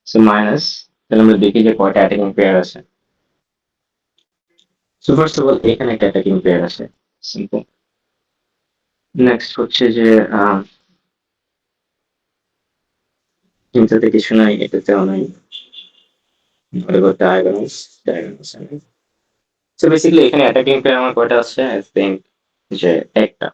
So minus, তাহলে আমরা দেখি যে কয়টা অ্যাটাকিং পেয়ার আছে। সো ফার্স্ট অফ অল এখানে একটা অ্যাটাকিং পেয়ার আছে, সিম্পল। নেক্সট হচ্ছে যে চিন্তাতে কিছু নাই, এটাতেও নাই। ডায়াগোনালস সো বেসিক্যালি এখানে অ্যাটাকিং পেয়ার আমার কয়টা আছে, আই থিঙ্ক যে একটা।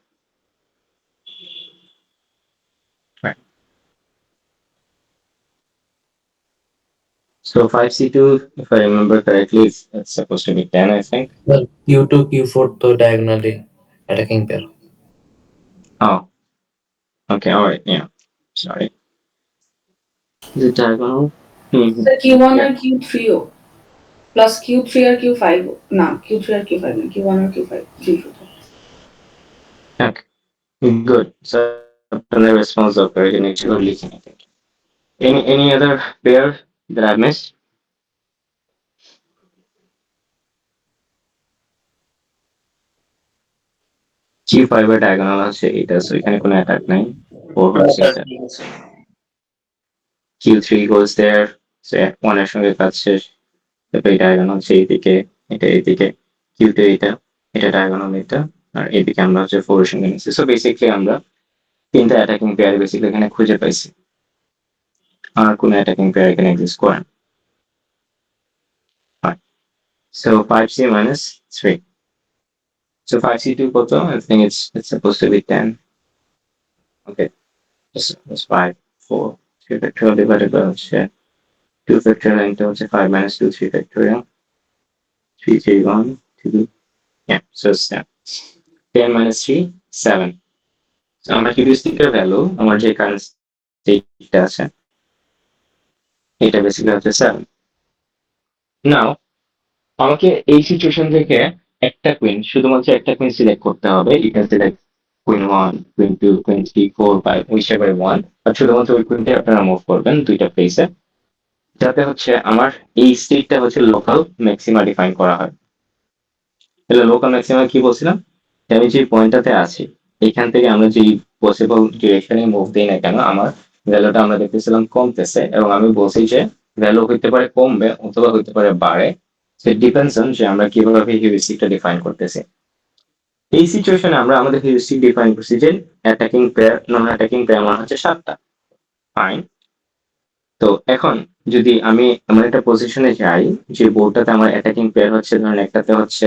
So 5c2, if I remember correctly, it's supposed to be 10, I think. Well, Q2, Q4 to diagonally attacking pair. Oh, okay, all right, yeah. Sorry. Is it diagonal? So Q1 Yeah. or Q3 plus Q3 or Q5 না Q3 or Q5 না Q1 or Q5 Okay, good. So the response of origination leaking, I think. Any other pair that I missed? Q5 এর diagonal আছে এটা, so এখানে কোনো attack নাই। 4 হচ্ছে এটা। Q3 goes there, so 1 এর সঙ্গে কাজ শেষ। তারপর এই diagonal হচ্ছে এইদিকে, এটা এইদিকে, Q2 এটা diagonal এটা, আর এইদিকে আমরা হচ্ছে 4 এর সঙ্গে নিচ্ছি। So basically আমরা তিনটা অ্যাটাকিং পেয়ার বেসিক্যালি এখানে খুঁজে পাইছি, আর কোনো অ্যাটাকিং পেয়ার এখানে এক্সিস্ট করে না। So 5c minus 3. So 5c2 কত? I think it's supposed to be 10. Okay, that's 5, 4, 3 factorial divided by হচ্ছে 2 factorial into হচ্ছে 5 minus 2, 3 factorial. 3, 3, 1, 2. Yeah, so it's 10. 10 minus 3, 7. So আমার হিউরিস্টিকের ভ্যালু, আমার যে কারেন্ট স্টেটটা আছে, এটা বেসিক্যালি হচ্ছে 7. নাও আমাকে এই সিচুয়েশন থেকে একটা কুইন, শুধুমাত্র একটা কুইন সিলেক্ট করতে হবে। You can select queen 1, queen 2, queen 3, 4, 5, whichever one. আর শুধুমাত্র ওই কুইনটা আপনারা মুভ করবেন দুইটা প্লেসে, যাতে হচ্ছে আমার এই স্টেটটা হচ্ছে লোকাল ম্যাক্সিমা ডিফাইন করা হয়। তাহলে লোকাল ম্যাক্সিমা কি বলছিলাম, আমি যে পয়েন্টটাতে আছি এখান থেকে আমরা যে পসিবল ডিরেকশনে মুভ দিই না কেন, আমার ভ্যালুটা আমরা দেখতেছিলাম কমতেছে, এবং আমি বলছি যে ভ্যালু হইতে পারে কমবে অথবা হইতে পারে বাড়ে। ইট ডিপেন্ডস অন যে আমরা কিভাবে হিউরিস্টিকটা ডিফাইন করতেছি। এই সিচুয়েশনে আমরা আমাদের হিউরিস্টিক ডিফাইন করছি যে অ্যাটাকিং পেয়ার, নন অ্যাটাকিং পেয়ার আমার হচ্ছে 7টা। ফাইন। তো এখন যদি আমি এমন একটা পজিশনে যাই যে বোর্ডটাতে আমার অ্যাটাকিং পেয়ার হচ্ছে, ধরেন একটাতে হচ্ছে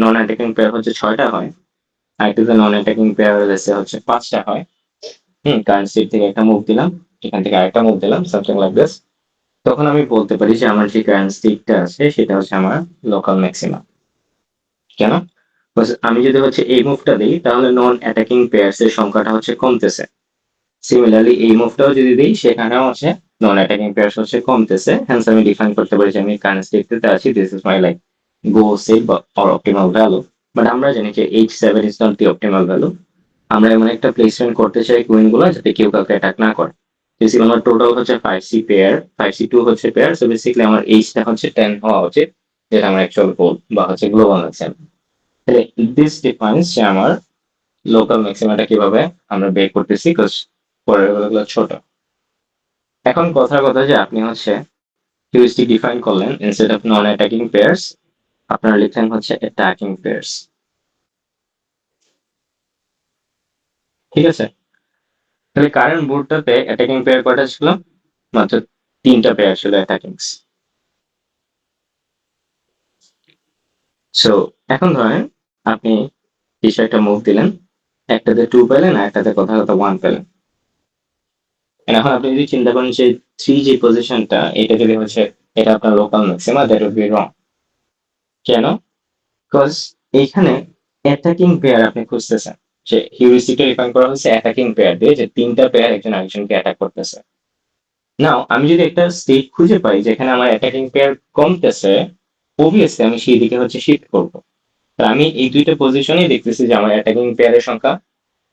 নন অ্যাটাকিং পেয়ার হচ্ছে 6টা হয়, আর একটাতে নন অ্যাটাকিং পেয়ার হচ্ছে 5টা হয়। কারেন্ট স্টেট থেকে একটা মুভ দিলাম, এখান থেকে আরেকটা মুভ দিলাম, সামথিং লাইক দিস। তখন আমি বলতে পারি যে আমার যে কারেন্ট স্টেটটা আছে সেটা হচ্ছে আমার লোকাল ম্যাক্সিমাম। কেন? আমি যদি হচ্ছে এই মুভটা দিই তাহলে নন অ্যাটাকিং পেয়ার্স এর সংখ্যাটা হচ্ছে কমতেছে। সিমিলারলি এই মুভটাও যদি দিই সেখানেও হচ্ছে নন অ্যাটাকিং পেয়ার্স হচ্ছে কমতেছে। হ্যান্স আমি ডিফাইন করতে পারি যে আমি কারেন্ট স্টেটটাতে আছি, this is my like goal state বা অর অপটিমাল ভ্যালু। বাট আমরা জানি যে H7 is not the optimal value. আমরা এমন একটা প্লেসমেন্ট করতে চাই কুইন গুলো যাতে কেউ কাউকে অ্যাটাক না করে। বেসিক্যালি আমার টোটাল হচ্ছে 5c পেয়ার, 5c2 হচ্ছে পেয়ার। সো বেসিক্যালি আমার H টা হচ্ছে 10 হওয়া উচিত, যেটা আমার অ্যাকচুয়াল গোল বা হচ্ছে গ্লোবাল ম্যাক্সিমাম। তাহলে দিস ডিফাইন্স যে আমার লোকাল ম্যাক্সিমাটা কিভাবে আমরা বের করতেছি, বিকজ পরের গুলো ছোট। এখন কথার কথা যে আপনি হচ্ছে হিউরিস্টিক ডিফাইন করলেন, instead of non attacking pairs আপনারা লিখলেন হচ্ছে অ্যাটাকিং পেয়ার্স। ঠিক আছে, তাহলে কারেন্ট বোর্ডটাতে অ্যাটাকিং পেয়ার কয়টা ছিল? মাত্র 3টা পেয়ার ছিল অ্যাটাকিংস। সো এখন ধরেন আপনি কিছু একটা মুভ দিলেন, একটাতে 2 পেলেন আর একটাতে কথা কথা 1 পেলেন। এখন আপনি যদি চিন্তা করেন যে 3 যে পজিশনটা, এটা যদি হচ্ছে এটা আপনার local maxima, that would be wrong. কেন? বিকজ এইখানে অ্যাটাকিং পেয়ার আপনি খুঁজতেছেন, যে হিউরিস্টিকটা ডিফাইন করা হয়েছে অ্যাটাকিং পেয়ার দিয়ে, যে 3টা পেয়ার একজন আরেকজনকে অ্যাটাক করতেছে। নাও আমি যদি একটা স্টেট খুঁজে পাই যেখানে আমার অ্যাটাকিং পেয়ার কমতেছে, অবভিয়াসলি আমি সেই দিকে হচ্ছে শিফট করবো। আমি এই দুইটা পজিশনেই দেখতেছি যে আমার অ্যাটাকিং পেয়ারের সংখ্যা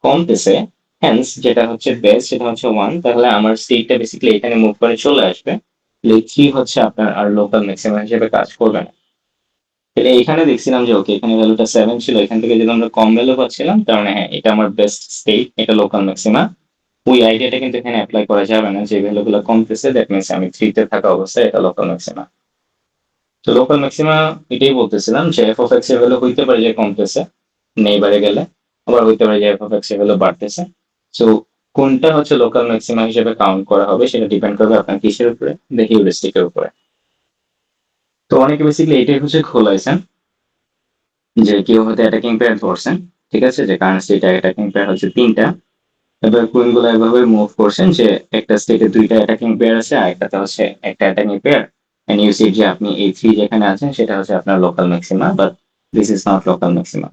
কমতেছে, হ্যান্স যেটা হচ্ছে বেস্ট সেটা হচ্ছে 1। তাহলে আমার স্টেটটা বেসিক্যালি এখানে মুভ করে চলে আসবে। 3 হচ্ছে আপনার আর লোকাল ম্যাক্সিমাম হিসেবে কাজ করবে না। তাহলে এখানে দেখছিলাম যে ওকে এখানে ভ্যালুটা 7 ছিল, এখান থেকে যদি আমরা কম ভ্যালু পাচ্ছিলাম তার মানে হ্যাঁ এটা আমার বেস্ট স্টেট, এটা লোকাল ম্যাক্সিমা। ওই আইডিয়াটা কিন্তু এখানে অ্যাপ্লাই করা যাবে না, যে ভ্যালুগুলো কমতেছে দ্যাট মিনস আমি 3 তে থাকা অবস্থায় এটা লোকাল ম্যাক্সিমা। তো লোকাল ম্যাক্সিমা এটাই বলতেছিলাম যে এফ অফ এক্স এর ভ্যালু হইতে পারে যে কমতেছে নেইবারে গেলে, আবার হইতে পারে যে এফ অফ এক্স এর ভ্যালু বাড়তেছে। সো কোনটা হচ্ছে লোকাল ম্যাক্সিমা হিসেবে কাউন্ট করা হবে সেটা ডিপেন্ড করবে আপনার কিসের উপরে, দ্য হিউরিস্টিকের উপরে। তো অনেকে বেসিক্যালি এটাই হচ্ছে খোলাইছেন যে কেউ হয়তো অ্যাটাকিং পেয়ার ধরছেন, ঠিক আছে, যে কারেন্ট স্টেট অ্যাটাকিং পেয়ার হচ্ছে 3টা, এবার কুইন গুলো এভাবে মুভ করছেন যে একটা স্টেটে 2টা অ্যাটাকিং পেয়ার আছে আর একটাতে হচ্ছে একটা attacking pair, and you see যে আপনি এই 3 যেখানে আছেন সেটা হচ্ছে আপনার local maxima, but this is not local maxima.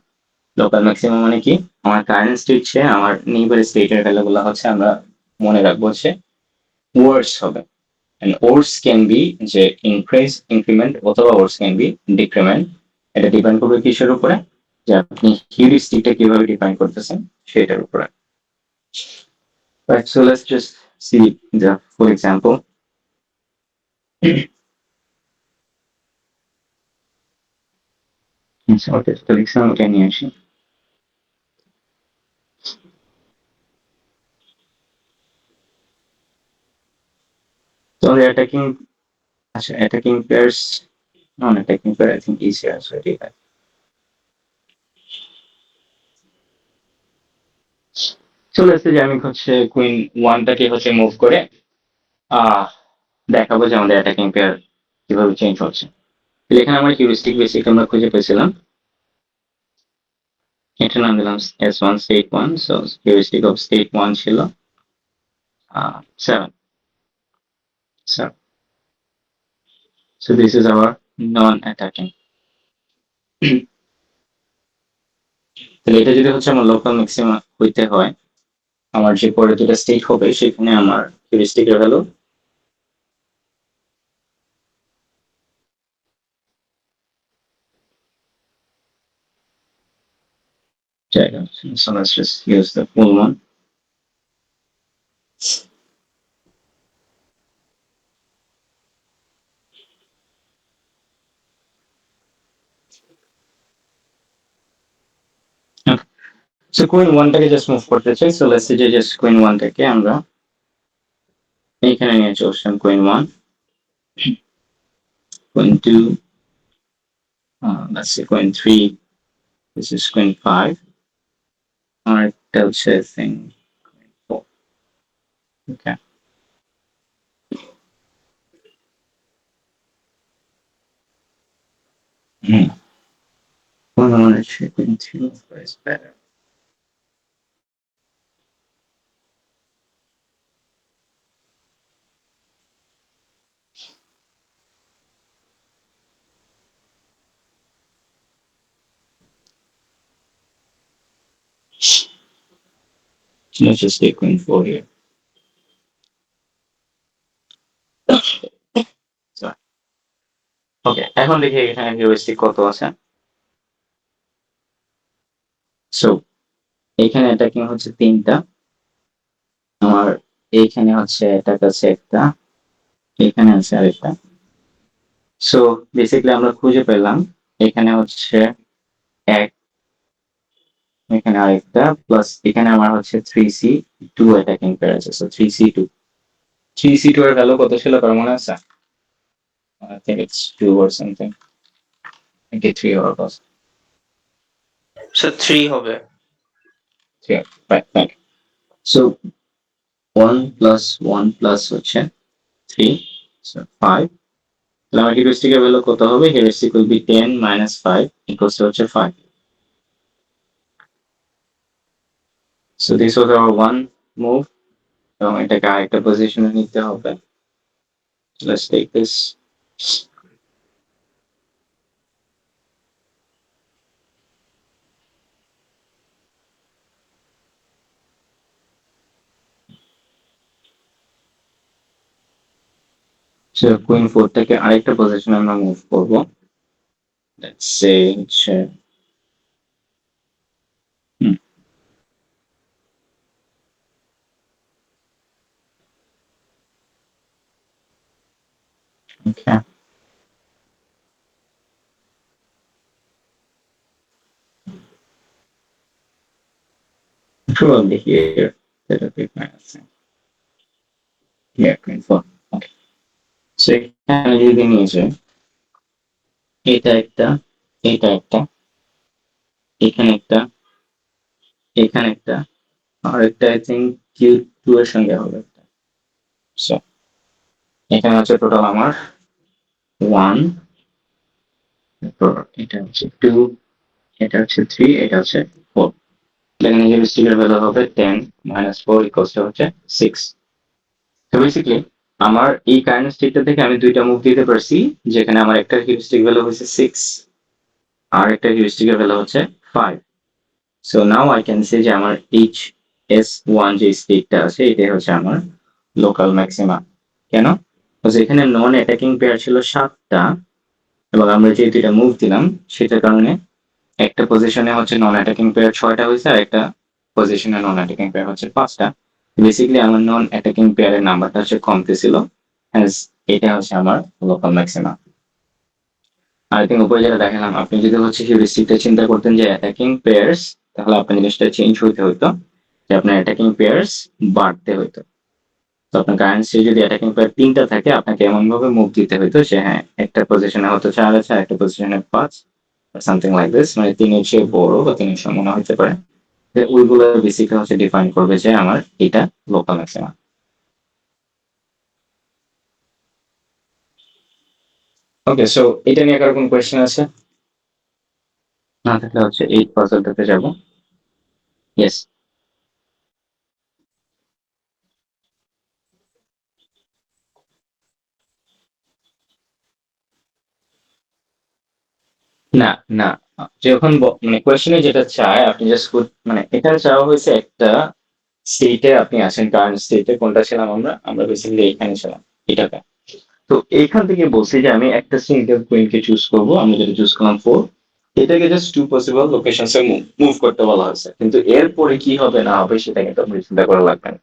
Local maxima মানে কি, আমার কারেন্ট স্টেট সে আমার নেইবার স্টেটের ভ্যালুগুলো হচ্ছে আমরা মনে রাখবো হচ্ছে ওয়ার্ডস হবে, and ওয়ার্ডস ক্যান বি যে ইনক্রিজ ইনক্রিমেন্ট অথবা ওয়ার্ডস ক্যান বি ডিক্রিমেন্ট। এটা ডিপেন্ড করবে কিসের উপরে, যে আপনি হিউরিস্টিকটা কিভাবে ডিফাইন করতেছেন সেটার উপরে। Right, so let's just see the full example. Okay, so the example can you আসি। So the attacking, আচ্ছা attacking pairs, non-attacking pair I think easier already. So let's say যে আমি হচ্ছে কুইন ওয়ানটাকে হচ্ছে মুভ করে আহ দেখাবো যে আমাদের অ্যাটাকিং পেয়ার কিভাবে চেঞ্জ হচ্ছে। এখানে আমার হিউরিস্টিক বেসিক আমরা খুঁজে পেয়েছিলাম, এটা নাম দিলাম S1 state 1, so heuristic of state 1 ছিল 7, so this is our non-attacking। তাহলে এটা যদি হচ্ছে আমার লোকাল ম্যাক্সিমা হইতে হয়, আমার যে পরে যেটা স্টেট হবে সেখানে আমার হিউরিস্টিকের ভ্যালু জায়গা, so let's just use the full one. Okay. So queen 1 টাকে জাস্ট মুভ করতে চাই, so let's say যে জাস্ট queen 1 টাকে আমরা এইখানে নিয়ে চলে আসলাম, queen 1, queen 2, let's say queen 3, this is queen 5, আর একটা হচ্ছে thing queen 4, okay. Queen 1 actually queen 2 is better. Let's just take queen 4 here. Sorry. Okay, এখন দেখি এখানে হিউরিস্টিক কত আছে। সো এইখানে অ্যাটাকিং হচ্ছে 3টা, আমার এইখানে হচ্ছে অ্যাটাক আছে একটা, এইখানে আছে আরেকটা। সো বেসিক্যালি আমরা খুঁজে পেলাম এখানে হচ্ছে 1, এখানে আরেকটা, প্লাস এখানে আমার হচ্ছে 3C2 অ্যাটাকিং পেয়ার আছে, সো 3C2 এর ভ্যালু কত ছিল কার মনে আছে? I think it's 2 or something. Okay, 3 or plus. So 3 হবে। 3, right. So 1 plus 1 plus হচ্ছে 3, so 5. তাহলে আমার হিউরিস্টিক এর ভ্যালু কত হবে? Heuristic will be 10 minus 5 equals to হচ্ছে 5. So this was our one move, এবং এটাকে আরেকটা পজিশনে নিতে হবে। Let's take this. So queen 4 থেকে আরেকটা পজিশনে আমরা মুভ করব, let's say হচ্ছে okay. Probably here. এটা ঠিক আছে queen 4 ওকে সো এখানে যদি নিয়েছে এটা একটা এটা একটা এখানে একটা এখানে একটা আর একটা আই থিঙ্ক Q2 এর সঙ্গে হবে একটা সো এখানে হচ্ছে টোটাল আমার 1 তারপর এটা হচ্ছে 2 এটা হচ্ছে 3 এটা হচ্ছে 4 এখানে হিউরিস্টিকের ভ্যালু হবে 10 - 4 ইকুয়ালস টু হচ্ছে 6 তো বেসিক্যালি আমার এই কারেন্ট স্টেটটা থেকে আমি দুইটা মুভ দিতে পারছি যেখানে আমার একটা হিউরিস্টিক ভ্যালু হচ্ছে 6 আর একটা হিউরিস্টিকের ভ্যালু হচ্ছে 5 so now I can say যে আমার HS1 যে স্টেটটা আছে এটাই হচ্ছে আমার লোকাল ম্যাক্সিমা কেন এখানে নন অ্যাটাকিং পেয়ার ছিল 7টা এবং আমরা যে দুইটা মুভ দিলাম সেটার কারণে একটা পজিশনে হচ্ছে নন অ্যাটাকিং পেয়ার 6টা হয়েছে আর একটা পজিশনে নন অ্যাটাকিং পেয়ার হচ্ছে 5টা বেসিক্যালি আমার নন অ্যাটাকিং পেয়ারের নাম্বারটা হচ্ছে কমতে ছিল হ্যাজ এটা হচ্ছে আমার লোকাল ম্যাক্সিমা আই থিঙ্ক উপরে যেটা দেখালাম আপনি যদি হচ্ছে হিউরিস্টিকটা চিন্তা করতেন যে অ্যাটাকিং পেয়ার্স তাহলে আপনার জিনিসটা চেঞ্জ হইতে হইতো যে আপনার অ্যাটাকিং পেয়ার্স বাড়তে হইতো তো আপনার কারেন্ট স্টেজ যদি অ্যাটাকিং পেয়ার 3টা থাকে আপনাকে এমন ভাবে মুভ দিতে হইতো যে হ্যাঁ একটা পজিশনে হয়তো 4 আছে একটা পজিশনে 5 সামথিং লাইক দিস মানে 3 এর চেয়ে বড় বা 3 এর সমান হতে পারে ওইগুলো বেসিক্যালি হচ্ছে ডিফাইন করবে যে আমার এটা লোকাল ম্যাক্সিমা ওকে সো এটা নিয়ে কারো কোনো কোয়েশ্চেন আছে না থাকলে হচ্ছে 8 পাজলটাতে যাব ইয়েস না না যখন মানে কোয়েশ্চেনে যেটা চায় আপনি জাস্ট মানে এখানে চাওয়া হয়েছে একটা স্টেটে আপনি আছেন কারেন্ট স্টেটে কোনটা ছিলাম আমরা বেসিক্যালি এখানে ছিলাম এটাতে তো এইখান থেকে বলছি যে আমি একটা সিঙ্গেল কুইনকে চুজ করব আমি যেটা চুজ করলাম 4 এটাকে জাস্ট 2 পসিবল লোকেশনসে মুভ করতে বলা হয়েছে কিন্তু এরপরে কি হবে না হবে সেটা কিন্তু আপনি চিন্তা করা লাগবে না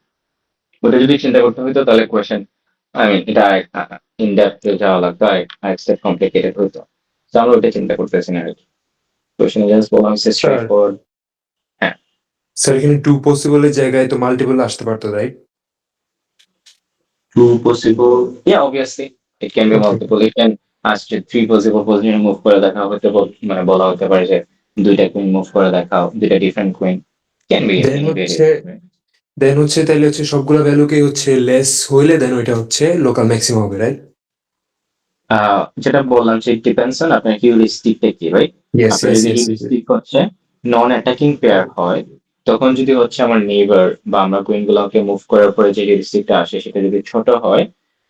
ওটা যদি চিন্তা করতে হইতো তাহলে কোয়েশ্চেন আই মিন এটা ইন ডেপথে যাওয়া লাগতো আর স্টেপ কমপ্লিকেটেড হইতো তো আমরা ওটা চিন্তা করতেছি না আর কি কোয়েশ্চেনে জাস্ট বলা হয়েছে স্ট্রেট ফরওয়ার্ড স্যার এখানে টু পসিবলের জায়গায় তো মাল্টিপল আসতে পারতো right two possible yeah obviously it can be Okay. multiple it can ask যে three possible position মুভ করে দেখা হতে মানে বলা হতে পারে যে দুইটা কুইন মুভ করে দেখাও দুইটা ডিফারেন্ট কুইন ক্যান বি দেন হচ্ছে তাহলে হচ্ছে সবগুলো ভ্যালুকে হচ্ছে লেস হইলে দেন ওইটা হচ্ছে লোকাল ম্যাক্সিমাম হবে রাইট যেটা বললাম যে ডিপেন্ডস অন আপনার হিউরিস্টিকটা কি রাইট ইয়েস আপনার ইয়েস যদি ইয়েস হিউরিস্টিক হচ্ছে নন অ্যাটাকিং পেয়ার হয় তখন যদি হচ্ছে আমার নেইবার বা আমরা কুইন গুলোকে মুভ করার পরে যে হিউরিস্টিকটা আসে সেটা যদি ছোট হয়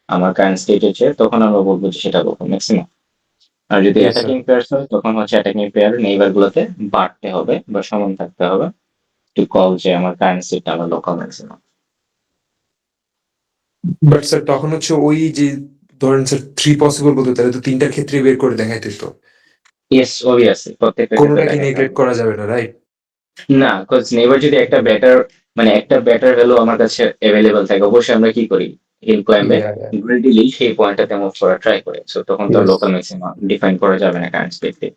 আমার কারেন্ট স্টেটের চেয়ে তখন আমরা বলবো যে সেটা লোকাল ম্যাক্সিমাম আর যদি Yes, sir. অ্যাটাকিং পেয়ার হয় তখন হচ্ছে অ্যাটাকিং পেয়ার নেইবার গুলোতে বাড়তে হবে বা সমান থাকতে হবে টু কল যে আমার কারেন্ট স্টেট আমার লোকাল ম্যাক্সিমাম বাট স্যার তখন হচ্ছে ওই যে ধরেন স্যার থ্রি পসিবল বলতো তাহলে তো তিনটার ক্ষেত্রে বের করে দেখাইতে তো ইয়েস অবভিয়াসলি প্রত্যেকটা কোনোটাকে ক্ষেত্রে দেখা নেগলেক্ট যাবে। করা যাবে না রাইট না কজ নেইবার যদি একটা বেটার ভ্যালু আমার কাছে অ্যাভেলেবল থাকে অবশ্যই আমরা কি করি হিল ক্লাইম্বে গ্রেডিলি সেই পয়েন্টটাতে মুভ করা ট্রাই করি সো তখন তো Yes. লোকাল ম্যাক্সিমাম ডিফাইন করা যাবে না কারেন্ট স্টেট দিয়ে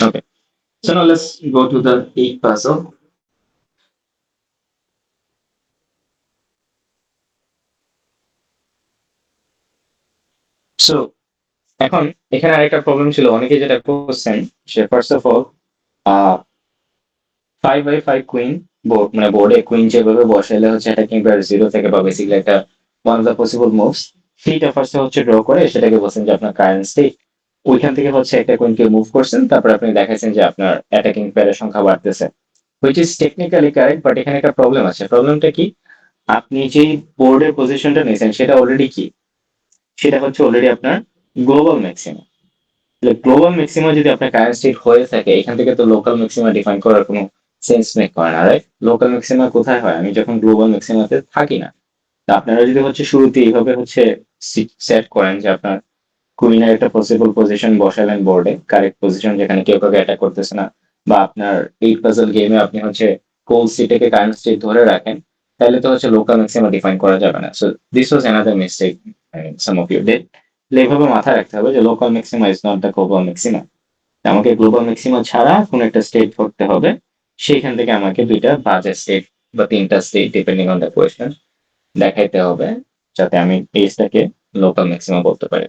okay so now let's go to the 8th puzzle so এখন এখানে আরেকটা প্রবলেম ছিল অনেকে যেটা করছেন সে ফার্স্ট অফ অল 5/5 কুইন মানে বোর্ডে কুইন যেভাবে বসাইলে হচ্ছে অ্যাটাকিং পেয়ার 0 থেকে বা বেসিক্যালি একটা one of the possible moves সেইটা ফার্স্টে হচ্ছে ড্র করে সেটাকে বলছেন যে আপনার কারেন্ট স্টেট ওইখান থেকে হচ্ছে একটা কুইনকে মুভ করছেন তারপর আপনি দেখাচ্ছেন যে আপনার অ্যাটাকিং পেয়ারের সংখ্যা বাড়তেছে which is technically correct but এখানে একটা প্রবলেম আছে প্রবলেমটা কি আপনি যেই বোর্ডের পজিশনটা নিয়েছেন সেটা অলরেডি কি সেটা হচ্ছে অলরেডি আপনার গ্লোবাল ম্যাক্সিমাম গ্লোবাল ম্যাক্সিমাম যদি আপনার কারেন্ট স্টেট হয়ে থাকে এখান থেকে তো লোকাল ম্যাক্সিমা ডিফাইন করার কোনো সেন্স মেক করে না রাইট লোকাল ম্যাক্সিমা কোথায় হয় আমি যখন গ্লোবাল ম্যাক্সিমাতে থাকি না তা আপনারা যদি হচ্ছে শুরুতে এইভাবে হচ্ছে সেট করেন যে আপনার কুইনের একটা পসিবল পজিশন বসালেন বোর্ডে কারেক্ট পজিশন যেখানে কেউ কাউকে অ্যাটাক করতেছে না বা আপনার 8 পাজল গেমে আপনি হচ্ছে কোল স্টেটে কারেন্ট স্টেট ধরে রাখেন তাহলে তো হচ্ছে লোকাল ম্যাক্সিমা ডিফাইন করা যাবে না so this was another mistake some of you did এইভাবে মাথায় রাখতে হবে যে local maxima is not the global maxima আমাকে গ্লোবাল ম্যাক্সিমা ছাড়া কোন একটা স্টেট ধরতে হবে সেইখান থেকে আমাকে দুইটা বাজে স্টেট বা তিনটা state depending on the question দেখাইতে হবে যাতে আমি এইটাকে লোকাল ম্যাক্সিমা বলতে পারি।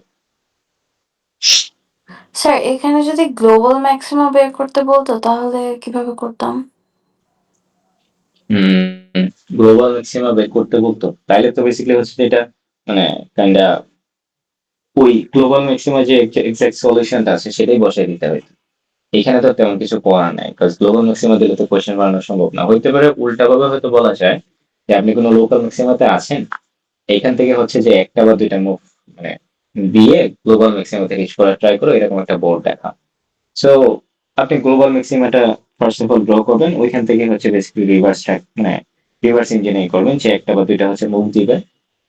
স্যার এখানে যদি গ্লোবাল ম্যাক্সিমা বের করতে বলতো তাহলে কিভাবে করতাম? গ্লোবাল ম্যাক্সিমা বের করতে বলতো তাইলে তো বেসিক্যালি হচ্ছে এটা মানে কাইন্ডা ওই গ্লোবাল ম্যাক্সিমা যে এক্সাক্ট সলিউশনটা আছে সেটাই বসাই দিতে হবে। এখানে তো তেমন কিছু করার নাই, কারণ গ্লোবাল ম্যাক্সিমা দিলে তো কোয়েশ্চেন বানানো সম্ভব না। হইতে পারে উল্টাভাবে হয়তো বলা যায় যে আপনি কোনো লোকাল ম্যাক্সিমাতে আছেন, এইখান থেকে হচ্ছে যে একটা বা দুইটা মুভ মানে দিয়ে গ্লোবাল ম্যাক্সিমা থেকে কিছু করার ট্রাই করো, এরকম একটা বোর্ড দেখা। সো আপনি গ্লোবাল ম্যাক্সিমাটা ফার্স্ট অফ অল ড্র করবেন, ওইখান থেকে হচ্ছে বেসিক্যালি রিভার্স ট্র্যাক মানে রিভার্স ইঞ্জিনিয়ারিং করবেন যে একটা বা দুইটা হচ্ছে মুভ দিবে,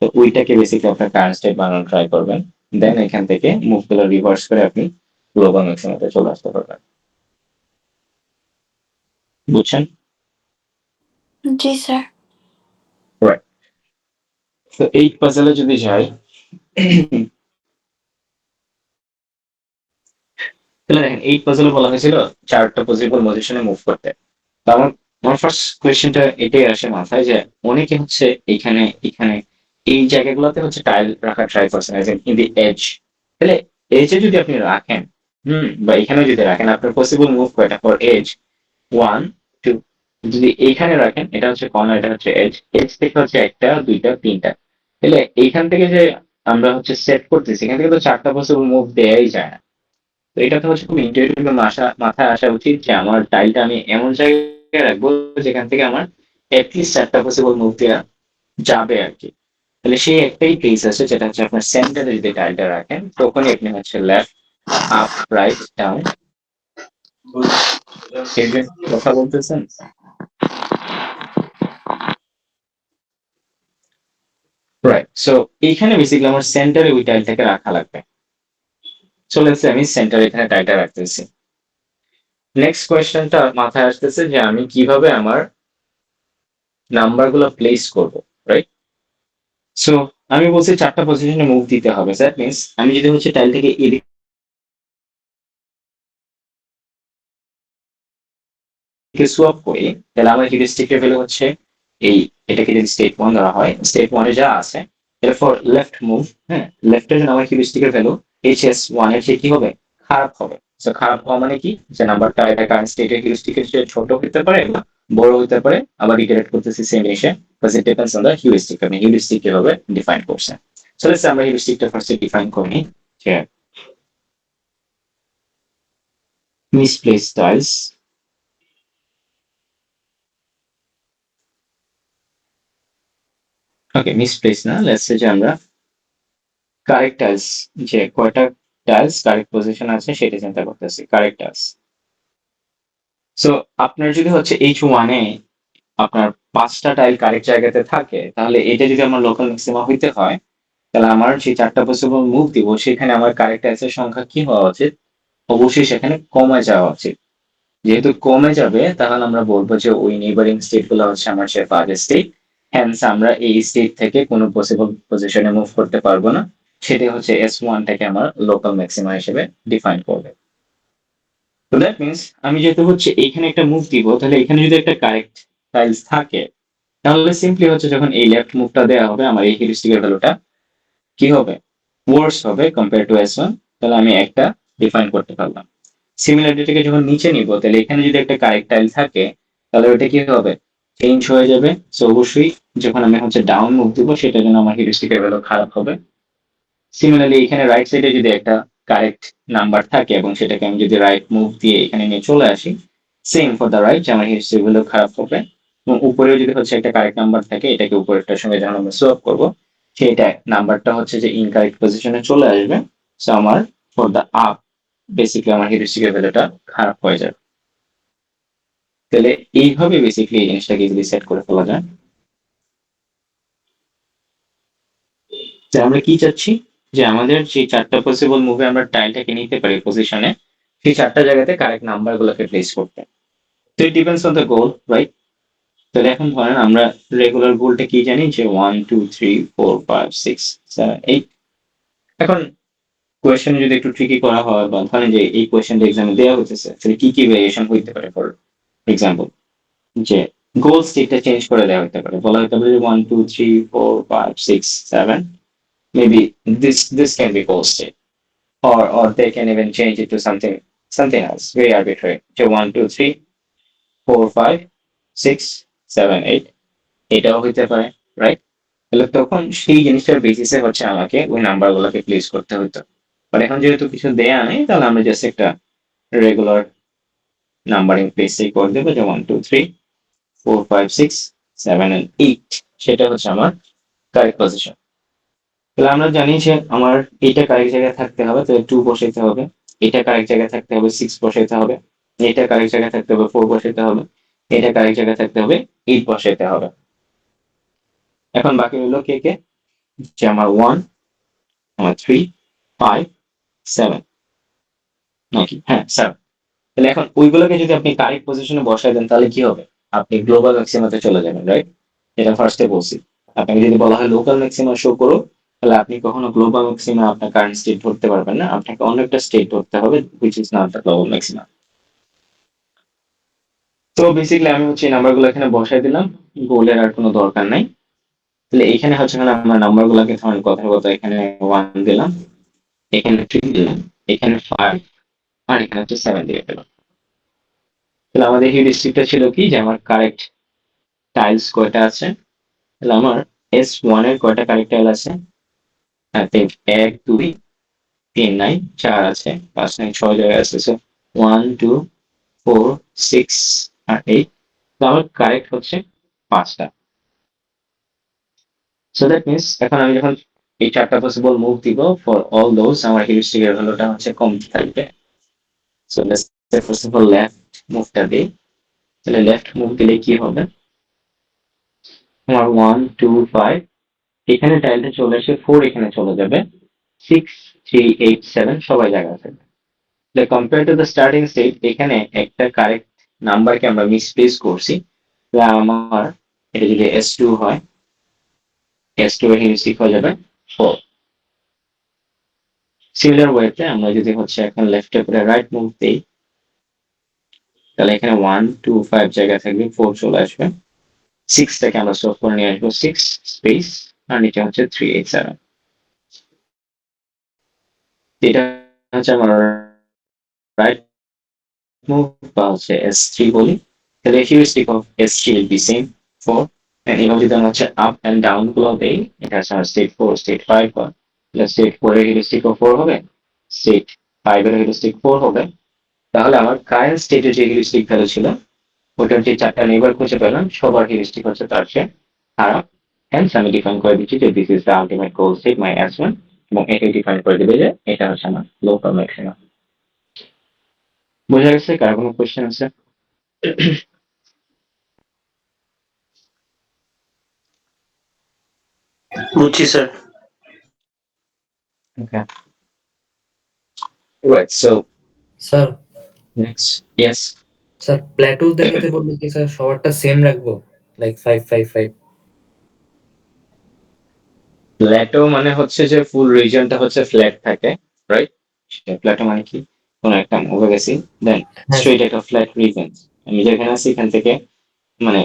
তো ওইটাকে বেসিক্যালি আপনার কারেন্ট স্টেট বানানোর ট্রাই করবেন, দেন এখান থেকে মুভগুলো রিভার্স করে আপনি গ্লোবাল ম্যাক্সিমাতে চলে আসতে পারবেন। বুঝছেন? জি স্যার। রাইট। তো এই পাজলে যদি যাই তাহলে দেখেন এই পাজলে বলা হয়েছিল চারটা পসিবল পজিশনে মুভ করতে। তো আমার ফার্স্ট কোয়েশ্চেনটা এটাই আসে মাথায় যে অনেকে হচ্ছে এখানে এখানে এই জায়গাগুলোতে হচ্ছে টাইল রাখার ট্রাই করছেন ইন দি এজ। তাহলে এজে যদি আপনি রাখেন বা এখানে যদি রাখেন আপনার পসিবল মুভ কয়টা ফর এজ 1 2, যদি এইখানে রাখেন এটা হচ্ছে কর্নার, এটা হচ্ছে এজ, এজ থেকে হচ্ছে একটা দুইটা তিনটা, তাহলে এইখান থেকে যে আমরা হচ্ছে সেট করতেছি এখান থেকে তো চারটা পসিবল মুভ দেয়াই যায় না। তো এটা তো হচ্ছে খুব ইন্টুইটিভ মাথায় আসা উচিত যে আমার টাইলটা আমি এমন জায়গায় রাখবো যেখান থেকে আমার অ্যাটলিস্ট চারটা পসিবল মুভ দেওয়া যাবে আর কি। তাহলে সেই একটাই প্লেস আছে যেটা হচ্ছে আপনার সেন্টারে যদি টাইলটা রাখেন তখনই আপনি হচ্ছে লেফট আপ রাইট ডাউন কথা বলতেছেন। রাইট, সো এইখানে বেসিক্যালি আমার সেন্টারে ওই টাইলটাকে রাখা লাগবে। সো লেটস সে আমি সেন্টারে এখানে টাইলটা রাখতেছি। নেক্সট কোয়েশ্চেনটা মাথায় আসতেছে যে আমি কিভাবে আমার নাম্বারগুলো প্লেস করব, রাইট? সো আমি বলছি চারটা পজিশনে মুভ দিতে হবে, দ্যাট মিন্স আমি যদি হচ্ছে টাইল থেকে এদিকে সোয়াপ করি তাহলে আমার হিউরিস্টিকের ভ্যালু হচ্ছে এই, এটাকে যদি স্টেট 1 ধরা হয়, স্টেট 1 এ যা আছে এরপর লেফট মুভ, হ্যাঁ লেফটের জন্য আমার হিউরিস্টিকের ভ্যালু HS1 এর চেয়ে কি হবে, খারাপ হবে। সো খারাপ হওয়া মানে কি, যে নাম্বারটা এটা কারেন্ট স্টেটের হিউরিস্টিকের চেয়ে ছোট হতে পারে বা বড় হতে পারে, আবার রিটারেট করতেছি সেম জিনিসে, but it depends on the heuristic, আপনি হিউরিস্টিক কিভাবে ডিফাইন করছেন। সো লেটস আমরা হিউরিস্টিকটা ফার্স্টে ডিফাইন করি যে misplaced tiles ওকে মিসপ্লেস না, লেটস সে যে আমরা কারেক্ট টাইলস যে কয়টা টাইলস কারেক্ট পজিশন আছে সেটা চিন্তা করতেছি, কারেক্ট টাইলস। সো আপনার যদি হচ্ছে H1 এ আপনার 5টা টাইল কারেক্ট জায়গাতে থাকে তাহলে এটা যদি আমার লোকাল ম্যাক্সিমা হইতে হয় তাহলে আমার যে চারটা পসিবল মুভ দিব সেখানে আমার কারেক্ট টাইলসের সংখ্যা কি হওয়া উচিত, অবশ্যই সেখানে কমে যাওয়া উচিত। যেহেতু কমে যাবে তাহলে আমরা বলবো যে ওই নেইবারিং স্টেট গুলো হচ্ছে আমার সে বাজে স্টেট, হ্যান্স আমরা এই স্টেট থেকে কোনো পসিবল পজিশনে মুভ করতে পারবো না, সেটা হচ্ছে S1 টাকে আমার লোকাল ম্যাক্সিমা হিসেবে ডিফাইন করবে। তো দ্যাট মিন্স আমি যেহেতু হচ্ছে এইখানে একটা মুভ দিব তাহলে এখানে যদি একটা কারেক্ট টাইলস থাকে তাহলে সিম্পলি হচ্ছে যখন এই লেফট মুভটা দেওয়া হবে আমার এই হিউরিস্টিকের ভ্যালুটা কি হবে, ওয়ার্স হবে কম্পেয়ার টু S1, তাহলে আমি একটা ডিফাইন করতে পারলাম। সিমিলারিটিকে যখন নিচে নিব তাহলে এখানে যদি একটা কারেক্ট টাইল থাকে তাহলে ওটা কি হবে, চেঞ্জ হয়ে যাবে। সো অবশ্যই যখন আমি হচ্ছে ডাউন মুভ দিব সেটার জন্য আমার হিউরিস্টিকের ভ্যালু খারাপ হবে। সিমিলারলি এখানে রাইট সাইডে যদি একটা কারেক্ট নাম্বার থাকে এবং সেটাকে আমি যদি রাইট মুভ দিয়ে এখানে নিয়ে চলে আসি, সেম ফর দ্য রাইট, আমার হিস্ট্রি গুলো খারাপ হবে। এবং উপরেও যদি হচ্ছে একটা কারেক্ট নাম্বার থাকে এটাকে উপরেরটার সঙ্গে যখন আমরা সোয়াপ করবো সেটা নাম্বারটা হচ্ছে যে ইনকারেক্ট পজিশনে চলে আসবে। সো আমার ফর দ্য আপ বেসিক্যালি আমার হিউরিস্টিকের ভ্যালুটা খারাপ হয়ে যাবে। তাহলে এইভাবে বেসিক্যালি এই জিনিসটাকে যদি সেট করে ফেলা যায়, যে আমরা কি চাচ্ছি যে আমাদের যে চারটা পসিবল মুভে আমরা টাইলটাকে নিতে পারি পজিশনে, সেই চারটা জায়গাতে কারেক্ট নাম্বার গুলোকে প্লেস করতে। তো it depends on the goal, right? তাহলে এখন ধরেন আমরা রেগুলার গোলটা কি জানি যে 1 2 3 4 5 6 7 8। এখন কোয়েশ্চেন যদি একটু ট্রিকি করা হয় বা ধরেন যে এই কোয়েশ্চেনটা এক্সামে দেওয়া হচ্ছে তাহলে কি কি ভেরিয়েশন হইতে পারে ফর এক্সাম্পল, যে গোল স্টেটটা চেঞ্জ করে দেওয়া হতে পারে, বলা হতে পারে 1 2 3 4 5 6 7, maybe this can be goal state, or they can even change it to something else very arbitrary, so 1 2 3 4 5 6 7 8, এটাও হইতে পারে, রাইট? তাহলে তখন সেই জিনিসটার বেসিসে হচ্ছে আমাকে ওই নাম্বার গুলোকে প্লেস করতে হতো। বাট এখন যেহেতু কিছু দেয়া নেই, তাহলে আমরা জাস্ট একটা রেগুলার নাম্বারিং প্লেসই করে দেবো, যে 1 2 3 4 5 6 7 and 8, সেটা হচ্ছে আমার কারেক্ট পজিশন। তাহলে আমরা জানি যে আমার এটা কারেক্ট জায়গায় থাকতে হবে, তাহলে 2 বসাইতে হবে, এটা কারেক্ট জায়গায় থাকতে হবে 6 বসাইতে হবে, এটা কারেক্ট জায়গায় থাকতে হবে 4 বসাইতে হবে, এটা কারেক্ট জায়গায় থাকতে হবে 8 বসাইতে হবে। এখন বাকি হলো কে কে, যে আমার 1, আমার 3, 5, 7, নাকি হ্যাঁ 7। তাহলে এখন ওইগুলোকে যদি আপনি কারেক্ট পজিশনে বসায় দেন, তাহলে কি হবে? আপনি গ্লোবাল ম্যাক্সিমাতে চলে যাবেন, রাইট? এটা ফার্স্টে বলছি। আপনাকে যদি বলা হয় লোকাল ম্যাক্সিমা শো করো, তাহলে আপনি কখনো গ্লোবাল ম্যাক্সিমা আপনার কারেন্ট স্টেট ধরতে পারবেন না, আপনাকে অন্য একটা স্টেট ধরতে হবে which is not the global maxima। তো বেসিক্যালি আমি হচ্ছে এই নাম্বারগুলো এখানে বসাই দিলাম, গোলের আর কোনো দরকার নাই। তাহলে এখানে হচ্ছে আমরা নাম্বারগুলোকে ধরেন কথার কথা এখানে 1 দিলাম, এখানে 3 দিলাম, এখানে 5, আর এখানে হচ্ছে 7 দিয়ে দিলাম। তাহলে আমাদের হিউরিস্টিকটা ছিল কি, যে আমার কারেক্ট টাইলস কয়টা আছে, তাহলে আমার S1 এর কয়টা কারেক্ট টাইল আছে, I think 1 2 3 নাই, 4 আছে, 5 নাই, 6 জায়গায় আছে, সো 1 2 4 6 আর 8। তো আমার কারেক্ট হচ্ছে 5টা। সো দ্যাট মিনস এখন আমি যখন এই 4টা পসিবল মুভ দিব, ফর অল দোজ আমার হিউরিস্টিক এর ভ্যালুটা হচ্ছে কম থাকবে। So let's say first of all left মুভটা দিই, তাহলে লেফট মুভ দিলে কি হবে, আমার 1 2 5, এখানে টাইলটা চলে আসে 4, এখানে চলে যাবে 6 3 8 7, সবাই জায়গা থাকবে। তাহলে compare to the starting state, এখানে একটা কারেক্ট নাম্বারকে আমরা মিসপ্লেস করছি। তাহলে আমার এটা যদি S2 হয়, S2 এর হিউরিস্টিক হয়ে যাবে 4। সিমিলার ওয়েতে আমরা যদি হচ্ছে এখন লেফটে করে রাইট মুভ দেই, তাহলে এখানে 1 2 5 জায়গা থাকবে, 4 চলে আসবে, 6টাকে আমরা সলভ করে নিয়ে আসবো 6 স্পেস, আর নিচে হচ্ছে 3 8 7। এটা হচ্ছে আমার রাইট মুভ বা হচ্ছে S3 বলি। তাহলে heuristic of S3 will be same 4, and এভাবে যদি আমরা হচ্ছে আপ এন্ড ডাউন গুলো দেই, এটা হচ্ছে আমার স্টেট 4 স্টেট 5 হয়, তাহলে স্টেট 4 এর হিউরিস্টিক 4 হবে, স্টেট 5 এর হিউরিস্টিক 4 হবে। তাহলে আমার কারেন্ট স্টেটের যে হিউরিস্টিক ভ্যালু ছিল, ওটার যে 4টা নেইবার খুঁজে পেলাম, সবার হিউরিস্টিক হচ্ছে তার চেয়ে খারাপ। হ্যান্স আমি ডিফাইন করে দিচ্ছি যে this is the ultimate goal state my S1, এবং এটাই ডিফাইন করে দিবে যে এটা হচ্ছে আমার লোকাল ম্যাক্সিমাম। বোঝা গেছে? কার কোনো কোয়েশ্চেন আছে? বুঝছি sir. Okay. Right. So sir next, yes. Sir plateau দেখাতে বললে কি স্যার সবারটা সেম রাখবো, লাইক 5 5 5? প্ল্যাটো মানে হচ্ছে যে ফুল রিজিয়নটা হচ্ছে ফ্ল্যাট থাকে, রাইট? প্ল্যাটো মানে কি, কোন একটা মুভে গেছি, দেন হ্যাঁ স্ট্রেট একটা ফ্ল্যাট রিজন, আমি যেখানে আছি এখান থেকে মানে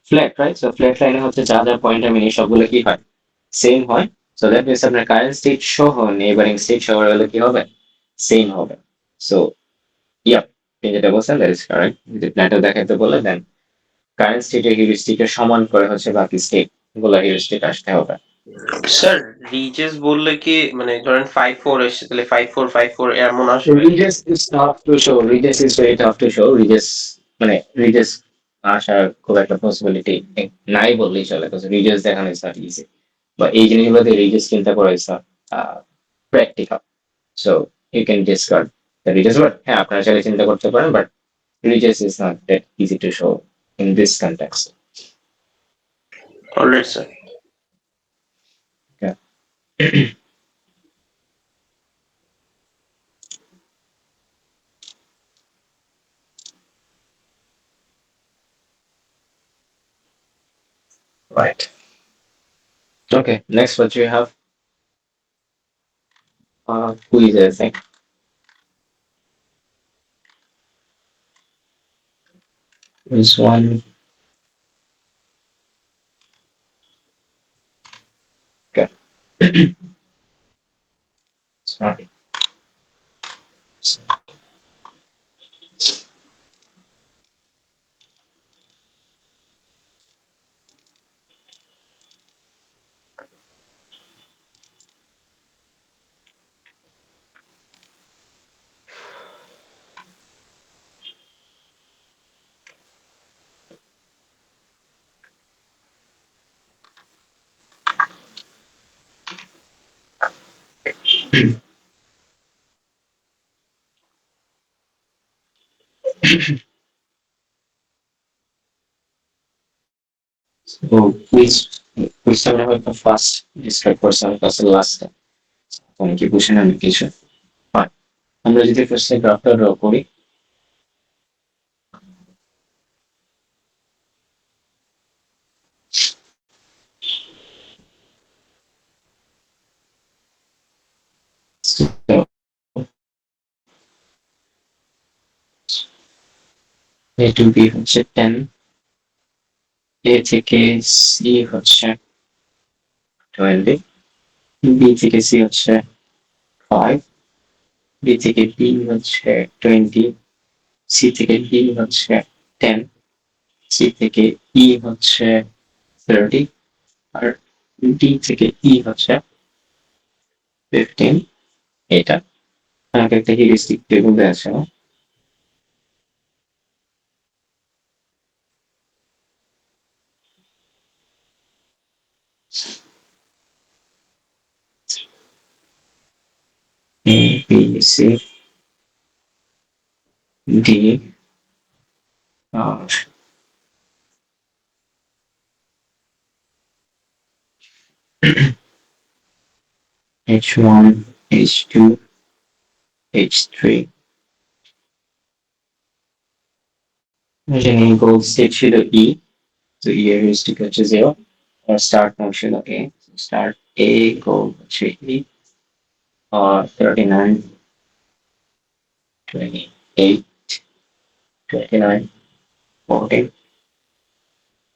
ফ্ল্যাট, রাইট? সো ফ্ল্যাট লাইনে হচ্ছে যা যা পয়েন্ট আমি নিই সবগুলো কি হয়, সেম হয়। সো দ্যাট মিনস আপনার কারেন্ট স্টেট সহ নেইবারিং স্টেট সহ হলে কি হবে, সেম হবে। সো ইয়া, আপনি যেটা বলছেন দ্যাট ইজ কারেক্ট। যদি প্ল্যাটো দেখাতে বলে, দেন কারেন্ট স্টেটের হিউরিস্টিকের সমান করে হচ্ছে বাকি স্টেট গুলো হিউরিস্টিক আসতে হবে। স্যার রিজেস বললে কি মানে ধরেন 5 4 এসেছে, তাহলে 5 4 5 4 এমন আসবে? Ridges is tough to show, ridges is very tough to show. Ridges মানে রিজেস আসার খুব একটা পসিবিলিটি নাই বললেই চলে, কারণ রিজেস দেখানো ইজ নট ইজি, বা এই জিনিসগুলোতে রিজেস চিন্তা করা is not practical. So you can discard the ridges, but হ্যাঁ আপনারা চাইলে চিন্তা করতে পারেন, but ridges is not that easy to show in this context. Alright sir. Right. Okay, next what you have? Quiz, I think. This one. Sorry. So which আমরা হয়তো first describe করছি আমার কাছে লাস্টে অনেকে বুঝে না কিছু হয় আমরা যদি ফার্স্টে গ্রাফটা ড্র করি So, A to B হচ্ছে 10 A থেকে C হচ্ছে 20 B থেকে C হচ্ছে 5 B থেকে D হচ্ছে 20 C থেকে D হচ্ছে 10 C থেকে E হচ্ছে 30 আর D থেকে E হচ্ছে 15 এটা আমাকে একটা হিউরিস্টিক টেবিল দেওয়া আছে A B C D R H1 H2 H3 Imagining goal state ছিল E so E এর heuristic হচ্ছে 0 আর start node ছিল A so start A goal হচ্ছে E or 39 28 29 14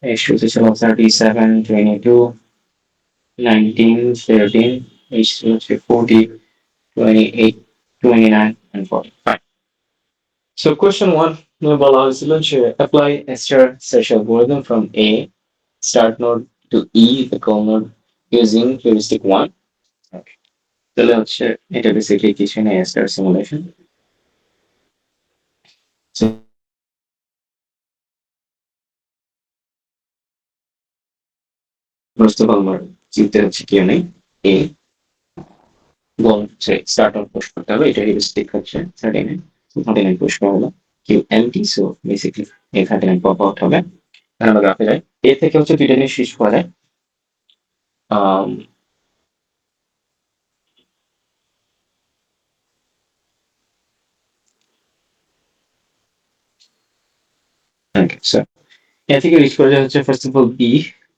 H2 ছিল 37 22 19 13 H3 হচ্ছে 40 28 29 and 45 So question 1 বলা হয়েছিল যে apply Esther search algorithm from A start node to E the goal node using heuristic 1 okay তাহলে হচ্ছে এটা বেসিক্যালি কিছু না Esther simulation so first of all আমার চিন্তা হচ্ছে কি নেই A goal হচ্ছে start node push করতে হবে এটা heuristic হচ্ছে 39 so 39 push করা হলো Q empty so basically A 39 pop out হবে আর আমরা গ্রাফে যাই A থেকে হচ্ছে দুইটা জিনিস শেষ করা যায় Okay, so এ থেকে রিচ করা হচ্ছে ফার্স্ট অফ অল বি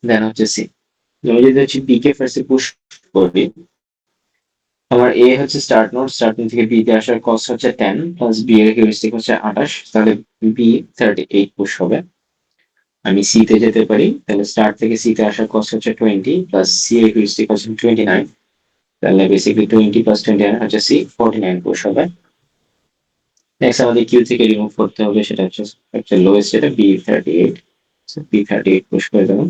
দেন হচ্ছে সি আমি যদি হচ্ছে বি কে ফার্স্টে পুশ করি আমার এ হচ্ছে স্টার্ট নোড থেকে বি তে আসার কস্ট হচ্ছে 10 প্লাস বি এর হিউরিস্টিক হচ্ছে 28 তাহলে বি 38 পুশ হবে আমি সি তে যেতে পারি তাহলে স্টার্ট থেকে সি তে আসার কস্ট হচ্ছে 20 প্লাস সি এর হিউরিস্টিক হচ্ছে 29 তাহলে বেসিক্যালি 20 প্লাস 29 হচ্ছে সি 49 পুশ হবে নেক্সট আমাদের কিউ থেকে রিমুভ করতে হবে সেটা হচ্ছে লোয়েস্ট যেটা বি 38 সো বি 38 পুশ করে দেবেন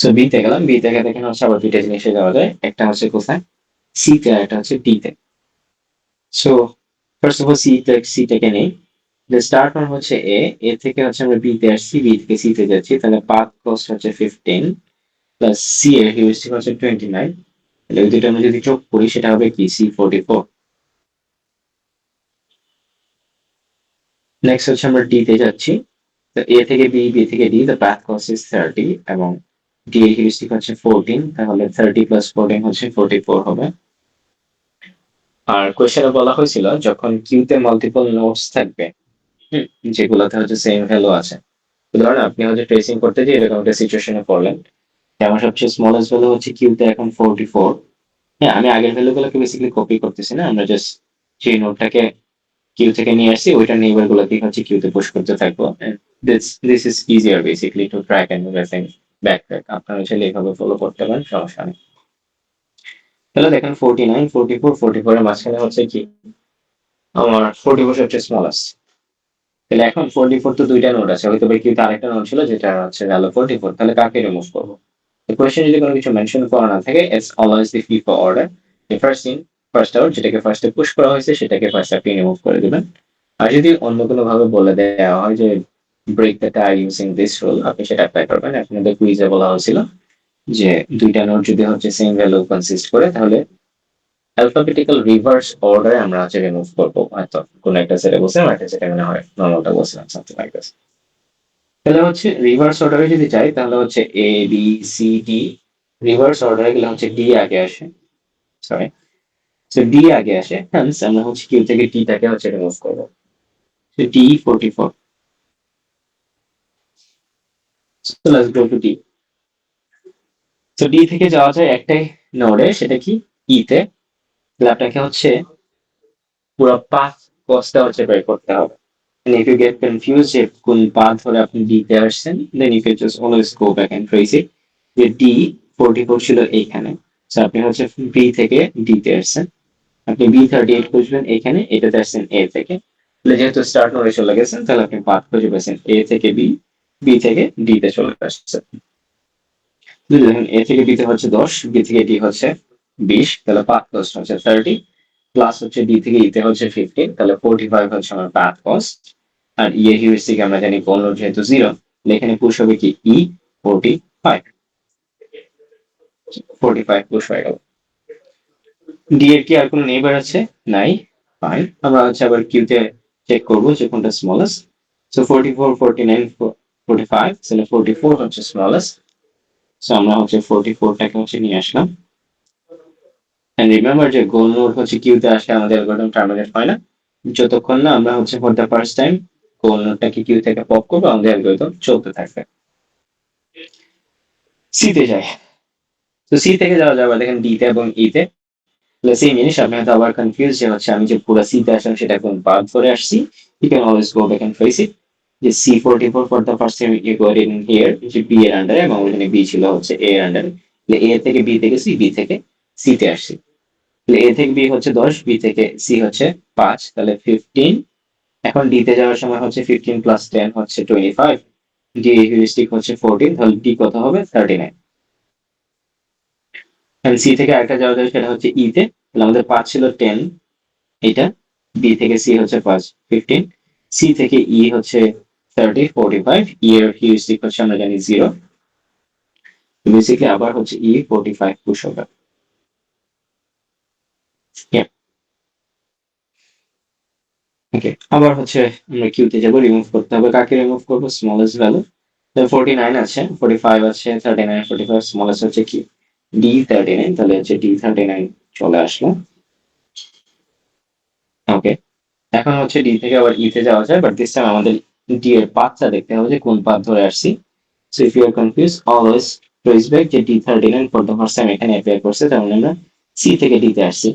সো বি তে গেলাম বি থেকে দেখেন হচ্ছে আবার দুইটা জিনিসে যাওয়া যায় একটা হচ্ছে কোথায় সি তে আর একটা হচ্ছে ডি তে so first of all C থেকে নেই দ্য স্টার্ট নোড হচ্ছে এ এ থেকে হচ্ছে আমরা বি তে আসছি বি থেকে সি তে যাচ্ছি তাহলে পাথ কস্ট হচ্ছে 15 প্লাস সি এর হিউরিস্টিক হচ্ছে 29 তাহলে ওই দুটো আমরা যদি যোগ করি সেটা হবে কি সি 44 নেক্সট হচ্ছে আমরা ডি তে যাচ্ছি তো এ থেকে বি বি থেকে D the path cost is 30 এবং ডি এর হিউরিস্টিক হচ্ছে 14 তাহলে 30 প্লাস 14 হচ্ছে 44 হবে আর কোশ্চেনে বলা হয়েছিল যখন কিউতে মাল্টিপল নোডস থাকবে যেগুলোতে হচ্ছে সেম ভ্যালু আছে ধরেন আপনি হচ্ছে ট্রেসিং করতে গিয়ে এরকম একটা সিচুয়েশনে পড়লেন আমার সবচেয়ে স্মলেস্ট ভ্যালু হচ্ছে কিউতে এখন 44 হ্যাঁ আমি আগের ভ্যালুগুলোকে বেসিক্যালি কপি করতেছি না আমরা জাস্ট যে নোডটাকে কিউ থেকে নিয়ে আসছি ওইটা নেইবার গুলোকে হচ্ছে কিউতে পুশ করতে থাকবো this is easier basically to track and everything backtrack, আপনারা চাইলে এইভাবে ফলো করতে পারেন, সমস্যা নেই। তাহলে দেখেন 49, 44, 44 এর মাঝখানে হচ্ছে কি আমার 44 সবচেয়ে স্মলেস্ট। তাহলে এখন 44 তো দুইটা নোড আছে, হয়তো কিউতে আরেকটা নোড ছিল যেটা হচ্ছে ভ্যালু 44, তাহলে কাকে রিমুভ করবো? কোয়েশ্চেন যদি কোনো কিছু মেনশন করা না থাকে, it's always the FIFA order, first in first out, যেটাকে ফার্স্টে পুশ করা হয়েছে সেটাকে ফার্স্ট আপনি রিমুভ করে দিবেন। আর যদি অন্য কোনো ভাবে বলে দেওয়া হয় যে break the tie using this rule, আপনি সেটা অ্যাপ্লাই করবেন। আপনাদের কুইজে বলা হয়েছিল যে দুইটা নোড যদি হচ্ছে সেম ভ্যালু কনসিস্ট করে তাহলে অ্যালফাবেটিক্যাল রিভার্স অর্ডারে আমরা হচ্ছে রিমুভ করবো। হয়তো কোনো একটা সেটে বলছিলাম, একটা সেটে মনে হয় নর্মালটা বলছিলাম, সামথিং লাইক দিস। তাহলে হচ্ছে রিভার্স অর্ডারে যদি চাই তাহলে হচ্ছে A B C D, reverse অর্ডারে গেলে হচ্ছে ডি আগে আসে, সরি, সো ডি আগে আসে, হ্যান্স আমরা হচ্ছে কিউ থেকে টি টাকে হচ্ছে রিমুভ করবো। So D 44, so let's go two D. So D থেকে যাওয়া যায় একটাই নোডে, সেটা কি ই তে। তাহলে আপনাকে হচ্ছে পুরো পাথ কস্টটা হচ্ছে বের করতে হবে। And if you get confused যে কোন পাথ ধরে আপনি ডি তে আসছেন, then you can just always go back and trace it. যে ডি 44 ছিল এইখানে, সো আপনি হচ্ছে বি থেকে ডি তে আসছেন, আপনি বি 38 খুঁজবেন এখানে, এটাতে আসছেন এ থেকে। তাহলে যেহেতু স্টার্ট নোডে চলে গেছেন, তাহলে আপনি পাথ খুঁজে পেয়েছেন এ থেকে বি, বি থেকে ডি তে চলে আসছেন। দেখুন এ থেকে বি তে হচ্ছে 10, বি থেকে ডি হচ্ছে 20, তাহলে পাথ কস্ট হচ্ছে 30, প্লাস হচ্ছে ডি থেকে ই তে হচ্ছে 15, তাহলে 45 হচ্ছে আমার পাথ কস্ট। আর ই এর হিউরিস্টিক আমরা জানি গোল নোড যেহেতু 0, তাহলে এখানে পুশ হবে কি ই 45, 45 পুশ হয়ে গেল। ডি এর কি আর কোনো নেইবার আছে? নাই, ফাইন। আমরা হচ্ছে আবার কিউ তে চেক করবো যে কোনটা স্মলেস্ট। সো 44, 49, 45, তাহলে 44 হচ্ছে স্মলেস্ট, সো আমরা হচ্ছে 44 টাকে হচ্ছে নিয়ে আসলাম। এন্ড রিমেম্বার যে গোল নোড হচ্ছে কিউ তে আসলে আমাদের অ্যালগরিদম টার্মিনেট হয় না, যতক্ষণ না আমরা হচ্ছে for the first time goal নোডটাকে কিউ থেকে পপ করবো, আমাদের অ্যালগরিদম চলতে থাকবে। সি তে যাই, তো সি থেকে যাওয়া যাবে দেখেন ডি তে এবং ই তে। সেম জিনিস, আপনি হয়তো আবার কনফিউজ যে হচ্ছে আমি যে পুরো সি তে আসলাম সেটা কোন পাথ ধরে আসছি। You can always go back and trace it. যে C 44 for the first time you got in here, যে বি এর আন্ডারে, এবং ওখানে বি ছিল হচ্ছে এ এর আন্ডারে। তাহলে এ থেকে বি থেকে সি, বি থেকে সি তে আসছি। তাহলে এ থেকে বি হচ্ছে 10, বি থেকে সি হচ্ছে 5, তাহলে 15। এখন ডি তে যাওয়ার সময় হচ্ছে 15 প্লাস 10 হচ্ছে 25, ডি হিউরিস্টিক হচ্ছে 14, তাহলে ডি কত হবে 39। সি থেকে আরেকটা যাওয়া যাবে সেটা হচ্ছে ই তে, তাহলে আমাদের 5 ছিল 10, এটা বি থেকে সি হচ্ছে 5, 15, সি থেকে ই হচ্ছে 30, 45, ই এর হিউরিস্টিক হচ্ছে আমরা জানি 0, বেসিক্যালি আবার হচ্ছে ই 45 পুশ হবে। ওকে, আবার হচ্ছে আমরা কিউ তে যাব, রিমুভ করতে হবে। কাকে রিমুভ করবো? Smallest value. 49 আছে, 45 আছে, 39, 45, স্মলেস্ট হচ্ছে কি ডি 39, তাহলে হচ্ছে ডি 39 চলে আসলো। ওকে, এখন হচ্ছে ডি থেকে আবার ই তে যাওয়া যায়, বাট দিস টাইম আমাদের ডি এর পাথটা দেখতে হবে যে কোন পাথ ধরে আসছি। So if you are confuse, always trace back যে D 39 for the first time এখানে অ্যাপিয়ার করছে, তার মানে আমরা সি থেকে ডি তে আসছি।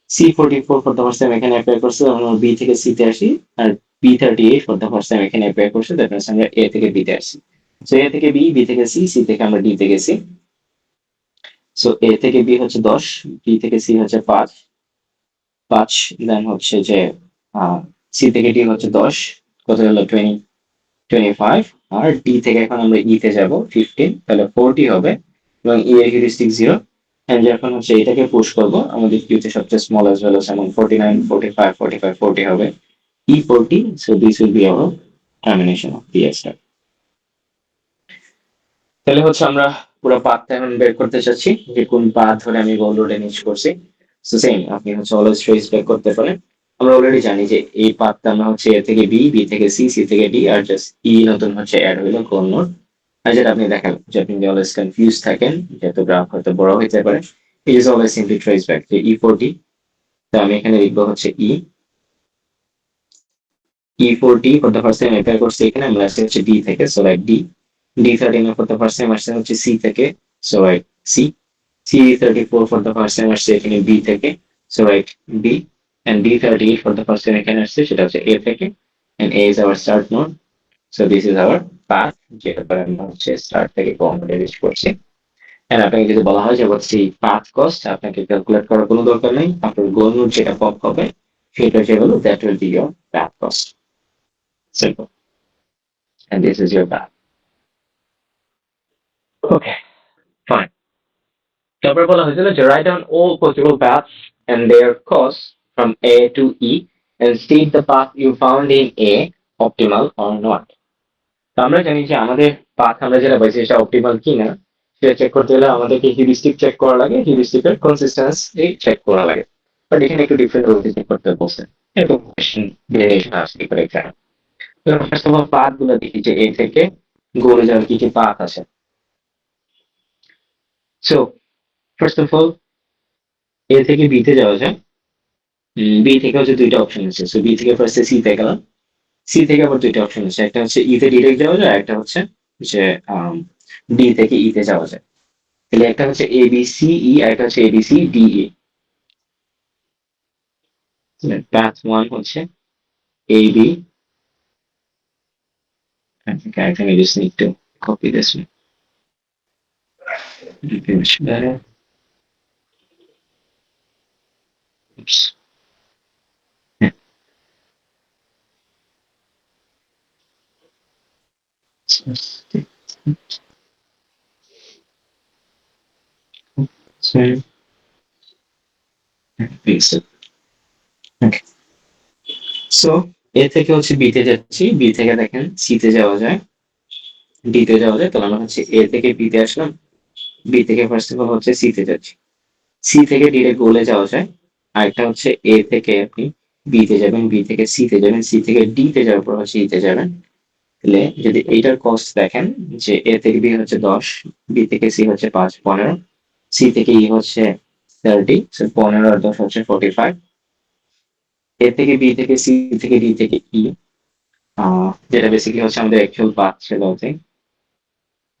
C 44 for the first time এখানে অ্যাপিয়ার করছে, আমরা বি থেকে সি তে আসি। আর B 38 for the first time এখানে অ্যাপিয়ার করছে, দ্যাট মিন্স আমরা এ থেকে বি তে আসছি। সো এ থেকে বি, বি থেকে সি, সি থেকে আমরা ডি তে গেছি। সো এ থেকে বি হচ্ছে 10, বি থেকে সি হচ্ছে 5, দেন হচ্ছে যে সি থেকে ডি হচ্ছে 10, কত হলো 20, 25, আর ডি থেকে এখন আমরা ই তে যাব 15, তাহলে 40 হবে, এবং ই এর হিউরিস্টিক 0। এন্ড যখন হচ্ছে এটাকে পুশ করব, আমাদের কিউ তে সবচেয়ে স্মলেস্ট ভ্যালু যেমন 49, 45, 45, 40 হবে, ই 40, so this will be hour termination of P S. তাহলে হচ্ছে আমরা পুরো পাথটা এখন বের করতে চাচ্ছি যে কোন পাথ ধরে আমি গোল রোডে নিচ করছি। সো সেম, আপনি হচ্ছে অলওয়েজ ট্রেস ব্যাক করতে পারেন। আমরা অলরেডি জানি যে এই পাথটা আমরা হচ্ছে এ থেকে বি, বি থেকে সি, সি থেকে ডি, আর জাস্ট ই নতুন হচ্ছে অ্যাড হইলো গোল নোড। আর যেটা আপনি দেখেন যে আপনি অলওয়েজ কনফিউজ থাকেন, যেহেতু গ্রাফ হয়তো বড় হইতে পারে, it is always simply trace back যে ই 40। তো আমি এখানে লিখবো হচ্ছে E 40 for the first time appear করছে এখানে, আমরা আসছে হচ্ছে ডি থেকে, so right D. D 39 for the first time আসছে হচ্ছে সি থেকে, so right C. C 34 for the first time আসছে এখানে বি থেকে, so right B. And D 38 for the first time এখানে আসছে সেটা হচ্ছে এ থেকে, and A is our start node, so this is our path যেটা পরে আমরা হচ্ছে স্টার্ট থেকে কমপ্লিট রিচ করছি। এন্ড আপনাকে যদি বলা হয় যে what's the path cost, আপনাকে ক্যালকুলেট করার কোনো দরকার নেই, আপনার গোল নোড যেটা পপ হবে সেটা হচ্ছে হলো that will be your path cost. Simple. And this is your path. Okay, fine. তারপর বলা হয়েছিল যে write down all possible paths and their costs from A to E and state the path you found in A optimal or not. তো আমরা জানি যে আমাদের path আমরা যেটা পাইছি সেটা অপটিমাল কিনা সেটা চেক করতে হলে আমাদেরকে হিউরিস্টিক চেক করা লাগে, হিউরিস্টিকের কনসিস্টেন্সি চেক করা লাগে। বাট এখানে একটু ডিফারেন্ট ওয়েতে চেক করতে বলছে, এরকম কোশ্চেন ভেরিয়েশন আসতে পারে এখানে। ফার্স্ট অফ অল পাথ গুলো দেখি যে এ থেকে গোলে যাওয়ার কি কি পাথ আছে। সো ফার্স্ট অফ অল এ থেকে বি তে যাওয়া যায়। বি থেকে হচ্ছে দুইটা অপশন আছে, সো বি থেকে ফার্স্টে সি তে গেলাম, সি থেকে আবার দুইটা অপশন আছে, একটা হচ্ছে ই তে ডিরেক্ট যাওয়া যায়, একটা হচ্ছে যে ডি থেকে ই তে যাওয়া যায়। তাহলে একটা হচ্ছে এ বি সি ই আর একটা হচ্ছে A B C D E. path 1 হচ্ছে A B, I think I just need to copy this one. Much better. Oops. Yeah. So, paste it. Okay. So, এ থেকে হচ্ছে বি তে যাচ্ছি, B থেকে দেখেন সি তে যাওয়া যায়, ডি তে যাওয়া যায়। তাহলে আমরা হচ্ছে এ থেকে বি তে আসলাম, বি থেকে ফার্স্ট অফ অল হচ্ছে সি তে যাচ্ছি, সি থেকে ডিরেক্ট গোলে যাওয়া যায়। আরেকটা হচ্ছে এ থেকে আপনি বি তে যাবেন, বি থেকে সি তে যাবেন, সি থেকে ডি তে যাওয়ার পর হচ্ছে ই তে যাবেন। তাহলে যদি এইটার কস্ট দেখেন যে এ থেকে বি হচ্ছে 10, বি থেকে সি হচ্ছে 5 15, সি থেকে ই হচ্ছে 30, সো 15 আর 10 হচ্ছে 45। এ থেকে বি থেকে সি থেকে ডি থেকে ই, যেটা বেসিক্যালি হচ্ছে আমাদের অ্যাকচুয়াল পাথ ছিল হচ্ছে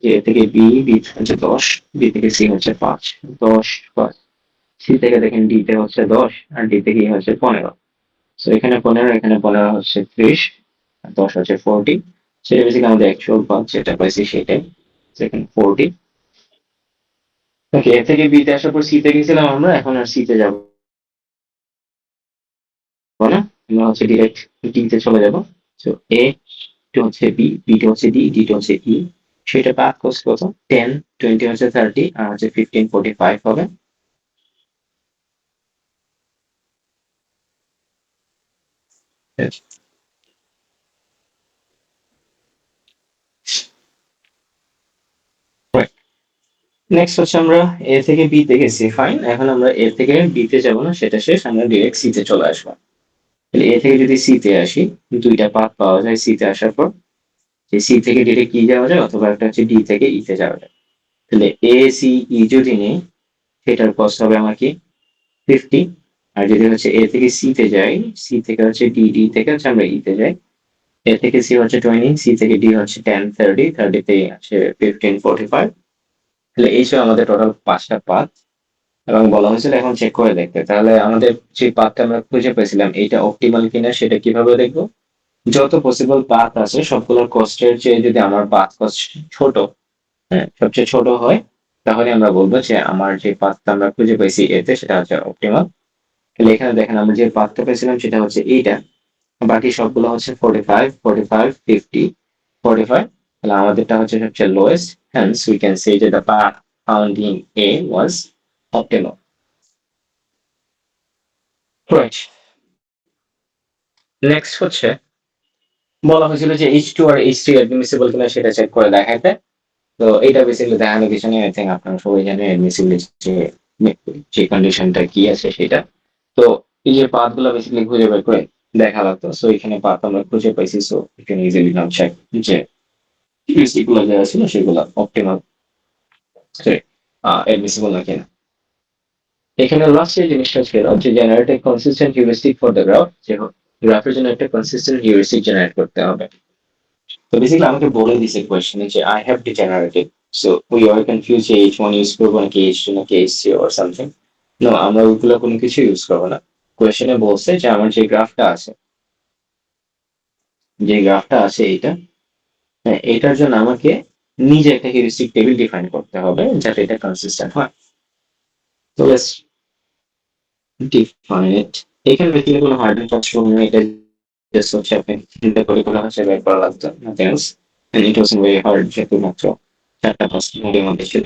যে এ থেকে বি, বি হচ্ছে 10, বি থেকে সি হচ্ছে 5 10 5, সি থেকে দেখেন ডি তে হচ্ছে 10 আর ডি থেকে ই হচ্ছে 15। সো এখানে 15, এখানে 15 হচ্ছে 30 আর 10 হচ্ছে 40। সেটা বেসিক্যালি আমাদের অ্যাকচুয়াল পাথ যেটা পাইছি সেটাই, সেখানে 40। ওকে, এ থেকে বি তে আসার পর সি তে গেছিলাম আমরা, এখন আর সি তে যাব না, আমরা হচ্ছে ডিরেক্ট ডি তে চলে যাব। সো এ টু হচ্ছে বি, বি টু হচ্ছে ডি, ডি টু হচ্ছে ই। সেটা পাথ কস্ট কত? 10 20 হচ্ছে 30 আর হচ্ছে 15 45 হবে। নেক্সট হচ্ছে আমরা এ থেকে বি তে গেছি, ফাইন। এখন আমরা এ থেকে বি তে যাব না, সেটা শেষ, আমরা ডিরেক্ট সি তে চলে আসবো। তাহলে এ থেকে যদি সি তে আসি, দুইটা পাথ পাওয়া যায় সি তে আসার পর, যে সি থেকে ডিরেক্ট ই যাওয়া যায় অথবা একটা হচ্ছে ডি থেকে ই তে যাওয়া যায়। তাহলে এ সি ই যদি নেই সেটার কস্ট হবে আমার কি 50। আর যদি হচ্ছে এ থেকে সি তে যাই, সি থেকে হচ্ছে ডি, ডি থেকে হচ্ছে আমরা ই তে যাই, এ থেকে সি হচ্ছে 20, সি থেকে ডি হচ্ছে 10 30, 30 তে হচ্ছে 15 45। তাহলে এই ছিল আমাদের টোটাল 5টা পাথ এবং বলা হয়েছিল এখন চেক করে দেখতে। তাহলে আমাদের যে পাথটা আমরা খুঁজে পেয়েছিলাম এটা অপটিমাল কিনা সেটা কিভাবে দেখবো? যত পসিবল পাথ আছে সবগুলোর কস্টের চেয়ে যদি আমার পাথ কস্ট ছোট, হ্যাঁ সবচেয়ে ছোট হয়, তাহলে আমরা বলবো যে আমার যে পাথটা আমরা খুঁজে পেয়েছি এতে সেটা হচ্ছে অপটিমাল। তাহলে এখানে দেখেন আমরা যে পাথটা পেয়েছিলাম সেটা হচ্ছে এইটা, বাকি সবগুলো হচ্ছে 45 45 50 45। তাহলে আমাদেরটা হচ্ছে সবচেয়ে lowest, hence we can say that the path found in A was optimal. Right. Next হচ্ছে বলা হয়েছিল যে H2 আর H3 অ্যাডমিসিবল কিনা সেটা চেক করে দেখাতে। তো এটা বেসিক্যালি দেখানোর কিছু নেই, আই থিঙ্ক আপনারা সবাই জানেন অ্যাডমিসিবিলিটি যে কন্ডিশনটা কি আছে সেটা। তো এই যে পাথ গুলো বেসিক্যালি খুঁজে বের করে দেখা লাগতো। সো এখানে পাথ আমরা খুঁজে পাইছি, so you can easily now check যে যেগুলো দেওয়া ছিল সেগুলো অপটিমাল অ্যাডমিসিবল না কিনা। এখানে লাস্ট যে জিনিসটা ছিল যে generate A consistent heuristic for the graph, যে গ্রাফের জন্য একটা কনসিস্টেন্ট হিউরিস্টিক জেনারেট করতে হবে। তো বেসিক্যালি আমাকে বলে দিছে কোয়েশ্চেনে যে I have degenerated, so we are confuse যে H1 ইউজ করবো নাকি H2 নাকি H3 অর সামথিং। নো, আমরা ওইগুলো কোনো কিছু ইউজ করবো না। কোয়েশ্চেনে বলছে যে আমার যে গ্রাফটা আছে, যে গ্রাফটা আছে এইটা, এটার জন্য আমাকে নিজে একটা হিউরিস্টিক টেবিল ডিফাইন করতে হবে যাতে এটা কনসিস্টেন্ট হয়। তো লেটস ডিফাইন ইট। এখানে বেসিক্যালি কোনো হার্ড এন্ড ফাস্ট রুল নেই, এটা জাস্ট হচ্ছে আপনি চিন্তা করে কোনো হচ্ছে বের করা লাগতো, nothing else, and it was very hard, যেহেতু মাত্র 4টা 5 নোডের মধ্যে ছিল।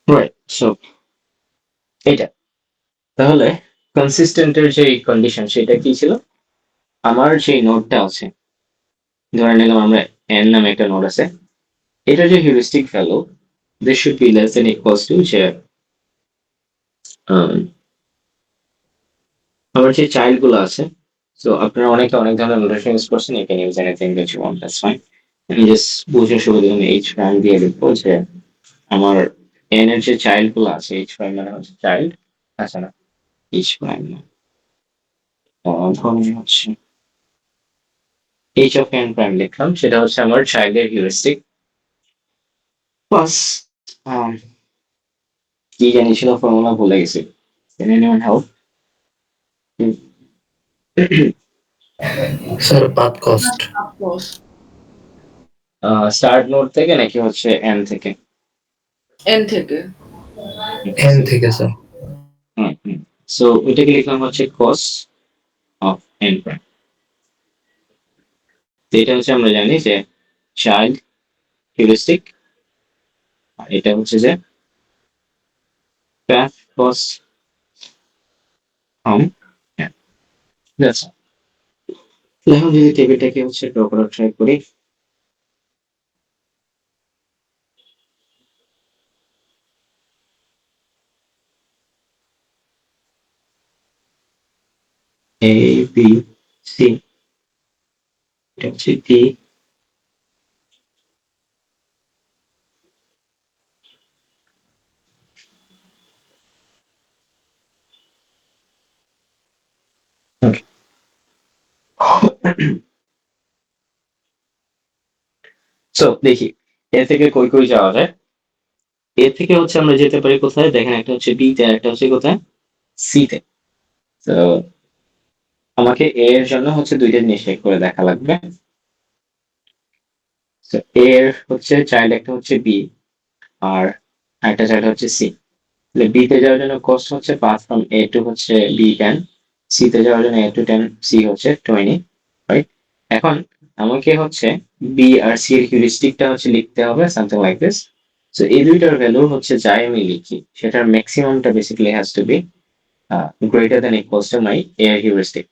রাইট, সো এটা তাহলে কনসিস্টেন্টের যে কন্ডিশন সেটা কি ছিল? আমার যে নোডটা আছে, ধরে নিলাম আমরা n নামে একটা নোড আছে, এটা যে heuristic value this should be less than equals to যে আমার যে চাইল্ড গুলো আছে। সো আপনারা অনেকে অনেক ধরনের নোটেশন ইউজ করছেন, you can use anything that you want, that's fine. আমি জাস্ট বুঝে সুবিধা জন্য এইচ প্রাইম দিয়ে লিখবো যে আমার n এর যে চাইল্ড গুলো আছে, এইচ প্রাইম মানে হচ্ছে চাইল্ড, আচ্ছা না এইচ প্রাইম না, ধরুন হচ্ছে h of n প্রাইম লিখলাম, সেটা হচ্ছে আমার চাইল্ডের হিউরিস্টিক প্লাস কি জানি ছিল ফর্মুলা ভুলে গেছি, can anyone help? Sir path cost. Upwards. Start node থেকে নাকি হচ্ছে n থেকে? n থেকে। n থেকে স্যার। সো ওইটাকে লিখলাম হচ্ছে cos of n প্রাইম। তো এটা হচ্ছে আমরা জানি যে চাইল্ড হিউরিস্টিক, আর এটা হচ্ছে যে path cost from n, that's all. এখন যদি টেবিলটাকে হচ্ছে ড্র করার ট্রাই করি, A B C, এটা হচ্ছে D, সো দেখি এ থেকে কই কই যাওয়া যায়। এ থেকে হচ্ছে আমরা যেতে পারি কোথায়, দেখেন একটা হচ্ছে বি তে আর একটা হচ্ছে কোথায় সি তে। তো আমাকে এ এর জন্য হচ্ছে দুইটা জিনিস চেক করে দেখা লাগবে। তো এ এর হচ্ছে চাইল্ড একটা হচ্ছে বি আর একটা চাইল্ড হচ্ছে সি। তাহলে বি তে যাওয়ার জন্য কস্ট হচ্ছে পাথ ফ্রম এ টু হচ্ছে বি 10, সি তে যাওয়ার জন্য এ টু 10, সি হচ্ছে 20, রাইট? এখন আমাকে হচ্ছে বি আর সি এর হিউরিস্টিকটা হচ্ছে লিখতে হবে সামথিং লাইক দিস। সো এই দুইটার ভ্যালু হচ্ছে যাই আমি লিখি সেটার ম্যাক্সিমামটা basically has to be greater than equals to my uh heuristic.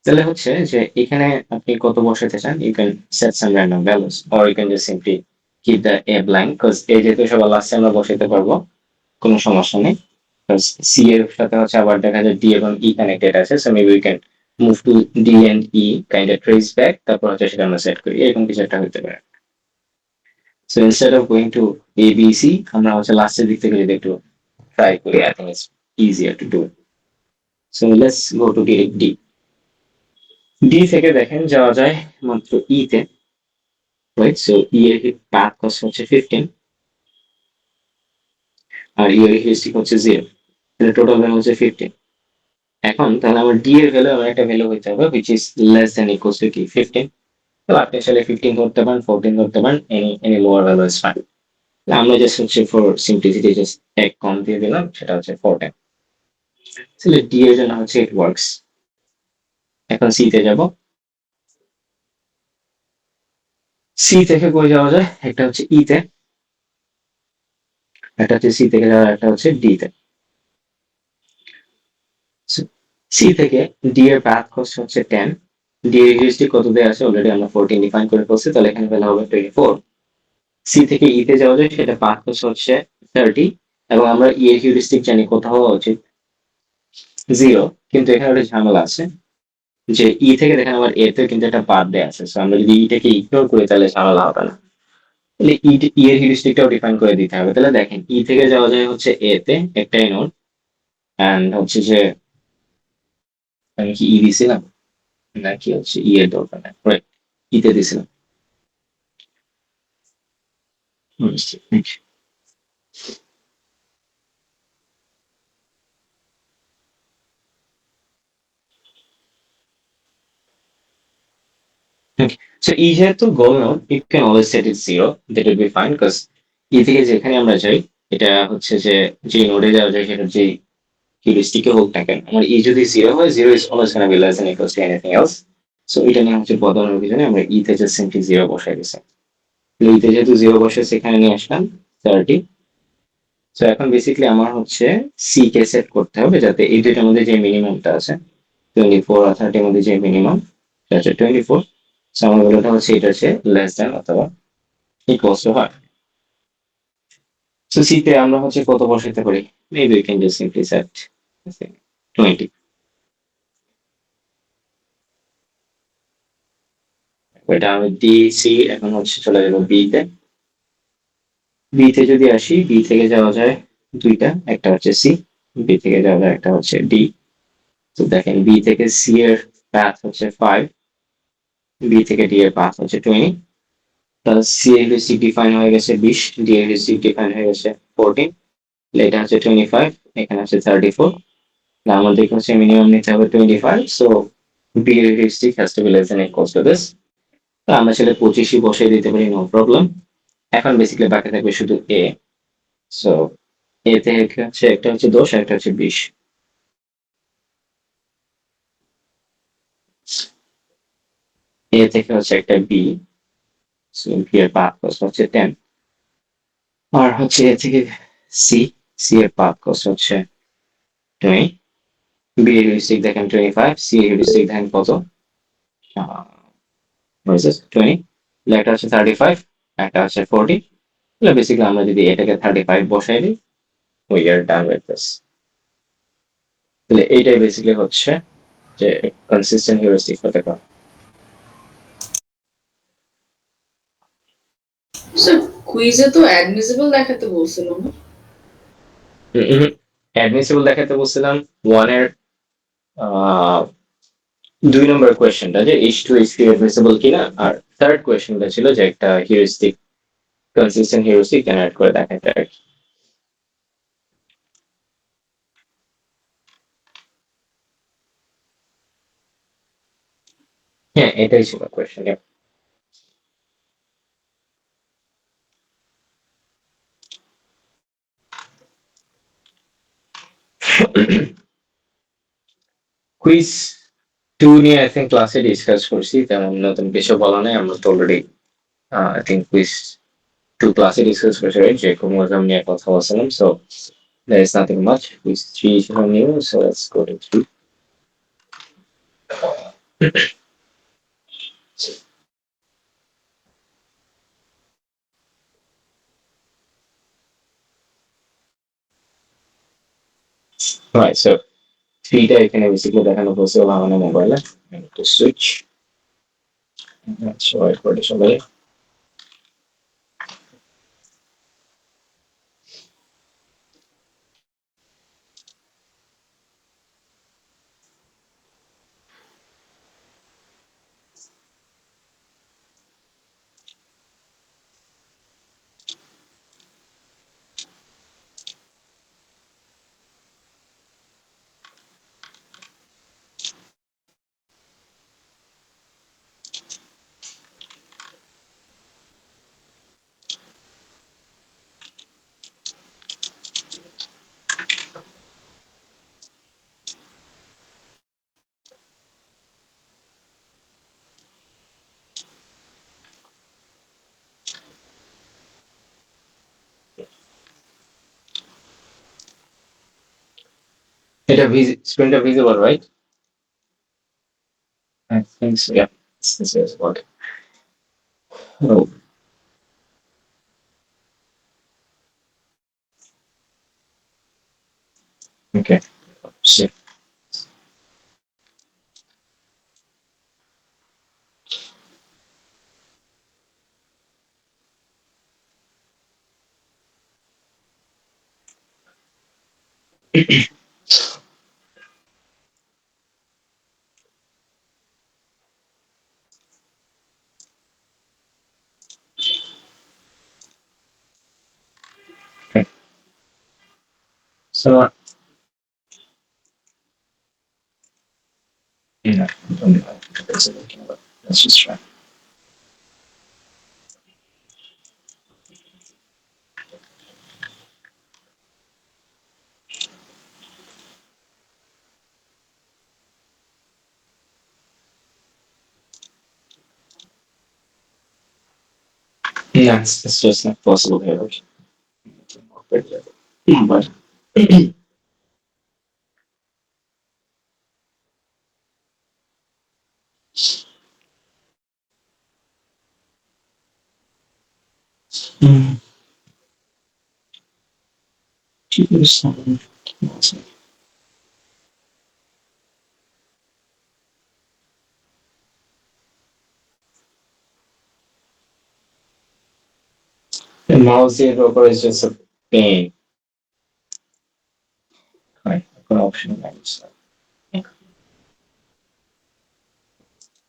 তাহলে হচ্ছে যে এখানে আপনি কত বসাতে চান, you can set some random values or you can just simply keep the uh blank, cause uh যেহেতু সবার লাস্টে আমরা বসাতে পারবো, কোনো সমস্যা নেই। কজ সি এর সাথে হচ্ছে আবার দেখা যায় ডি এবং ই কানেক্টেড আছে, so maybe we can move to D and E, kind of trace back, তারপর হচ্ছে সেটা আমরা সেট করি, এরকম কিছু একটা হতে পারে। So instead of going to A B C, আমরা হচ্ছে লাস্টের দিক থেকে যদি একটু ট্রাই করি, I think it's easier to do. So let's go to direct D. D থেকে দেখেন যাওয়া যায় মাত্র ই তে, রাইট? সো ই এর পাথ কস্ট হচ্ছে 15 আর ই এর হিউরিস্টিক হচ্ছে 0, তাহলে টোটাল ভ্যালু হচ্ছে 15। এখন তাহলে আমার ডি এর ভ্যালু আমার একটা ভ্যালু হইতে হবে which is less than equals to কি 15। তো আপনি আসলে 15 ধরতে পারেন, 14 ধরতে পারেন, any lower value is fine। আমরা জাস্ট হচ্ছে ফর সিম্পলিসিটি জাস্ট এক কম দিয়ে দিলাম, সেটা হচ্ছে 14। তাহলে ডি এর জন্য হচ্ছে ইট ওয়ার্কস। এখন সি তে যাব, সি থেকে কই যাওয়া যায়, একটা হচ্ছে ই তে, একটা হচ্ছে সি থেকে যাওয়া, একটা হচ্ছে ডি তে। সি থেকে ডি এর পাথ কস্ট হচ্ছে 10, ডি এর হিউরিস্টিক কত দেয়া আছে অলরেডি আমরা 14 ডিফাইন করে ফেলছি, তাহলে এখানে ভ্যালু হবে 24। সি থেকে ই তে যাওয়া যায়, সেটা পাথ কস্ট হচ্ছে 30, এবং আমরা ই এর হিউরিস্টিক জানি কত হওয়া উচিত 0, কিন্তু এখানে একটা ঝামেলা আছে যে ই থেকে দেখেন আমার এ তে কিন্তু একটা পাথ দেয়া আছে, সো আমরা যদি ই থেকে ইগনোর করি তাহলে ঝামেলা হবে না। তাহলে ই এর হিউরিস্টিকটাও ডিফাইন করে দিতে হবে। তাহলে দেখেন ই থেকে যাওয়া যায় হচ্ছে এ তে, একটাই নোড, এন্ড হচ্ছে যে আমি কি ই দিছিলাম নাকি হচ্ছে ই এর দরকার নাই, রাইট, ই তে দিছিলাম। So E যেহেতু গোল node, you can always set it 0, that will be fine, because E থেকে যেখানে আমরা যাই এটা হচ্ছে যে নোডে যাওয়া যায় সেটা যে হিউরিস্টিকে হোক না কেন, আমার E যদি 0 হয়, 0 is always gonna be less than equals to anything else. So এটা নিয়ে হচ্ছে বদলানোর পিছনে আমরা E তে just simply 0 বসাই দিছি। E তে যেহেতু 0 বসে সেখানে নিয়ে আসলাম 30। সো এখন বেসিক্যালি আমার হচ্ছে C কে সেট করতে হবে যাতে এই দুইটার মধ্যে যে মিনিমামটা আছে 24 আর 30 এর মধ্যে যে মিনিমাম সেটা হচ্ছে 24। সো আমার ভ্যালুটা হচ্ছে এটা হচ্ছে লেস দ্যান অথবা ইকুয়ালস টু হয়। সো সি তে আমরা হচ্ছে কত বসাতে পারি, maybe we can just simply set 20। এটা আমি ডি সি, এখন হচ্ছে চলে যাবো বি তে। বি তে যদি আসি, বি থেকে যাওয়া যায় দুইটা, একটা হচ্ছে সি, বি থেকে যাওয়া যায় একটা হচ্ছে ডি। তো দেখেন বি থেকে সি এর পাথ হচ্ছে 5, বি থেকে ডি এর পাথ হচ্ছে 20, প্লাস সি এর হিউরিস্টিক ডিফাইন হয়ে গেছে 20, ডি এর হিউরিস্টিক ডিফাইন হয়ে গেছে 14, এটা হচ্ছে 25, এখানে হচ্ছে 34। না, আমাদের হচ্ছে মিনিমাম নিতে হবে 25, সো বি এর heuristic has to be less than equals to this. তো আমরা চাইলে 25ই বসিয়ে দিতে পারি, নো প্রবলেম। এখন বেসিক্যালি বাকি থাকবে শুধু এ। সো এ তে হচ্ছে একটা হচ্ছে 10, একটা হচ্ছে 20। এ থেকে হচ্ছে একটা বি, সো বি এর পাথ কস্ট হচ্ছে 10, আর হচ্ছে এ থেকে সি, সি এর পাথ কস্ট হচ্ছে 20, বি এর হিউরিস্টিক দেখেন 25, সি এর হিউরিস্টিক দেখেন কত, what is this 20, একটা হচ্ছে 35, একটা হচ্ছে 40। তাহলে বেসিক্যালি আমরা যদি এটাকে 35 বসাই দিই, we are done with this। তাহলে এইটাই বেসিক্যালি হচ্ছে যে কনসিস্টেন্ট হিউরিস্টিক হতে পারে। স্যার কুইজে তো অ্যাডমিসিবল দেখাতে বলছিল না? অ্যাডমিসিবল দেখাতে বলছিলাম ওয়ানের 2 নম্বর কোয়েশ্চেনটা যে H2H3 অ্যাডমিসিবল কিনা, আর থার্ড কোয়েশ্চেনটা ছিল যে একটা হিউরিস্টিক, কনসিস্টেন্ট হিউরিস্টিক জেনারেট করে দেখাতে আর কি। হ্যাঁ, এটাই ছিল কোয়েশ্চেন। কুইজ 2 নিয়ে আই থিঙ্ক ক্লাসে ডিসকাস করছি, তেমন নতুন কিছু বলা নাই। আমরা তো অলরেডি আই থিঙ্ক কুইজ 2 ক্লাসে ডিসকাস করছি, রাইট, যে ক্রোমোজোম নিয়ে কথা বলছিলাম। So there is nothing much. Quiz 3 is from new, so let's go to 3. Right, so 3টা এখানে বেসিক্যালি দেখানো হচ্ছে ভাঙানো মোবাইলে। to switch, so wait for সবাই। এটা screenটা visible, right? I think so, yeah. This is what. Oh, okay. So, So, yeah, don't know what this is looking about. Let's just try. No, it's just not possible here. But the mouse developer is just a pain. Right, কোনো option নাই।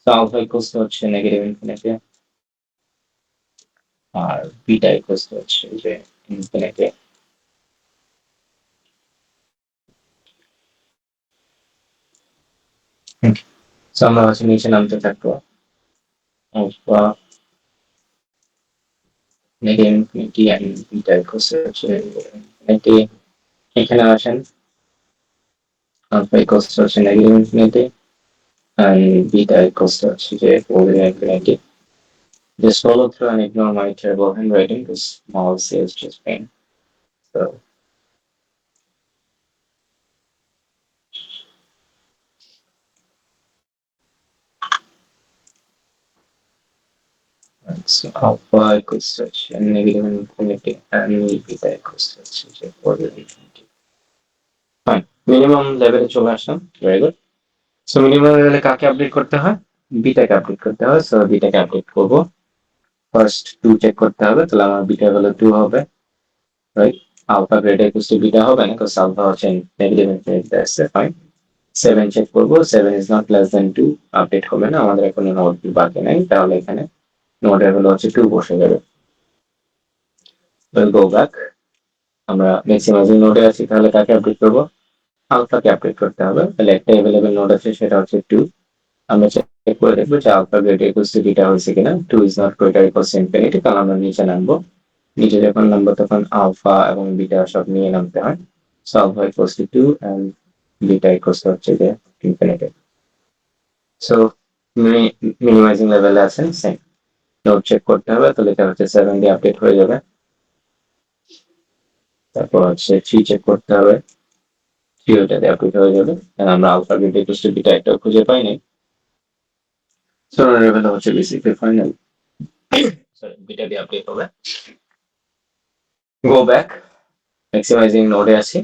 So alpha equals to হচ্ছে negative infinity R beta equals to হচ্ছে যে infinity. So আমরা হচ্ছে নিচে নামতে থাকবো alpha negative infinity and beta equals to হচ্ছে infinity. এখানে আসেন alpha equals to হচ্ছে negative infinity and beta equals to হচ্ছে যে positive infinity. Just follow through and ignore my terrible handwriting because mouse is just pain. So so alpha equals to হচ্ছে negative infinity and beta equals to হচ্ছে যে positive infinity. Fine. Minimum level চলে আসলাম। Very good. So minimum level কাকে update করতে হয়? বিটাকে update করতে হয়। So বিটাকে update করব। First 2 চেক করতে হবে। তাহলে আমার বিটা ভ্যালু 2 হবে। Right? Alpha greater equals to beta হবে না because alpha হচ্ছে negative infinity that's fine. 7 check করব। 7 is not less than 2 update হবে না। আমাদের এখন নোড বাকি নাই। তাহলে এখানে নোডের ভ্যালু হচ্ছে 2 বসে যাবে। We'll go back. আমরা ম্যাক্সিমাইজিং নোডে আছি তাহলে কাকে আপডেট করব? আলফাকে আপডেট করতে হবে। তাহলে একটা अवेलेबल নোড আছে সেটা হচ্ছে 2। আমরা চেক করে দেখব যে alpha greater equals to beta হয়েছে কিনা। 2 is not greater equals to infinity. তাহলে আমরা নিচে নামবো। নিচে যখন নামবো তখন আলফা এবং বিটা সব নিয়ে নামতে হয়। So alpha equals to 2 and beta equals to হচ্ছে যে ইনফিনিটি। সো মিনিমাইজিং লেভেলে আছেন সেম নোড চেক করতে হবে। তাহলে এটা হচ্ছে 7 দিয়ে আপডেট হয়ে যাবে। তারপর হচ্ছে 3 চেক করতে হবে। 3 ওটাতে আপডেট হয়ে যাবে। আমরা alpha greater equals to beta একটা খুঁজে পাই নাই। সো লেভেল হচ্ছে বেসিক্যালি ফাইনাল। সরি বিটা দিয়ে আপডেট হবে। গো ব্যাক ম্যাক্সিমাইজিং নোডে আছি।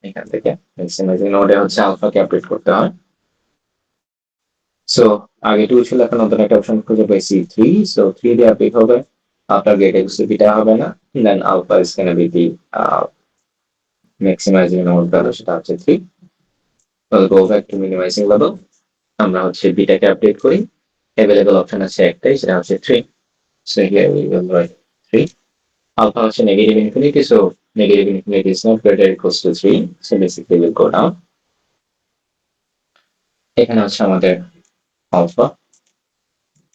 এখান থেকে ম্যাক্সিমাইজিং নোডে হচ্ছে আলফাকে আপডেট করতে হয়। সো আগে 2 ছিল এখন নতুন একটা অপশন খুঁজে পাইছি 3। সো 3 দিয়ে আপডেট হবে। Alpha greater equals to beta হবে না। Then alpha is gonna be the maximizing node value সেটা হচ্ছে 3। We'll go back to minimizing level. আমরা হচ্ছে বিটাকে আপডেট করি। अवेलेबल অপশন আছে একটাই সেটা হচ্ছে 3। So here we will write 3. Alpha হচ্ছে negative infinity, so negative infinity is not greater or equals to 3. So basically we'll go down. এখানে হচ্ছে আমাদের alpha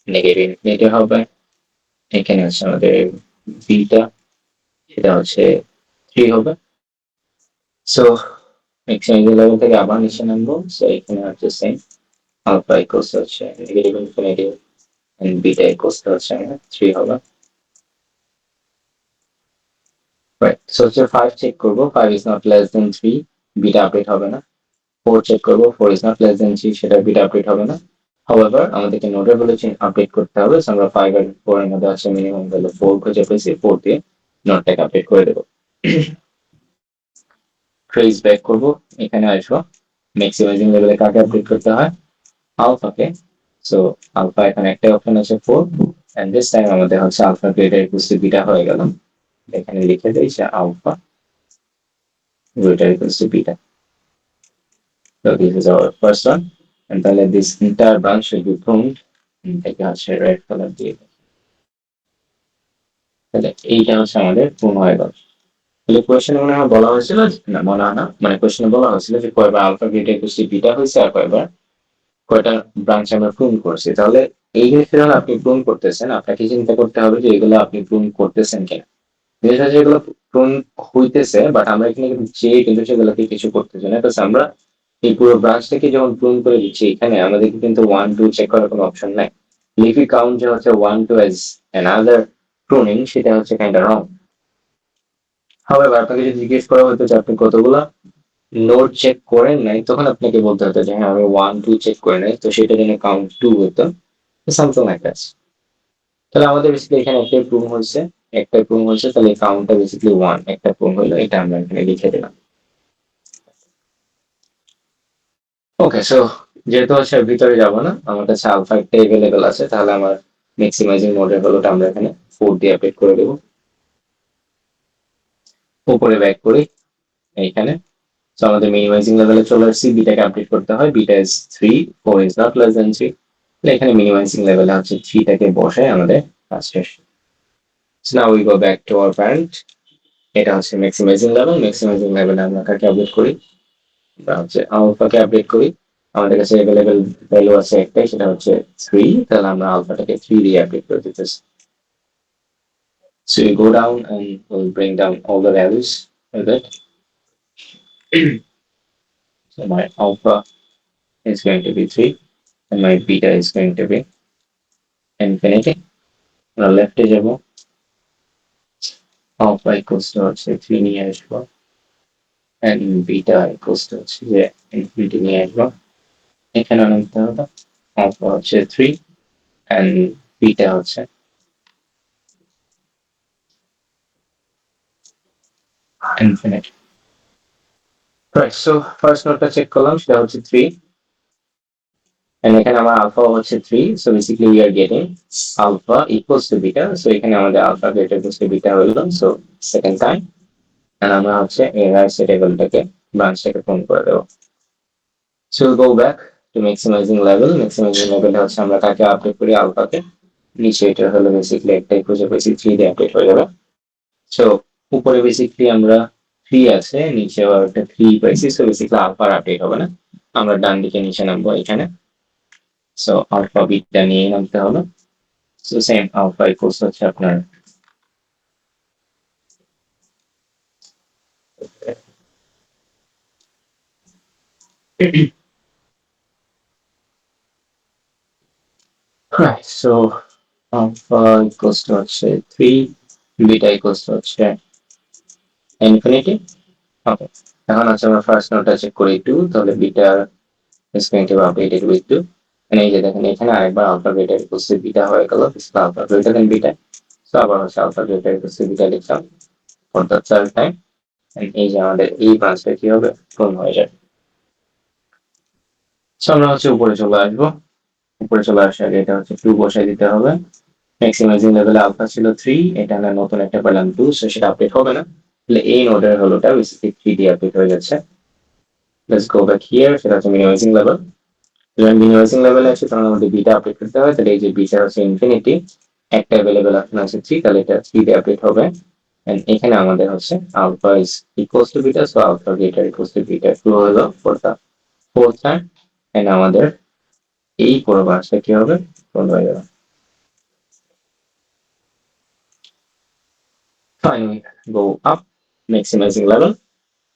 negative infinity হবে। এখানে হচ্ছে আমাদের beta সেটা হচ্ছে 3 হবে। So maximum level থেকে আবার নিচে নামবো। So এখানে হচ্ছে same alpha equals হচ্ছে negative infinity and beta equals হচ্ছে 3 হবে। Right. So হচ্ছে 5 চেক করব। 5 is not less than 3 beta update হবে না। 4 চেক করব। 4 is not less than 3 সেটা বিটা আপডেট হবে না। However আমাদেরকে নোডের ভ্যালু আপডেট করতে হবে। So আমরা 5 আর 4 এর মধ্যে আছে মিনিমাম ভ্যালু 4 খুঁজে পেয়েছি। 4 দিয়ে নোডটাকে আপডেট করে দেব। ট্রেস ব্যাক করব। এখানে আসবো। ম্যাক্সিমাইজিং লেভেলে কাকে আপডেট করতে হয়? আলফাকে। সো আলফা এখানে একটা অপশন আছে 4 এন্ড দিস টাইম আমাদের হচ্ছে alpha greater equals to beta হয়ে গেল। এখানে লিখে দেই যে alpha beta equals to beta. So this is our first one, and then this entire branch should be pruned. এটাকে হচ্ছে red color দিয়ে দিই। তাহলে এইটা হচ্ছে আমাদের প্রুন হয়ে গেল। তাহলে কোয়েশ্চেনে মনে হয় বলা হয়েছিল না, মনে হয় না, মানে কোয়েশ্চেনে বলা হয়েছিল যে কয়বার alpha beta equal to beta হয়েছে আর কয়টা ব্রাঞ্চ আমরা প্রুন করছি। তাহলে এই জিনিসটা যখন আপনি প্রুন করতেছেন, আপনাকে চিন্তা করতে হবে যে এগুলো আপনি প্রুন করতেছেন কিনা। যেটা যেগুলো প্রুন হইতেছে, বাট আমরা এখানে কিন্তু চেয়ে কিন্তু সেগুলোকে কিছু করতেছি না। তো আমরা এই পুরো ব্রাঞ্চটাকে যখন প্রুন করে দিচ্ছি, এখানে আমাদের কিন্তু 1 2 চেক করার কোনো অপশন নাই। লিফি কাউন্ট যে হচ্ছে 1 2 অ্যাজ অ্যানাদার প্রুনিং, সেটা হচ্ছে কাইন্ডা রং। হাওয়েভার আপনাকে যদি জিজ্ঞেস করা হতো যে আপনি কতগুলা নোড চেক করেন নাই, তখন আপনাকে বলতে হতো যে হ্যাঁ আমি 1 2 চেক করে নাই, তো সেটা জন্য কাউন্ট 2 হতো, সামথিং লাইক দ্যাট। তাহলে আমাদের বেসিক্যালি এখানে একটাই প্রুভ হয়েছে, তাহলে কাউন্টটা বেসিক্যালি 1, একটা প্রুভ হলো, এটা আমরা এখানে লিখে দিলাম। ওকে, সো যেহেতু হচ্ছে ভিতরে যাব না, আমার কাছে আলফা একটা अवेलेबल আছে, তাহলে আমার ম্যাক্সিমাইজিং মোডের হলোটা আমরা এখানে 4 দিয়ে আপডেট করে দেব। উপরে ব্যাক করি এইখানে, সো আমাদের মিনিমাইজিং লেভেলে চলে আসছি, বিটাকে আপডেট করতে হয়, beta is 3, 4 is not less than 3। তাহলে এখানে মিনিমাইজিং লেভেলে হচ্ছে 3 টাকে বসায় আমাদের কাজ শেষ। So now we go back to our parent. এটা হচ্ছে ম্যাক্সিমাইজিং লেভেলে আমরা কাকে আপডেট করি, আমরা হচ্ছে আলফাকে আপডেট করি। আমাদের কাছে अवेलेबल ভ্যালু আছে একটাই, সেটা হচ্ছে 3, তাহলে আমরা আলফাটাকে 3 দিয়ে আপডেট করে দিতেছি। So you go down and we'll bring down all the values of it. So my alpha is going to be 3 and my beta is going to be infinity. আমরা লেফটে যাব, alpha equals to হচ্ছে 3 নিয়ে আসবো, and beta equals to হচ্ছে যে infinity নিয়ে আসবো। এখানে আনতে হবে alpha হচ্ছে 3 and beta হচ্ছে infinity. Right, so first নোটটা চেক করলাম, সেটা হচ্ছে 3, and এখানে আমার alpha হচ্ছে 3, so basically we are getting alpha equals to beta, so এখানে আমাদের alpha greater equals to beta হলো, so second time, and আমরা হচ্ছে এই right side লেভেলটাকে ব্রাঞ্চটাকে ফোন করে দেব। So we'll go back to maximizing level হচ্ছে আমরা কাকে আপডেট করি, আলফাকে। নিচে এটা হলো বেসিক্যালি একটাই খুঁজে পেয়েছি, 3 দিয়ে আপডেট হয়ে যাবে। সো উপরে বেসিক্যালি আমরা 3 আছে, নিচে একটা 3 পাইছি, সো বেসিক্যালি আলফার আপডেট হবে না, আমরা ডান দিকে নিচে নামবো এখানে। সো আলফা বিটা নিয়ে নামতে হবে। সো সেম আলফা ইকুয়ালস হচ্ছে আপনার right, so alpha equals to হচ্ছে 3, beta equals to হচ্ছে infinity. Okay, এখন হচ্ছে আমরা ফার্স্ট নোটটা চেক করি 2, তাহলে beta is going to be updated with 2, and এই যে দেখেন এখানে আরেকবার alpha beta equals to beta হয়ে গেল, this is alpha greater than beta, so আবার হচ্ছে alpha greater equals to beta লিখলাম for the third time, and এই যে আমাদের এই ব্রাঞ্চটা কি হবে, পূরণ হয়ে যাবে। সো আমরা হচ্ছে উপরে চলে আসবো, উপরে চলে আসার আগে এটা হচ্ছে 2 বসাই দিতে হবে। ম্যাক্সিমাইজিং লেভেলে আলফা ছিল 3, এটা আমরা নতুন একটা পেলাম 2, সো সেটা আপডেট হবে না, তাহলে এই নোডের হলোটা বেসিক্যালি 3 দিয়ে আপডেট হয়ে যাচ্ছে। লেটস গো ব্যাক হিয়ার, সেটা হচ্ছে মিনিমাইজিং লেভেল। যখন মিনিমাইজিং লেভেলে আসে তখন আমাদের বিটা আপডেট করতে হয়, তাহলে এই যে বিটা হচ্ছে ইনফিনিটি, একটা अवेलेबल অপশন আছে 3, তাহলে এটা 3 দিয়ে আপডেট হবে, এন্ড এখানে আমাদের হচ্ছে alpha is equals to beta, so alpha greater equals to beta true হলো for the fourth time, and আমাদের এই পুরো ব্রাঞ্চটা কি হবে, পূরণ হয়ে যাবে। Finally go up, maximizing level,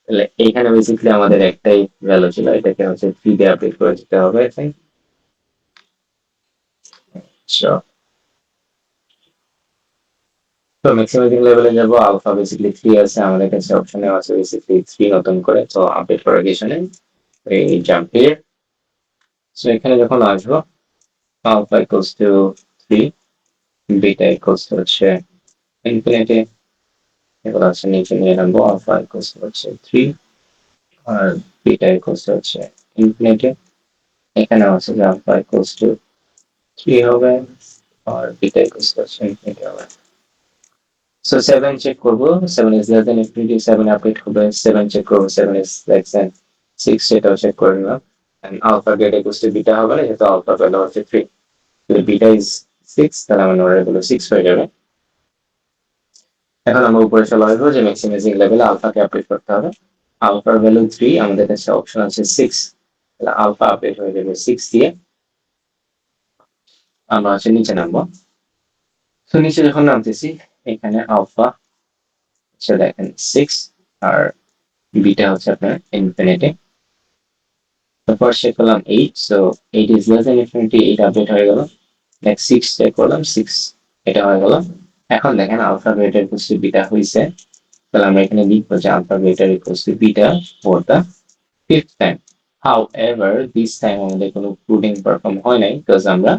তাহলে এইখানে বেসিক্যালি আমাদের একটাই ভ্যালু ছিল, এটাকে হচ্ছে 3 দিয়ে আপডেট করে দিতে হবে আই থিংক। তো ম্যাক্সিমাইজিং লেভেলে যাব, আলফা বেসিক্যালি 3 আছে, আমাদের কাছে অপশনে আছে বেসিক্যালি 3 নতুন করে, তো আপডেট করার কিছু নেই, এই জাম্প হিয়ার। সো এখানে যখন আসবো alpha equals to 3, beta equals to হচ্ছে ইনফিনিটি, এগুলো হচ্ছে নিচে নিয়ে নামবো, আলফা ইকুয়ালস টু হচ্ছে 3 আর বিটা ইকুয়ালস টু হচ্ছে ইনফিনিটি, এখানে আছে যে আলফা ইকুয়ালস টু 3 হবে আর বিটা ইকুয়ালস টু হচ্ছে ইনফিনিটি হবে। So 7 চেক করব, 7 is less than infinity, 7 update হবে, 7 চেক করব, 7 is less than 6, সেটাও চেক করে নিলাম। And alpha greater equals to beta হবে না, যেহেতু alpha ভ্যালু হচ্ছে 3। যদি beta is 6, তাহলে আমার নোডের ভ্যালু 6 হয়ে যাবে। এখন আমরা উপরে চলে আসবো যে ম্যাক্সিমাইজিং লেভেলে আলফাকে আপডেট করতে হবে। আলফার ভ্যালু 3, আমাদের কাছে অপশন আছে 6, তাহলে আলফা আপডেট হয়ে যাবে 6 দিয়ে। আমরা হচ্ছে নিচে নামবো। তো নিচে যখন নামতেছি, এখানে আলফা হচ্ছে দেখেন 6 আর বিটা হচ্ছে আপনার ইনফিনিটি। তারপর চেক করলাম 8, so 8 is less than infinity, 8 update হয়ে গেল। নেক্সট 6 চেক করলাম, 6 এটা হয়ে গেল। এখন দেখেন alpha greater equals to beta হইছে, তাহলে আমরা এখানে লিখবো যে alpha greater equals to beta for the 5th time. However, this time আমাদের কোনো প্রুডিং পারফর্ম হয় নাই, বিকজ আমরা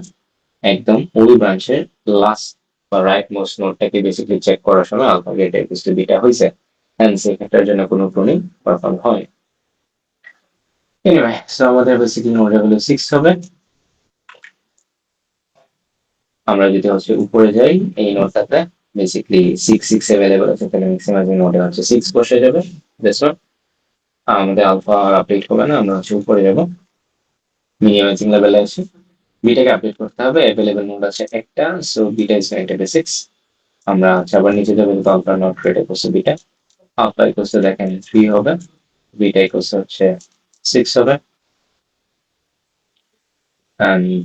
একদম ওই ব্রাঞ্চের লাস্ট বা রাইট মোস্ট নোডটাকে বেসিক্যালি চেক করার সময় alpha greater equals to beta হইছে, এন্ড সেক্ষেত্রের জন্য কোনো প্রুডিং পারফর্ম হয়। এনিওয়ে, সো আমাদের বেসিক্যালি নোডের ভ্যালু 6 হবে। আমরা যদি হচ্ছে উপরে যাই এই নোডটাতে, বেসিক্যালি 6 অ্যাভেলেবল আছে, তাহলে ম্যাক্সিমাইজিং নোডে হচ্ছে 6 বসে যাবে। That's all. আমাদের আলফা আর আপডেট হবে না, আমরা হচ্ছে উপরে যাব, মিনিমাইজিং লেভেলে আছে। বিটাকে আপডেট করতে হবে, অ্যাভেলেবল নোড আছে একটা, so beta is going to be 6। আমরা হচ্ছে আবার নিচে যাবো, কিন্তু alpha not greater equals to beta. Alpha equals to দেখেন 3 হবে, বিটা ইকুয়ালস হচ্ছে 6 হবে, এন্ড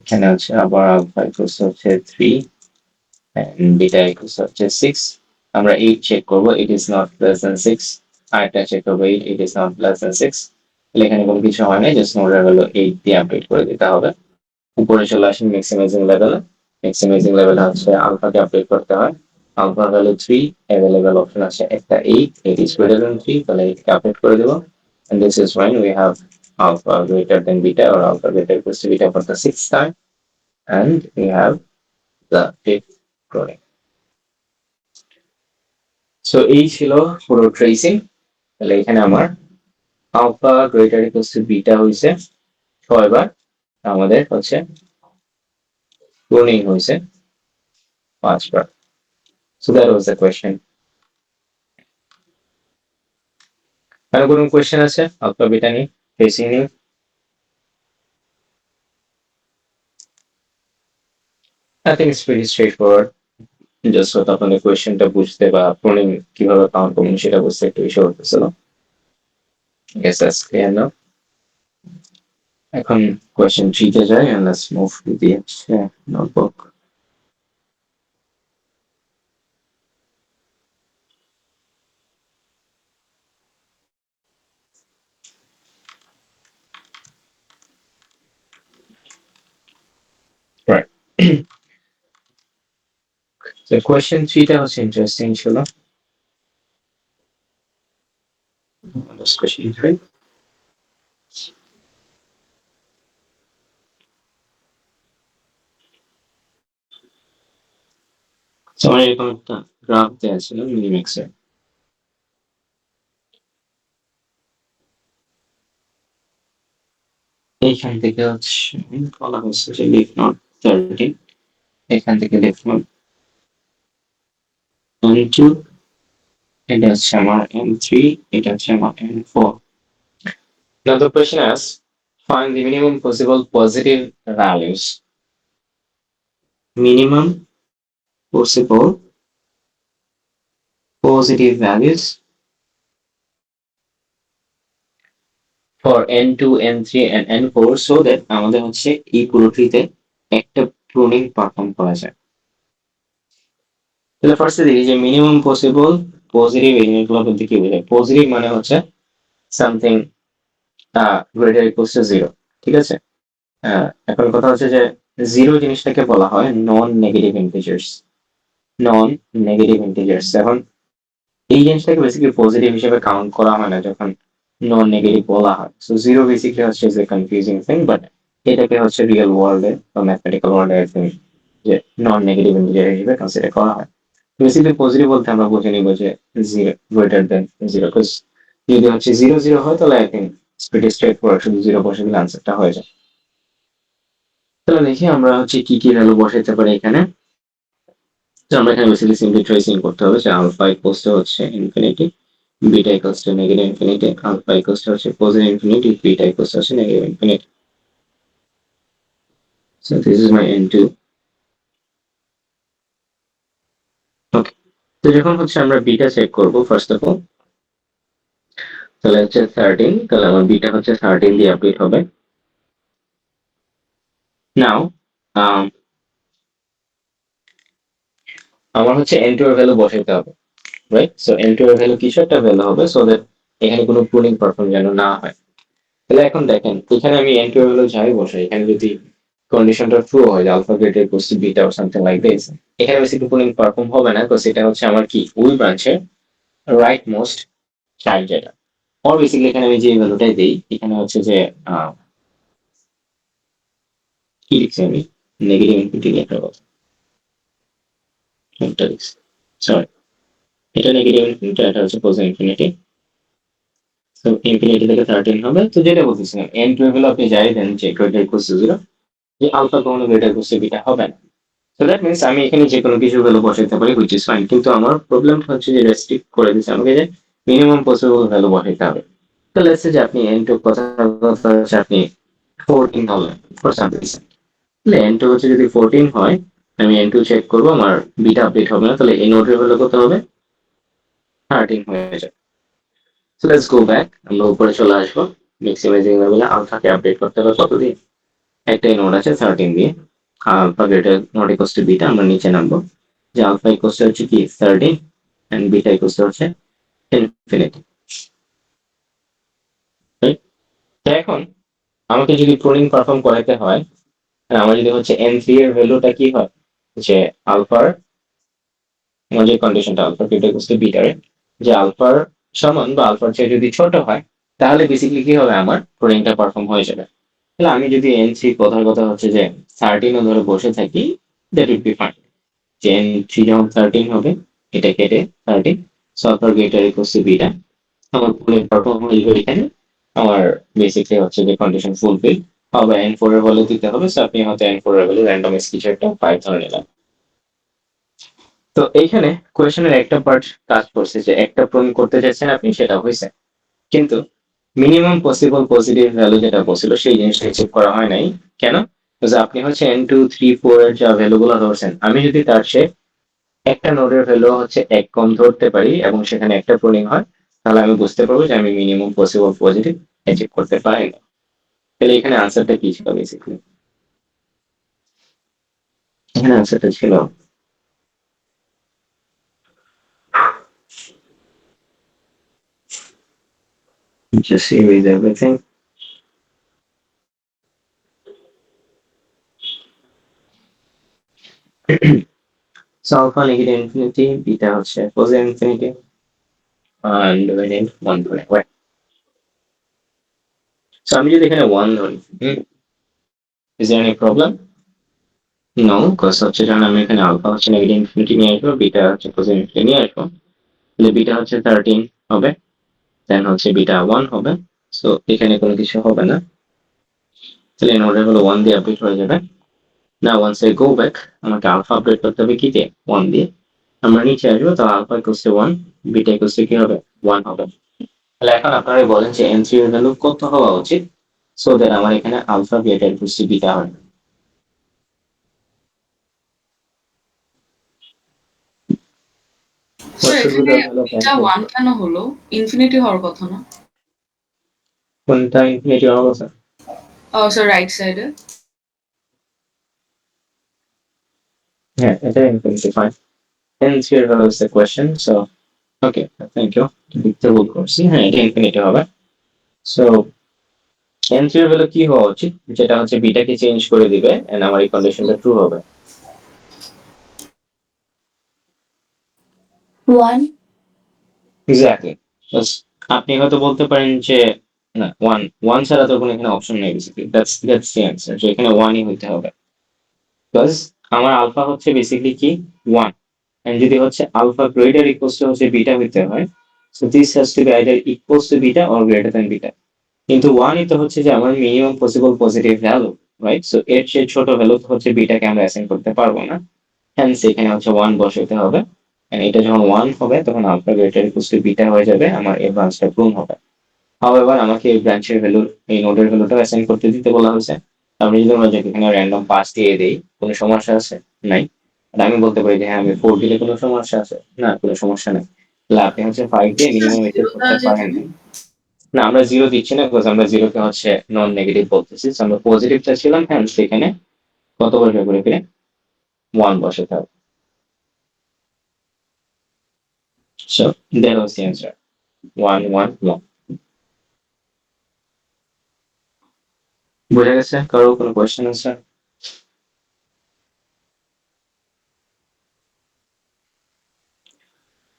এখানে হচ্ছে আবার আলফা ইকুয়ালস হচ্ছে 3 and beta equals হচ্ছে 6। আমরা 8 চেক করব, it is not less than 6। আরেকটা চেক করব, it is not less than 6। তাহলে এখানে কোনো কিছু হয় না, জাস্ট নোডের ভ্যালু 8 দিয়ে আপডেট করে দিতে হবে। উপরে চলে আসেন ম্যাক্সিমাইজিং লেভেলে। ম্যাক্সিমাইজিং লেভেলে হচ্ছে আলফাকে আপডেট করতে হয়। আলফা ভ্যালু 3, অ্যাভেলেবল অপশন আছে একটা 8, it is greater than 3, তাহলে 8 কে আপডেট করে দেব। and this is when we have alpha greater than beta or alpha greater equals to beta for the 6th time, and we have the 5th growing. So এই ছিল পুরো ট্রেসিং। তাহলে এখানে আমার alpha greater equals to beta হইছে 6 বার, আমাদের হচ্ছে প্রুনিং হইছে 5 বার। So that was the question. আর কোনো কোয়েশ্চেন আছে আলফা বিটা নিয়ে, ট্রেসিং নিয়ে? I think it's pretty straightforward. Just হয়তো আপনাদের কোয়েশ্চেনটা বুঝতে বা প্রুনিং কিভাবে কাউন্ট করবেন সেটা বুঝতে একটু ইস্যু হতেছিল। I guess that's clear now. এখন কোয়েশ্চেন 3 তে যাই, and let's move to the notebook. Right. So question 3 টা হচ্ছে ইন্টারেস্টিং ছিল। That's question 3. So আমার এরকম একটা গ্রাফ দেওয়া ছিল মিনিম্যাক্সের। এইখান থেকে হচ্ছে বলা হচ্ছে যে লিফ নোড 13, এখান থেকে লিফ নোড M2, এটা হচ্ছে আমার M3, এটা হচ্ছে আমার M4. Now the question is, find the minimum possible positive values. Minimum possible positive values for N2, N3 and N4 so that আমাদের হচ্ছে এই পুরোটিতে একটা প্রুনিং পারফর্ম করা যায়। তাহলে ফার্স্টে দেখি যে মিনিমাম পসিবল পজিটিভ এইগুলো বলতে কি বোঝায়। পজিটিভ মানে হচ্ছে সামথিং গ্রেটার ইকুয়ালস টু 0, ঠিক আছে। এখন কথা হচ্ছে যে 0 জিনিসটাকে বলা হয় non negative integers. Non negative integers, এখন এই জিনিসটাকে বেসিক্যালি পজিটিভ হিসেবে কাউন্ট করা হয় না যখন নন নেগেটিভ বলা হয়। সো 0 বেসিক্যালি হচ্ছে যে কনফিউজিং থিং, বাট এটাকে হচ্ছে রিয়েল ওয়ার্ল্ডে বা ম্যাথমেটিক্যাল ওয়ার্ল্ডে আই থিংক যে নন নেগেটিভ ইন্টিজার হিসেবে কনসিডার করা হয়। বেসিক্যালি পজিটিভ বলতে আমরা বুঝে নিব যে 0 গ্রেটার দেন 0, বিকজ যদি হচ্ছে 0 0 হয় তাহলে I think pretty straight forward, শুধু 0 বসে দিলে আনসারটা হয়ে যায়। তাহলে দেখি আমরা হচ্ছে কি কি ভ্যালু বসাইতে পারি এখানে। তো আমরা এখানে বেসিক্যালি সিম্পলি ট্রেসিং করতে হবে যে আলফা ইকুয়ালস টু হচ্ছে infinity, beta equals to negative infinity, alpha equals to হচ্ছে positive infinity, beta equals to হচ্ছে negative infinity. So this is my n2. Okay, তো যখন হচ্ছে আমরা বিটা চেক করব ফার্স্ট অফ অল, তাহলে হচ্ছে 13, তাহলে আমার বিটা হচ্ছে 13 দিয়ে আপডেট হবে। নাও আমার হচ্ছে n2 এর ভ্যালু বসাইতে হবে, রাইট? সো n2 এর ভ্যালু কিছু একটা ভ্যালু হবে, সো দ্যাট এখানে কোনো পুলিং পারফর্ম যেন না হয়। তাহলে এখন দেখেন এখানে আমি n2 এর ভ্যালু যাই বসাই, এখানে যদি কন্ডিশনটা ট্রু হয় যে alpha greater equals to beta or something like this, এখানে বেসিক্যালি পুলিং পারফর্ম হবে না, বিকজ এটা হচ্ছে আমার কি ওই ব্রাঞ্চের রাইট মোস্ট চাইল্ড যেটা। আর বেসিক্যালি এখানে আমি যে ভ্যালুটাই দেই, এখানে হচ্ছে যে কি লিখছি আমি, নেগেটিভ ইনফিনিটি একটা কথা, সরি, এটা নেগেটিভ ইনফিনিটি, এটা হচ্ছে পজিটিভ ইনফিনিটি। তো ইনফিনিটি থেকে 13 হবে। তো যেটা বলতেছিলাম n2 হলো আপনি যাই দেন যে গ্রেটার ইকুয়ালস টু 0, যে আলফা কখনো গ্রেটার ইকুয়ালস টু বিটা হবে না। সো দ্যাট মিন্স আমি এখানে যে কোনো কিছু ভ্যালু বসাইতে পারি, হুইচ ইজ ফাইন, কিন্তু আমার প্রবলেমটা হচ্ছে যে রেস্ট্রিক্ট করে দিচ্ছে আমাকে যে মিনিমাম পসিবল ভ্যালু বসাইতে হবে। তো লেটস সে যে আপনি n2 কথা হচ্ছে আপনি 14 হবে ফর সাম রিজন, তাহলে n2 হচ্ছে যদি 14 হয়, আমি n2 চেক করবো, আমার বিটা আপডেট হবে না, তাহলে এই নোডের ভ্যালু কত হবে, 13 হয়ে যাবে। সো লেটস গো ব্যাক, আমরা উপরে চলে আসবো, ম্যাক্সিমাইজিং লেভেলে আলফাকে আপডেট করতে হবে কত দিয়ে, একটাই নোড আছে 13 দিয়ে, alpha greater not equals to beta, আমরা নিচে নামবো যে আলফা ইকুয়ালস টু হচ্ছে কি 13 এন্ড বিটা ইকুয়ালস টু হচ্ছে ইনফিনিটি। তো এখন আমাকে যদি প্রুনিং পারফর্ম করাতে হয়, আমার যদি হচ্ছে n3 এর ভ্যালুটা কি হয়, যে আলফার, আমার যে কন্ডিশনটা আলফা গ্রেটার ইকুয়ালস টু বিটার, যে আলফার সমান বা আলফার চেয়ে যদি ছোট হয়, তাহলে বেসিক্যালি কি হবে, আমার প্রুনিংটা পারফর্ম হয়ে যাবে। তাহলে আমি যদি n3 কথার কথা হচ্ছে যে 13 ধরে বসে থাকি, দ্যাট উইড বি ফাইন, যে n3 যখন 13 হবে, এটা কেটে 13, so alpha greater equals to beta, আমার প্রুনিং পারফর্ম হয়ে যাবে এখানে, আমার বেসিক্যালি হচ্ছে যে কন্ডিশন ফুলফিল হবে, n4 এর ভ্যালু দিতে হবে, সো আপনি হয়তো n4 এর ভ্যালু র্যান্ডম কিছু একটা 5 ধরে নিলাম। তো এইখানে কোয়েশনের একটা পার্ট কাজ করছে, যে একটা প্রুন করতে চাইছেন আপনি, সেটা হয়েছে, কিন্তু মিনিমাম পসিবল পজিটিভ ভ্যালু যেটা বলছিল সেই জিনিসটা চেক করা হয় নাই। কেন? যে আপনি হচ্ছে n2 3 4 এর যা ভ্যালু গুলো ধরছেন, আমি যদি তার চেয়ে একটা নোডের ভ্যালু হচ্ছে এক কম ধরতে পারি এবং সেখানে একটা প্রুনিং হয়, তাহলে আমি বুঝতে পারবো যে আমি মিনিমাম পসিবল পজিটিভ অ্যাচিভ করতে পারি না। তাহলে এখানে আনসারটা কি ছিল, বেসিক্যালি এখানে আনসারটা ছিল just erase everything. So alpha negative infinity, beta হচ্ছে positive infinity, and we need 1 ধরে, right? So আমি যদি এখানে 1 ধরি, is there any problem? No, because হচ্ছে যখন আমি এখানে alpha হচ্ছে negative infinity নিয়ে আসবো, beta হচ্ছে positive infinity নিয়ে আসবো, তাহলে beta হচ্ছে 13 হবে, then হচ্ছে beta 1 হবে, so এখানে কোনো কিছু হবে না, তাহলে নোডের হলো 1 দিয়ে আপডেট হয়ে যাবে। Now once I go back, আমাকে alpha আপডেট করতে হবে কি দিয়ে, 1 দিয়ে, আমরা নিচে আসবো, তো alpha equals to 1, beta equals to কি হবে, 1 হবে। তাহলে এখন আপনারা বলেন যে n3 এর ভ্যালু কত হওয়া উচিত, সো দ্যাট আমার এখানে alpha greater equals to beta হয়। স্যার এখানে এটা 1 কেন হলো, ইনফিনিটি হওয়ার কথা না? কোনটা ইনফিনিটি হওয়া কথা? স্যার রাইট সাইডে। হ্যাঁ, এটা ইনফিনিটি, ফাইন। n3 এর value is the question, so okay, thank you, লিখতে ভুল করছি, হ্যাঁ এটা ইনফিনিটি হবে। সো n3 এর ভ্যালু কি হওয়া উচিত, যেটা হচ্ছে বিটাকে চেঞ্জ করে দিবে এন্ড আমার এই কন্ডিশনটা ট্রু হবে। 1 এক্স্যাক্টলি, আপনি হয়তো বলতে পারেন যে না, 1 ছাড়া তো কোনো এখানে অপশন নেই, বেসিক্যালি দ্যাটস দ্য অ্যানসার, যে এখানে 1ই হইতে হবে, বিকজ আমার আলফা হচ্ছে বেসিক্যালি কি 1, এন্ড যদি হচ্ছে আলফা গ্রেটার ইকুয়ালস টু হচ্ছে বিটা হইতে হয়, so this has to be either equals to beta or greater than beta, কিন্তু 1ই তো হচ্ছে যে আমার minimum possible positive value, right? So এর চেয়ে ছোট ভ্যালু হচ্ছে বিটাকে আমরা অ্যাসাইন করতে পারবো না, হ্যান্স এখানে হচ্ছে 1 বসাতে হবে। And এটা যখন 1 হবে তখন alpha greater equals to beta হয়ে যাবে, আমার এই ব্রাঞ্চটা পূরণ হবে। হাউএভার আমাকে এই ব্রাঞ্চের ভ্যালু, এই নোডের ভ্যালুটা অ্যাসাইন করতে দিতে বলা হয়েছে। আমি যদি আমরা এখানে র্যান্ডম পাস দিয়ে দেই, কোনো সমস্যা আছে? নাই। আর আমি বলতে পারি যে হ্যাঁ আমি 4 দিলে কোনো সমস্যা আছে? না, কোনো সমস্যা নেই। তাহলে আপনি হচ্ছে 5 দিয়ে মিনিমাম এটা করতে পারেন না। না, আমরা 0 দিচ্ছি না, বিকজ আমরা 0 কে হচ্ছে নন নেগেটিভ বলতেছি। So আমরা পজিটিভ চাচ্ছিলাম, হ্যান্স এখানে কত বসবে ঘুরে ফিরে? 1 বসাতে হবে। So that was the answer. 1 1 1. বোঝা গেছে? কারো কোনো কোয়েশ্চেন আছে?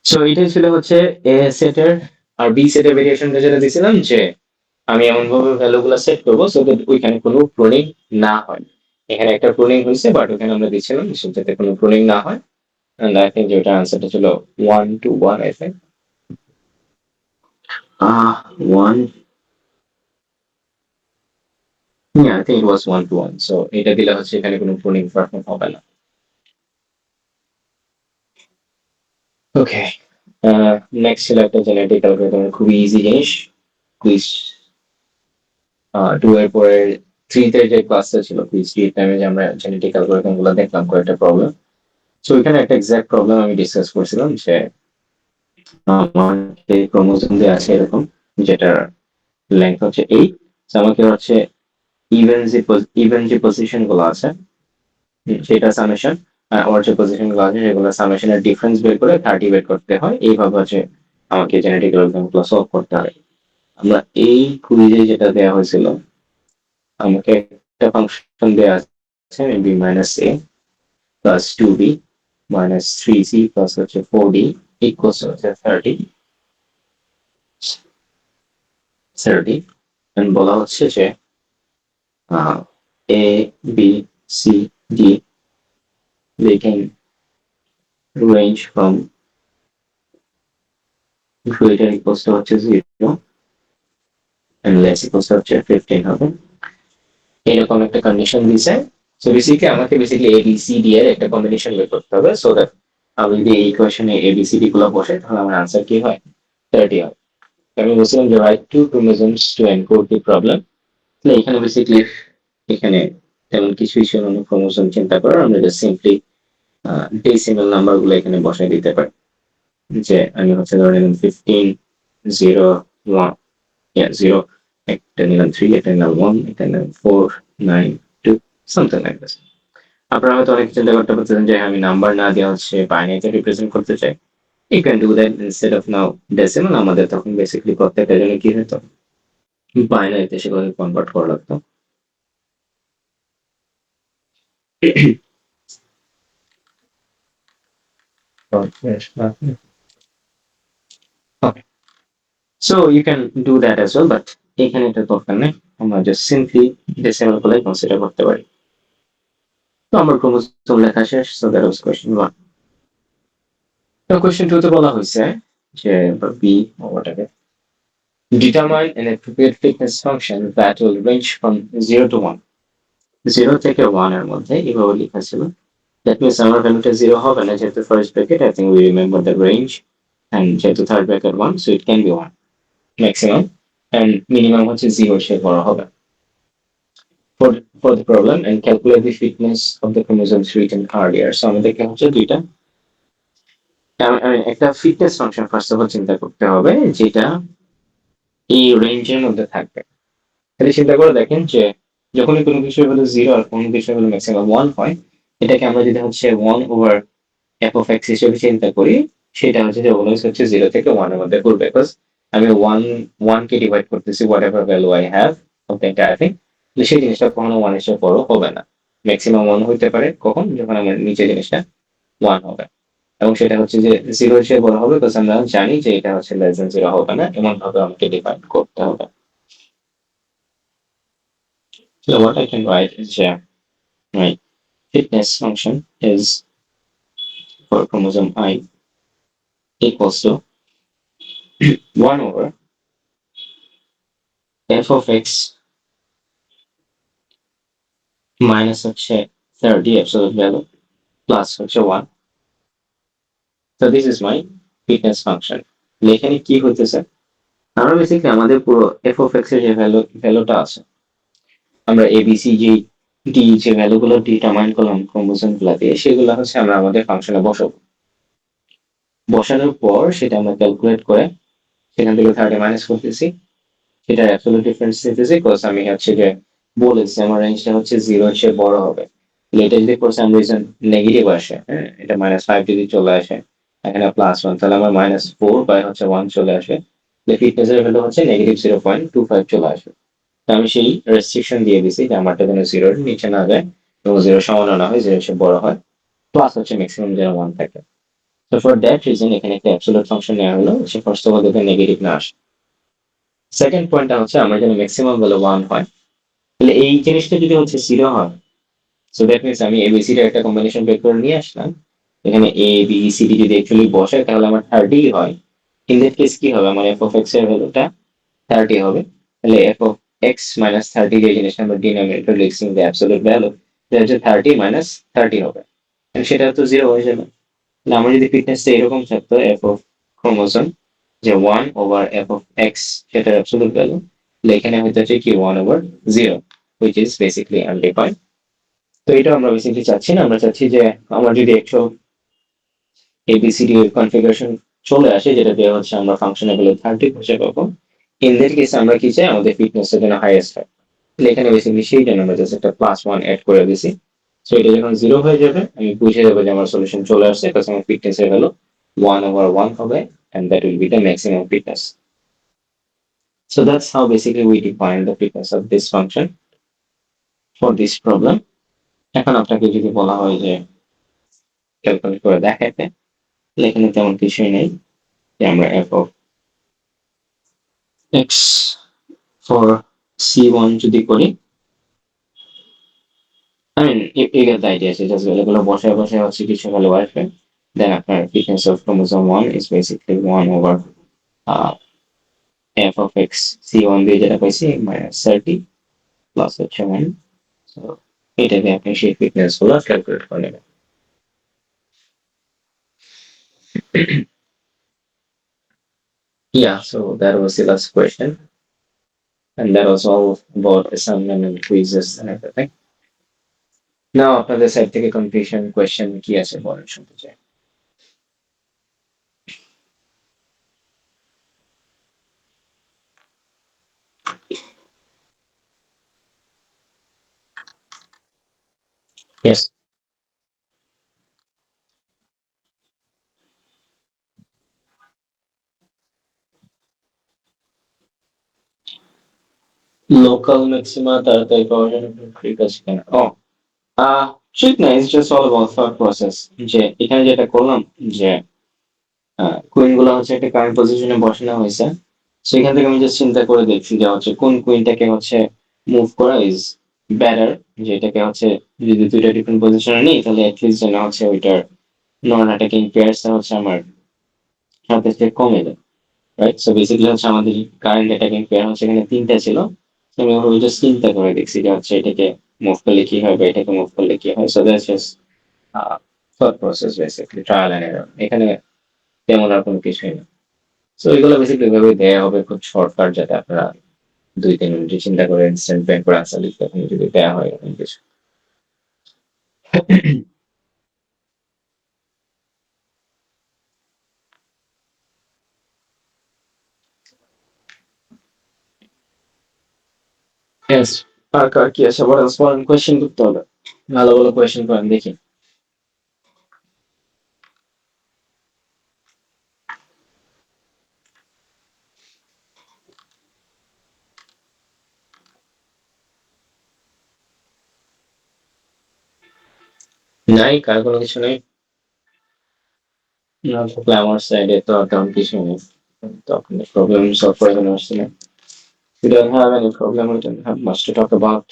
সো এটাই ছিল হচ্ছে এ সেটের আর বি সেটের ভেরিয়েশনটা যেটা দিছিলাম, যে আমি এমন ভাবে ভ্যালু গুলা সেট করবো সো দ্যাট ওইখানে কোনো প্রুনিং না হয়। এখানে একটা প্রুনিং হয়েছে, বাট ওখানে আমরা দিচ্ছিলাম যাতে কোনো প্রুনিং না হয়। এন্ড আই থিংক যে ওটা আনসারটা ছিল 1 to 1, I think 1, yeah, I think it was 1 to 1. So এটা দিলে হচ্ছে এখানে কোনো প্রুনিং পারফর্ম হবে না। ওকে, নেক্সট ছিল একটা জেনেটিক অ্যালগরিদম, খুবই ইজি জিনিস। কুইজ 2 এর পরে 3 তে যে ক্লাসটা ছিল কুইজ 3 টাইমে, যে আমরা জেনেটিক অ্যালগরিদম গুলো দেখলাম কয়েকটা প্রবলেম। সো এখানে একটা এক্সাক্ট প্রবলেম আমি ডিসকাস করছিলাম, যে আমার এই ক্রোমোজোম দিয়ে আছে এরকম, যেটার লেন্থ হচ্ছে 8। সো আমাকে হচ্ছে ইভেন যে পজিশন গুলো আছে সেটা সামেশন, আর যে পজিশন গুলো আছে সেগুলো সামেশনের ডিফারেন্স বের করে 30 বের করতে হয়। এইভাবে হচ্ছে আমাকে জেনেটিক অ্যালগরিদম গুলো সলভ করতে হয়। আমরা এই কুইজে যেটা দেওয়া হয়েছিল, আমাকে একটা ফাংশন দেওয়া আছে B minus A plus 2b minus 3c plus হচ্ছে 4d ইকুয়ালস হচ্ছে 30 and বলা হচ্ছে যে a b c d they can range from greater equals to হচ্ছে 0 and less equals to হচ্ছে 15 হবে, এরকম একটা কন্ডিশন দিছে। সো বেসিক্যালি আমাকে এ বি সি ডি এর একটা কম্বিনেশন বের করতে হবে, সো দ্যাট আমি যদি এই ইকুয়েশনে এ বি সি ডি গুলো বসে তাহলে আমার আনসার কি হয়? 30 হয়। আমি বলছিলাম যে write two chromosomes to encode the problem. তাহলে এখানে বেসিক্যালি এখানে তেমন কিছুই ছিল না ক্রোমোজোম চিন্তা করার, আমরা জাস্ট সিম্পলি ডেসিমাল নাম্বার গুলো এখানে বসাই দিতে পারি। যে আমি হচ্ছে ধরেন 15 0 1, 0, একটা নিলাম 3, একটা নিলাম 1, একটা নিলাম 4 9 2, something like this. আপনারা হয়তো অনেক চিন্তা করতে পারতেছেন যে আমি নাম্বার না দিয়ে হচ্ছে বাইনারিতে রিপ্রেজেন্ট করতে চাই। You can do that instead of now decimal. আমাদের তখন বেসিক্যালি প্রত্যেকটা জন্য কি হতো, বাইনারিতে সেগুলোকে কনভার্ট করা লাগতো। Okay. So you can do that as well, but এখানে এটা দরকার নেই, আমরা জাস্ট সিম্পলি ডেসিমাল গুলো কনসিডার করতে পারি। তো আমার ক্রোমোজোম লেখা শেষ, সো দ্যাট ওয়াজ কোশ্চেন 1। তো কোশ্চেন 2 তে বলা হয়েছে যে বি ওটাকে determine an appropriate fitness function that will range from 0 to 1. 0 থেকে 1 এর মধ্যে এভাবে লেখা ছিল। That means আমার ভ্যালুটা 0 হবে না, যেহেতু first bracket, I think we remember the range, and যেহেতু third bracket 1, so it can be 1 maximum, and minimum হচ্ছে 0 সে বড় হবে। For the problem and calculate the fitness of the chromosomes written earlier. So আমাদেরকে হচ্ছে দুইটা একটা fitness function first of all চিন্তা করতে হবে, যেটা এই রেঞ্জের মধ্যে থাকবে। তাহলে চিন্তা করে দেখেন যে যখনই কোনো কিছু হলো 0 আর কোনো কিছু হলো ম্যাক্সিমাম 1 হয়, এটাকে আমরা যদি হচ্ছে 1 ওভার f of x হিসেবে চিন্তা করি, সেটা হচ্ছে যে অলওয়েজ হচ্ছে 0 থেকে 1 এর মধ্যে ঘুরবে, বিকজ আমি 1 কে ডিভাইড করতেছি whatever value I have of the entire thing, তাহলে সেই জিনিসটা কখনো 1 এর চেয়ে বড় হবে না। ম্যাক্সিমাম 1 হইতে পারে কখন, যখন আমার নিচে জিনিসটা 1 হবে, এবং সেটা হচ্ছে যে 0 এর চেয়ে বড় হবে, বিকজ আমরা জানি যে এটা হচ্ছে লেস দ্যান 0 হবে না, এমন ভাবে আমাকে ডিফাইন করতে হবে। So what I can write is my fitness function is for chromosome I equals to 1 over f of x minus হচ্ছে 30 অ্যাবসলিউট ভ্যালু প্লাস হচ্ছে 1। So this is my fitness function. এখানে কি হইতেছে, আমরা বেসিক্যালি আমাদের পুরো f of x এর যে ভ্যালুটা আছে, আমরা a b c যে d যে ভ্যালুগুলো ডিটারমাইন করলাম ক্রোমোজোম গুলা দিয়ে, সেগুলো হচ্ছে আমরা আমাদের ফাংশনে বসাবো। বসানোর পর সেটা আমরা ক্যালকুলেট করে সেখান থেকে 30 মাইনাস করতেছি, সেটা অ্যাবসলিউট ডিফারেন্স নিতেছি, বিকজ আমি হচ্ছে যে বলেছি আমার রেঞ্জটা হচ্ছে 0 এর চেয়ে বড় হবে। এটা যদি কোসাইন রিজন নেগেটিভ আসে, হ্যাঁ, এটা -5 যদি চলে আসে, এখানে +1, তাহলে আমার -4 বাই হচ্ছে 1 চলে আসে, ফিটনেস এর ভ্যালু হচ্ছে -0.25 চলে আসে। তো আমি সেই রেস্ট্রিকশন দিয়ে দিছি যে আমারটা যেন 0 এর নিচে না যায় এবং 0 সমান না হয়, 0 এর চেয়ে বড় হয়, প্লাস হচ্ছে ম্যাক্সিমাম যেন 1 থাকে। তো ফর দ্যাট রিজন এখানে একটা অ্যাবসলিউট ফাংশন নেওয়া হলো, সে ফার্স্ট অফ অল যাতে নেগেটিভ না আসে। সেকেন্ড পয়েন্টটা হচ্ছে আমার যেন ম্যাক্সিমাম ভ্যালু 1 হয়, তাহলে এই জিনিসটা যদি হচ্ছে 0 হয়, সো দ্যাট মিন্স আমি এবিসিডি একটা কম্বিনেশন বের করে নিয়ে আসলাম, এখানে এ বি সি ডি যদি অ্যাকচুয়ালি বসে তাহলে আমার 30 হয়। ইন দ্যাট কেস কি হবে, আমার এফ অফ এক্স এর ভ্যালুটা 30 হবে। তাহলে এফ অফ এক্স মাইনাস 30 যে জিনিসটা আমরা ডিনোমিনেটর লিখছি দ্য অ্যাবসলিউট ভ্যালু, সেটা হচ্ছে 30 মাইনাস 30 হবে, and সেটা তো 0 হয়ে যাবে। তাহলে আমার যদি ফিটনেসটা এরকম থাকতো এফ অফ ক্রোমোজোম যে 1 ওভার এফ অফ এক্স সেটার অ্যাবসলিউট ভ্যালু, তাহলে এখানে হয়তো হচ্ছে কি 1 over 0, which is basically undefined। তো এটা আমরা বেসিক্যালি চাচ্ছি না, আমরা চাচ্ছি যে আমার যদি একশো এবিসিডি কনফিগারেশন চলে আসে, যেটা দিয়ে হচ্ছে আমরা ফাংশনের ভ্যালু 30 খুঁজে পাবো, ইন দ্যাট কেস আমরা কি চাই, আমাদের ফিটনেসের জন্য হাইয়েস্ট হয়। তাহলে এখানে বেসিক্যালি সেই জন্য আমরা জাস্ট একটা +1 অ্যাড করে দিছি। সো এটা যখন 0 হয়ে যাবে আমি বুঝে যাবো যে আমার সলিউশন চলে আসছে, কারণ আমার ফিটনেসের ভ্যালু 1 ওভার 1 হবে, and that will be the maximum fitness. So that's how basically we define the fitness of this function for this problem. এখন আপনাকে যদি বলা হয় যে ক্যালকুলেট করে দেখাইতে, তাহলে এখানে তেমন কিছুই নেই, যে আমরা f of x for c1 যদি করি, I mean you get the idea, just এগুলো বসায় বসায় হচ্ছে কিছু ভ্যালু আসবে, then আপনার fitness of chromosome 1 is basically 1 over f of x c1 দিয়ে যেটা পাইছি -30 প্লাস হচ্ছে 1। সো এটা দিয়ে আপনি সেই ফিটনেস গুলো ক্যালকুলেট করে নেবেন। Yeah, so that was the last question, and that was all about assignment and quizzes and everything. Now আপনাদের সাইড থেকে কনফিউশন কোয়েশ্চেন কি আছে বলেন, শুনতে চাই। Yes. লোকাল ম্যাক্সিমা তাড়াতাড়ি পাওয়ার জন্য ট্রিক আছে কেন? ও ট্রিক না, it's just all about thought process. যে এখানে যেটা করলাম যে কুইন গুলো হচ্ছে একটা কারেন্ট পজিশনে বসানো হয়েছে, সেখান থেকে আমি জাস্ট চিন্তা করে দেখছি যে হচ্ছে কোন কুইনটাকে হচ্ছে মুভ করা ইজ বেটার, যেটাকে হচ্ছে যদি দুইটা ডিফারেন্ট পজিশনে নেই তাহলে অ্যাটলিস্ট যেন হচ্ছে ওইটার নন অ্যাটাকিং পেয়ারসটা হচ্ছে আমার হাতে থেকে কমে যায়, রাইট? সো বেসিক্যালি হচ্ছে আমাদের কারেন্ট অ্যাটাকিং পেয়ার হচ্ছে এখানে 3টা ছিল, তো আমি ওভাবে জাস্ট চিন্তা করে দেখছি যে হচ্ছে এটাকে মুভ করলে কি হয় বা এটাকে মুভ করলে কি হয়। So that's just thought process, basically trial and error, এখানে তেমন আর কোনো কিছুই না। সো এগুলো বেসিক্যালি এভাবে দেয়া হবে খুব শর্টকাট, যাতে আপনারা 2-3 মিনিটে চিন্তা করে ইনস্ট্যান্ট ব্যাংক করে আনসার লিখতে পারেন যদি দেয়া হয় এরকম কিছু। Yes, আর কার কি আছে বলেন, বলেন, কোয়েশ্চেন করতে হবে, ভালো ভালো কোয়েশ্চেন করেন দেখি। নাই, কার কোনো কিছু নেই? না থাকলে আমার সাইডে তো তেমন কিছু নেই, তো আপনি প্রবলেম সলভ করে ফেলে আসছিলেন। We don't have any problem, we don't have much to talk about.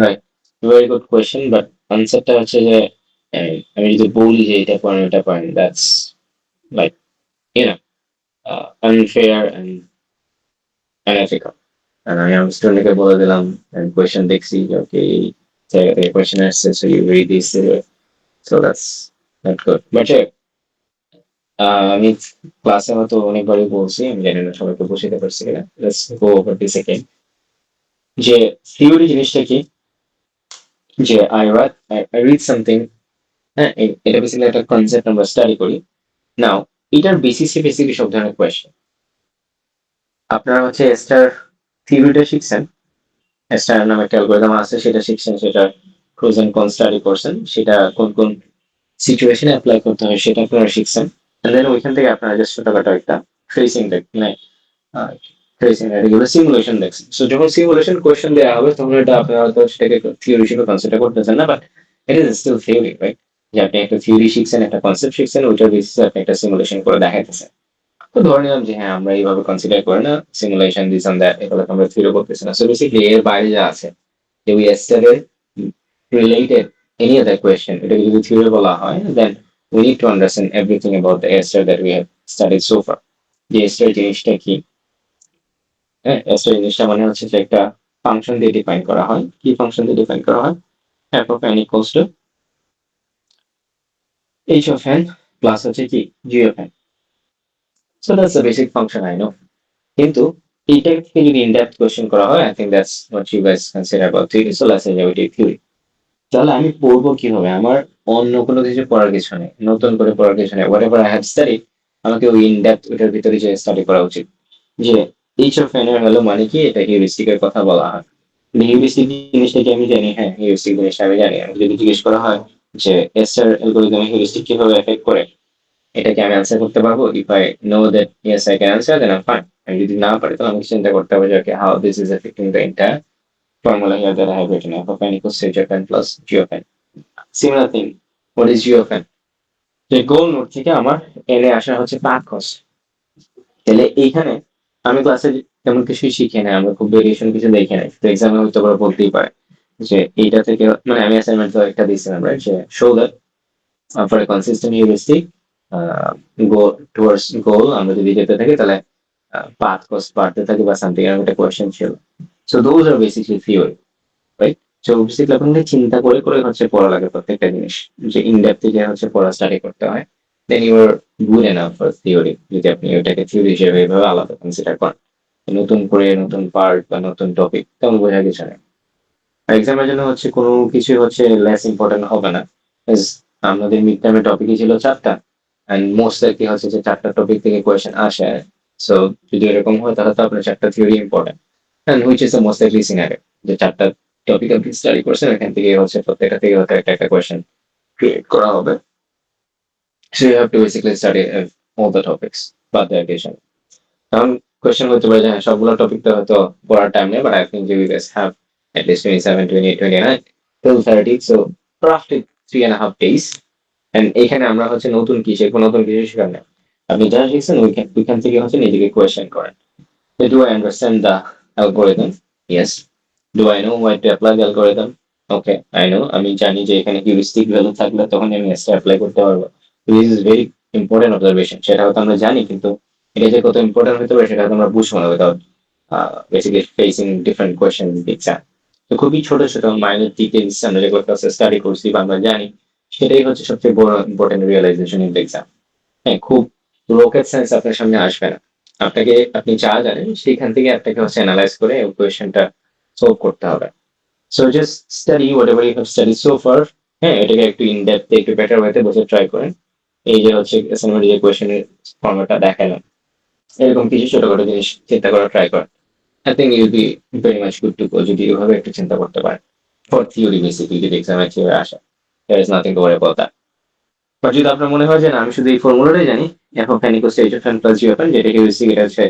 Right, very good question, but আনসারটা হচ্ছে যে আমি যদি বলি যে এটা করেন এটা করেন, that's like you know unfair and unethical. And আমি আমার স্টুডেন্টকে বলে দিলাম কোয়েশ্চেন দেখছি ওকে এই জায়গা থেকে কোয়েশ্চেন আসছে, so you read this, so that's not good. But আমি ক্লাসে হয়তো অনেকবারই বলছি, আমি জানি না সবাইকে বুঝতে পারছি কিনা, let's go over this again. যে থিওরি জিনিসটা কি, যে আই রিড সামথিং, হ্যাঁ এটা বেসিক্যালি একটা কনসেপ্ট আমরা স্টাডি করি। নাও এটার বেসিসে বেসিক্যালি সব ধরনের কোয়েশ্চেন আপনারা হচ্ছে এস্টার থিওরিটা শিখছেন, এস্টার নামে একটা অ্যালগরিদম আছে সেটা শিখছেন, সেটা প্রোজ এন্ড কন স্টাডি করছেন, সেটা কোন কোন সিচুয়েশনে অ্যাপ্লাই করতে হয় সেটা আপনারা শিখছেন। এন্ড দেন ওইখান থেকে আপনারা জাস্ট ছোটখাটো একটা ট্রেসিং মানে ট্রেসিং এগুলো সিমুলেশন দেখছেন। সো যখন সিমুলেশন কোয়েশ্চেন দেওয়া হবে তখন এটা আপনারা হয়তো সেটাকে থিওরি হিসেবে কনসিডার করতেছেন না, but it is still theory, right? যে আপনি একটা থিওরি শিখছেন, একটা কনসেপ্ট শিখছেন, ওইটার বেসিসে আপনি একটা সিমুলেশন করে দেখাইতেছেন। তো ধরে নিলাম যে হ্যাঁ আমরা এইভাবে কনসিডার করে না, সিমুলেশন দিস অন দ্যাট, এগুলো আমরা থিওরি করতেছি না। সো বেসিক্যালি এর বাইরে যা আছে, যে ওই এস্টারের রিলেটেড এনি আদার কোয়েশ্চেন, এটাকে যদি থিওরি বলা হয়, দেন we need to understand everything about the ester that we have studied so far. যে ester জিনিসটা কি, হ্যাঁ ester জিনিসটা মানে হচ্ছে যে একটা ফাংশন দিয়ে ডিফাইন করা হয়। কি ফাংশন দিয়ে ডিফাইন করা হয়? f of n equals to h of n plus হচ্ছে কি g of n. So that's the basic function, I know. কিন্তু এইটা থেকে যদি ইনডেপথ কোয়েশ্চেন করা হয়, I think that's what you guys consider about theory. So let's say that we take theory. তাহলে আমি পড়বো কিভাবে? আমার অন্য কোনো কিছু পড়ার কিছু নেই, নতুন করে পড়ার কিছু নেই। What ever I have study, আমাকে ওই ইনডেপথ ওটার ভিতরে যে স্টাডি করা উচিত। যে এইচ অফ এন এর হলো মানে কি, এটা হিউরিস্টিকের কথা বলা হয়। হিউরিস্টিক জিনিসটা কি আমি জানি? হ্যাঁ হিউরিস্টিক জিনিসটা আমি জানি। আমি যদি জিজ্ঞেস করা হয় যে এস্টার অ্যালগরিদম হিউরিস্টিক কিভাবে এফেক্ট করে, এটা কি আমি অ্যান্সার করতে পারবো? If I know that yes I can answer, then I fine. আমি যদি না পারি তাহলে আমাকে চিন্তা করতে হবে যে okay how this is affecting the entire formula here that I have written, f of n equals to h of n plus g of n. Similar thing, what is g of n? যে গোল note থেকে আমার এনে আসা হচ্ছে path cost. তাহলে এইখানে আমি ক্লাসে তেমন কিছুই শিখি না, আমরা খুব ভেরিয়েশন কিছু দেখি নাই, তো এক্সামে হয়তো ওরা বলতেই পারে যে এইটা থেকে, মানে আমি অ্যাসাইনমেন্ট তো একটা দিয়েছিলাম, রাইট? যে show that for a consistent heuristic go towards goal আমরা যদি যেতে থাকি তাহলে পাথ কস্ট বাড়তে থাকে বা সামথিং, এরকম একটা কোয়েশ্চেন ছিল। So those are basically theory, right? So basically আপনাকে চিন্তা করে করে হচ্ছে পড়া লাগে প্রত্যেকটা জিনিস, যে ইনডেপথ থেকে হচ্ছে পড়া স্টাডি করতে হয়। Then you are good enough for theory, যদি আপনি ওটাকে থিওরি হিসেবে এভাবে আলাদা কনসিডার করেন। নতুন করে নতুন পার্ট বা নতুন টপিক তেমন বোঝা কিছু নেই। আর এক্সামের জন্য হচ্ছে কোনো কিছু হচ্ছে লেস ইম্পর্টেন্ট হবে না। আমাদের মিড টার্মের টপিকই ছিল 4টা, এন্ড মোস্ট লাইকলি হচ্ছে যে 4টা টপিক থেকে কোয়েশ্চেন আসে। সো যদি এরকম হয় তাহলে তো আপনার 4টা theory important, and which is the most likely scenario, যে 4টা টপিক আপনি স্টাডি করছেন, এখান থেকে হচ্ছে প্রত্যেকটা থেকে হয়তো একটা একটা কোয়েশ্চেন ক্রিয়েট করা হবে। So you have to basically study all the topics but the addition. এখন কোয়েশ্চেন করতে পারে যে হ্যাঁ সবগুলো টপিক তো হয়তো পড়ার টাইম নেই, but I think you guys have at least 27, 28, 29 till 30, so roughly 3.5 days. And এখানে আমরা হচ্ছে নতুন কি শিখবো, নতুন কিছু শেখার নেই। আপনি যা শিখছেন ওইখান থেকে হচ্ছে নিজেকে কোয়েশ্চেন করেন। Do I understand the algorithm? Yes. Do I know why to apply the algorithm? Okay, I know. আমি জানি যে এখানে হিউরিস্টিক ভ্যালু থাকলে তখন আমি এসটা অ্যাপ্লাই করতে পারবো। This is very important observation. সেটা হয়তো আমরা জানি, কিন্তু এটা যে কত ইম্পর্টেন্ট হতে পারে সেটা হয়তো আমরা বুঝবো না without basically facing different questions in the exam. তো খুবই ছোট ছোট মাইনর ডিটেলস আমরা যেগুলো ক্লাসে স্টাডি করছি বা আমরা জানি, সেটাই হচ্ছে সবচেয়ে বড় important realization in the exam. হ্যাঁ, খুব রকেট সায়েন্স আপনার সামনে আসবে না। আপনাকে আপনি যা জানেন সেইখান থেকে আপনাকে হচ্ছে অ্যানালাইজ করে ওই কোয়েশ্চেনটা সলভ করতে হবে। So just study whatever you have study so far. হ্যাঁ, এটাকে একটু ইন ডেপথ একটু বেটার ওয়েতে বসে ট্রাই করেন। এই যে হচ্ছে অ্যাসাইনমেন্টে যে কোয়েশ্চেনের ফর্মেটটা দেখালাম, এরকম কিছু ছোটখাটো জিনিস চিন্তা করা ট্রাই করেন। I think you'll be very much good to go যদি এভাবে একটু চিন্তা করতে পারেন। For theory basically যদি এক্সামে থিওরি আসে, there is nothing to worry about that. But যদি আপনার মনে হয় যে না আমি শুধু এই ফর্মুলাটাই জানি, f of n equals to h of n plus g of n, যেটা হিউরিস্টিক, এটা হচ্ছে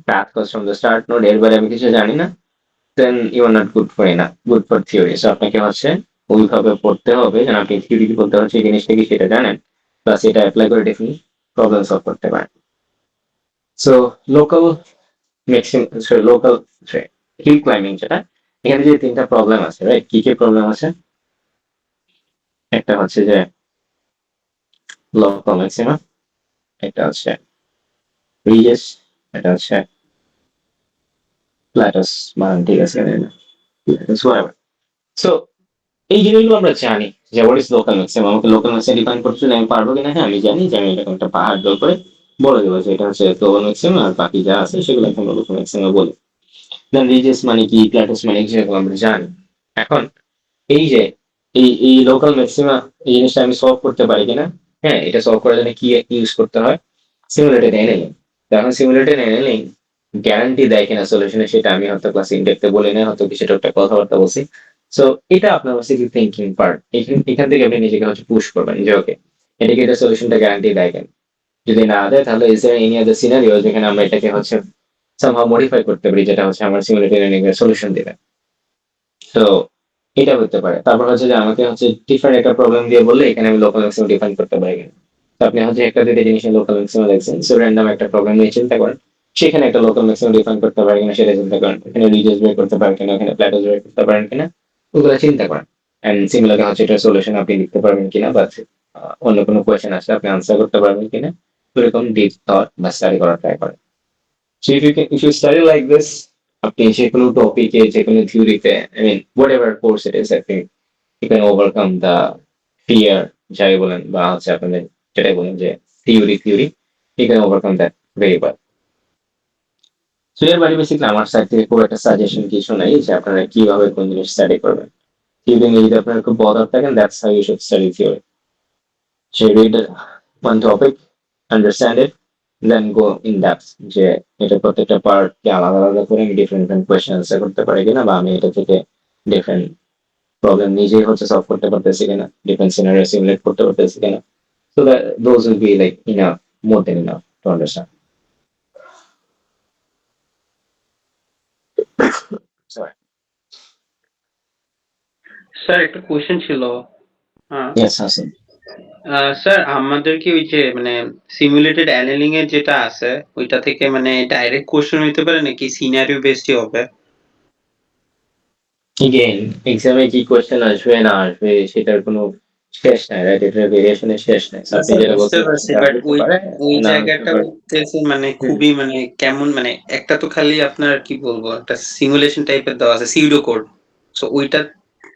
path cost from the start node, এর বাইরে আমি কিছু জানি না, then you are not good for theory. So আপনাকে হচ্ছে ওইভাবে পড়তে হবে যেন আপনি থিওরি কি বলতে হচ্ছে এই জিনিসটা কি সেটা জানেন, প্লাস এটা অ্যাপ্লাই করে ডেফিনিটলি প্রবলেম সলভ করতে পারেন। So local local hill climbing, যেটা এখানে যে 3টা প্রবলেম আছে, রাইট? কি কি প্রবলেম আছে? একটা হচ্ছে যে লোকাল ম্যাক্সিমাম, একটা হচ্ছে রিজেস, এটা হচ্ছে প্ল্যাটাস মান ঠিক আছে না, প্ল্যাটাস whatever. So এই জিনিসগুলো আমরা জানি যে what is local maximum, আমাকে লোকাল ম্যাক্সিমাম ডিফাইন করতে হলে আমি পারবো কিনা, হ্যাঁ আমি জানি যে আমি এরকম একটা পাহাড় দল করে বলে দেবো যে এটা হচ্ছে গ্লোবাল ম্যাক্সিমাম, আর বাকি যা আছে সেগুলো আমরা লোকাল ম্যাক্সিমাম বলি। দেন রিজেস মানে কি, প্ল্যাটাস মানে কি, সেগুলো আমরা জানি। এখন এই যে এই লোকাল ম্যাক্সিমা, এই জিনিসটা আমি সলভ করতে পারি কিনা, হ্যাঁ এটা সলভ করার জন্য কি ইউজ করতে হয়, সিমুলেটেড এনএলিং। এখন সিমুলেটেড এনএলিং গ্যারান্টি দেয় কিনা সলিউশনে, সেটা আমি হয়তো ক্লাস ইনডেপথে বলি না, হয়তো কিছুটা একটা কথাবার্তা বলছি। সো এটা আপনার বেসিক্যালি থিঙ্কিং পার্ট, এখান থেকে আপনি নিজেকে হচ্ছে পুশ করবেন যে ওকে এটাকে এটা সলিউশনটা গ্যারান্টি দেয় কেন। যদি না দেয় তাহলে is there any other scenario যেখানে আমরা এটাকে হচ্ছে সামহাউ মডিফাই করতে পারি, যেটা হচ্ছে আমার সিমুলেটেড এনএলিং এর সলিউশন দিবে। তো এটা হতে পারে। তারপর হচ্ছে যে আমাকে হচ্ছে ডিফারেন্ট একটা প্রবলেম দিয়ে বললে এখানে আমি লোকাল ম্যাক্সিমাম ডিফাইন করতে পারি কিনা। তো আপনি হচ্ছে একটা দুইটা জিনিসের লোকাল ম্যাক্সিমাম দেখছেন, সো র্যান্ডম একটা প্রবলেম নিয়ে চিন্তা করেন, সেখানে একটা লোকাল ম্যাক্সিমাম ডিফাইন করতে পারি কিনা সেটা চিন্তা করেন, এখানে রিজেস বের করতে পারেন কিনা, এখানে প্ল্যাটাস বের করতে পারেন কিনা, ওগুলো চিন্তা করেন। এন্ড সিমিলারলি হচ্ছে এটার সলিউশন আপনি লিখতে পারবেন কিনা, বা অন্য কোনো কোয়েশ্চেন আসলে আপনি আনসার করতে পারবেন কিনা, এরকম ডিপ থট বা স্টাডি করার ট্রাই করেন। So if you study like this, আপনি যে কোনো টপিকে যে কোনো থিওরিতে, I mean whatever course it is, I think you can overcome the fear, যাই বলেন বা হচ্ছে আপনাদের যেটাই বলেন যে theory, you can overcome that very well. So এর বাইরে বেসিক্যালি আমার সাইড থেকে খুব একটা সাজেশন কিছু নাই যে আপনারা কিভাবে কোন জিনিস স্টাডি করবেন। থিওরি নিয়ে যদি আপনারা খুব বদার থাকেন, that's how you should study theory. So read one topic, understand it, then go in depth, যে এটা প্রত্যেকটা পার্ট কে আলাদা আলাদা করে আমি ডিফারেন্ট কোয়েশ্চেন আনসার করতে পারি কিনা, বা আমি এটা থেকে ডিফারেন্ট প্রবলেম নিজেই হচ্ছে সলভ করতে পারতেছি কিনা, ডিফারেন্ট সিনারিও সিমুলেট করতে পারতেছি কিনা। So that those will be like enough, more than enough to understand. Sorry. Sir একটা কোয়েশ্চেন ছিল। Yes, Hassan. স্যার আমাদের কি ওই যে মানে সিমুলেটেড অ্যানালিং এর যেটা আছে ওইটা থেকে মানে ডাইরেক্ট কোশ্চেন হইতে পারে নাকি সিনারিও বেসডই হবে? Again, এক্সামে কি কোয়েশ্চেন আসবে না আসবে সেটার কোনো শেষ নাই, রাইট? এটার ভেরিয়েশনের শেষ নাই। So আপনি যেটা বুঝতে বলতে পারছি, পারছেন বাট হতে ওই পারে, ওই না হতে জায়গাটা পারে। উঠতেছে মানে খুবই মানে কেমন মানে একটা তো খালি আপনার কি বলবো একটা সিমুলেশন টাইপের দেওয়া আছে সিউডো কোড, সো ওইটা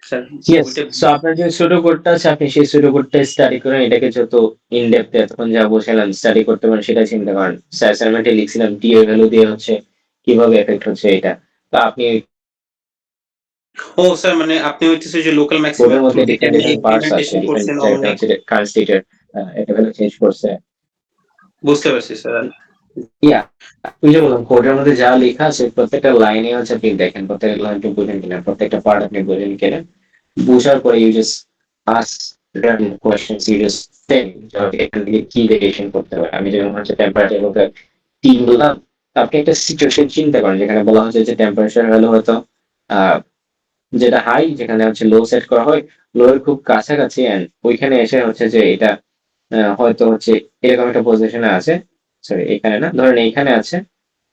স্যার Yes, ওইটা so আপনার যে সুডো কোডটা আছে আপনি সেই সুডো কোডটা স্টাডি করেন, এটাকে যত ইন ডেপথ এতক্ষণ যা বসেলাম স্টাডি করতে পারেন সেটা চিন্তা করেন। অ্যাসাইনমেন্টে লিখছিলাম টি এর ভ্যালু দিয়ে হচ্ছে কিভাবে এফেক্ট হচ্ছে এটা। তো আপনি ও স্যার মানে আপনি হইতেছে যে লোকাল কোডের ম্যাক্সিমাম থ্রু মধ্যে থেকে ডিফারেন্ট ডিফারেন্ট পার্টস আছে, ইমপ্লিমেন্টেশন ডিফারেন্ট করছেন একটা অনেক। হচ্ছে কারেন্ট স্টেটের এটা ভ্যালু চেঞ্জ করছে। বুঝতে পারছি স্যার। ইয়া, ওই যে বললাম কোডের মধ্যে যা লেখা আছে প্রত্যেকটা লাইনে হচ্ছে আপনি দেখেন, প্রত্যেকটা লাইন আপনি বুঝেন কিনা, প্রত্যেকটা পার্ট আপনি বুঝেন কিনা। বুঝার পরে you just ask random questions, you just think যে এখান থেকে কি ভেরিয়েশন করতে পারে। আমি যেমন হচ্ছে টেম্পারেচার বলতে টি বললাম, আপনি একটা সিচুয়েশন চিন্তা করেন যেখানে বলা হচ্ছে যে টেম্পারেচার হলো হয়তো আহ যেটা হাই, যেখানে হচ্ছে লো সেট করা হয়, লো এর খুব কাছাকাছি, এন্ড ওইখানে এসে হচ্ছে যে এটা হয়তো হচ্ছে এরকম একটা পজিশনে আছে, সরি এখানে না, ধরেন এইখানে আছে,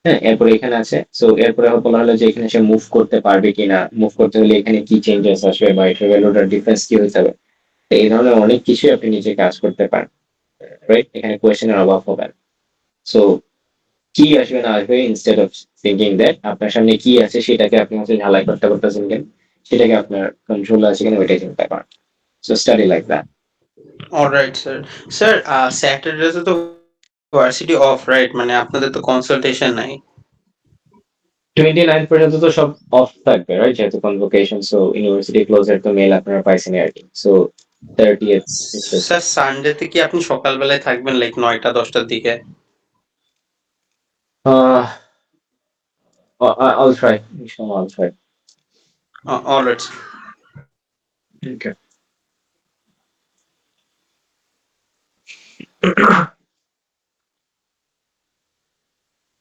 হ্যাঁ এরপরে এখানে আছে। সো এরপরে বলা হলো যে এখানে সে মুভ করতে পারবে কিনা, মুভ করতে হলে এখানে কি চেঞ্জেস আসবে বা এটার ভ্যালুটার ডিফারেন্স কি হতে হবে। তো এই ধরনের অনেক কিছুই আপনি নিজে কাজ করতে পারেন, রাইট? এখানে কোয়েশ্চেনের অভাব হবে না। সো কি আসবে না আসবে, ইনস্টেড অফ থিঙ্কিং দ্যাট আপনার সামনে কি আছে সেটাকে আপনি হচ্ছে ঝালাই করতে করতেছেন কেন, সেটাকে আপনার কন্ট্রোল আছে কিনা ওইটাই চিন্তা করেন। So study like that. Alright sir. Sir স্যাটারডেতে তো ভার্সিটি অফ রাইট, মানে আপনাদের তো কনসালটেশন নাই। 29 পর্যন্ত তো সব অফ থাকবে, রাইট? যেহেতু কনভোকেশন, সো ইউনিভার্সিটি ক্লোজার তো মেল আপনারা পাইছেন আর কি। সো 30th is just স্যার সানডেতে কি আপনি সকালবেলায় থাকবেন লাইক 9টা-10টার দিকে? uh I'll try, inshallah I'll try. Alright. Okay.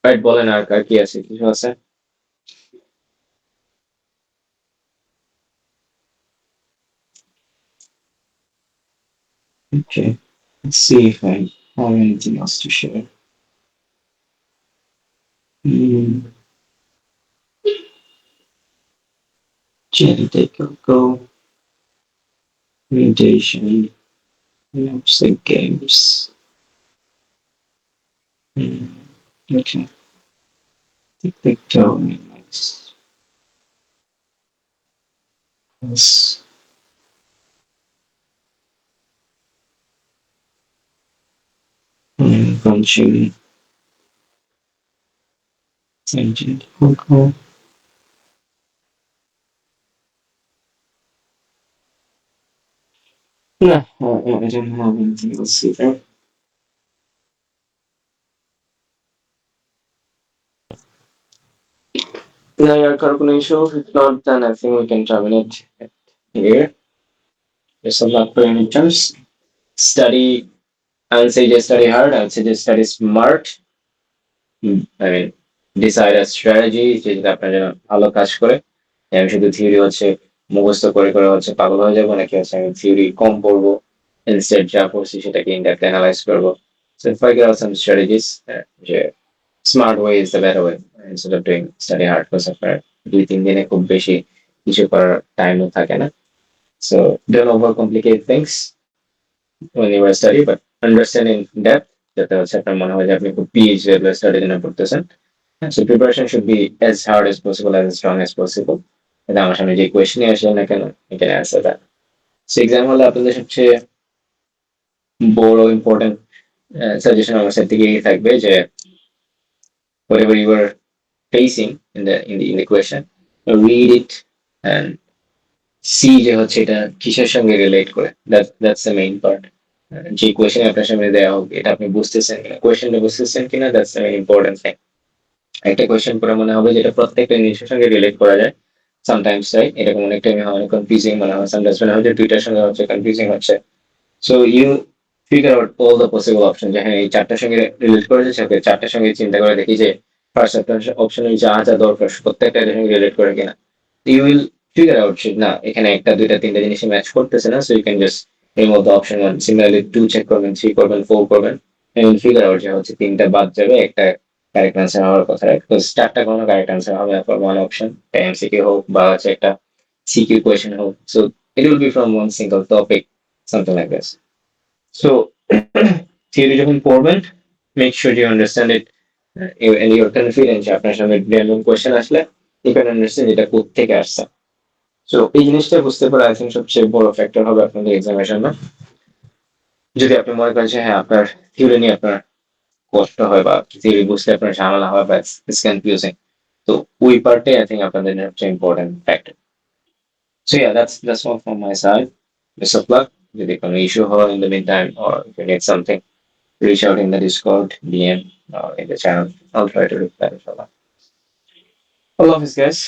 Right, বলেন আর কার কি আছে, কিছু আছে? Okay, let's see if I have anything else to share. Hmm. Genetic go, mutation, music games. Hmm. Okay. Tic-tac-toe, Yes. Punching. Tangent. Okay. No, I don't have anything else either. No, your calculation, if not, then I think we can terminate it here. Best of luck for your midterms. Study, I would say just study hard, I would say just study smart. I mean, decide a strategy যেটা আপনার জন্য ভালো কাজ করে। আমি শুধু theory হচ্ছে মুখস্থ করে করে হচ্ছে পাগল হয়ে যাবো, নাকি হচ্ছে আমি থিওরি কম পড়বো, ইনস্টেড যা পড়ছি সেটাকে ইনডেপথ অ্যানালাইজ করবো। So figure out some strategies, যে smart way is the better way instead of doing study hard, because আপনার 2-3 দিনে খুব বেশি কিছু করার টাইমও থাকে না। So don't overcomplicate things when you are study, but understand in depth, যাতে হচ্ছে আপনার মনে হয় যে আপনি খুব PhD level স্টাডি জন্য পড়তেছেন। So preparation should be as hard as possible, as strong as possible. এটা আমার সামনে যে কোয়েশ্চেনই আসে না কেন, you can answer that. So exam হলে আপনাদের সবচেয়ে বড় ইম্পর্টেন্ট সাজেশন আমার সাইড থেকে থাকবে যে whatever you are facing in the question, read it and see যে হচ্ছে এটা কিসের সঙ্গে রিলেট করে। That's the main part. যে কোয়েশ্চেন আপনার সামনে দেওয়া হোক, এটা আপনি বুঝতেছেন কিনা, কোয়েশ্চেনটা বুঝতেছেন কিনা, that's the main important thing. একটা কোয়েশ্চেন পরে মনে হবে যেটা প্রত্যেকটা জিনিসের সঙ্গে রিলেট করা যায়। সামটাইমস রাইট, এরকম অনেক টাইমে হয় কনফিউজিং মনে হয়, সামটাইমস মনে হয় যে দুইটার সঙ্গে হচ্ছে কনফিউজিং হচ্ছে। So you figure out all the possible option, যে হ্যাঁ এই চারটার সঙ্গে রিলেট করে যাচ্ছে, ওকে চারটার সঙ্গে চিন্তা করে দেখি যে ফার্স্ট অপশনের যা যা দরকার প্রত্যেকটা এর সঙ্গে রিলেট করে কিনা। ইউ উইল ফিগার আউট না এখানে একটা দুইটা তিনটা জিনিস ম্যাচ করতেছে না, so you can just remove the option 1, similarly 2 চেক করবেন, 3 করবেন, 4 করবেন, এন্ড উইল ফিগার আউট যে হচ্ছে তিনটা বাদ যাবে, একটা কারেক্ট আনসার হওয়ার কথা, রাইট? বিকজ চারটা কোনো কারেক্ট আনসার হবে ফর ওয়ান অপশন, এমসিকিউ হোক বা হচ্ছে একটা সিকিউ কোয়েশ্চেন হোক, so it will be from one single topic, something like this. So theory যখন পড়বেন, make sure you understand it and you are confident যে আপনার সামনে র্যান্ডম কোয়েশ্চেন আসলে ইউ ক্যান আন্ডারস্ট্যান্ড এটা কোত্থেকে আসছে। সো এই জিনিসটা বুঝতে পারা আই থিঙ্ক সবচেয়ে বড় ফ্যাক্টর হবে আপনাদের এক্সামের জন্য। যদি আপনি মনে করেন যে হ্যাঁ আপনার থিওরি নিয়ে আপনার কষ্ট হয় বা থিওরি বুঝতে আপনার ঝামেলা হয় বা ইটস কনফিউজিং, তো ওই পার্টে আই থিঙ্ক আপনাদের সবচেয়ে important factor. So yeah that's all from my side. Best of luck. যদি কোনো ইস্যু হয় in the mean time or if you need something, reach out in the Discord, DM, or in the channel. I'll try to reply, inshallah. Allah Hafiz, guys.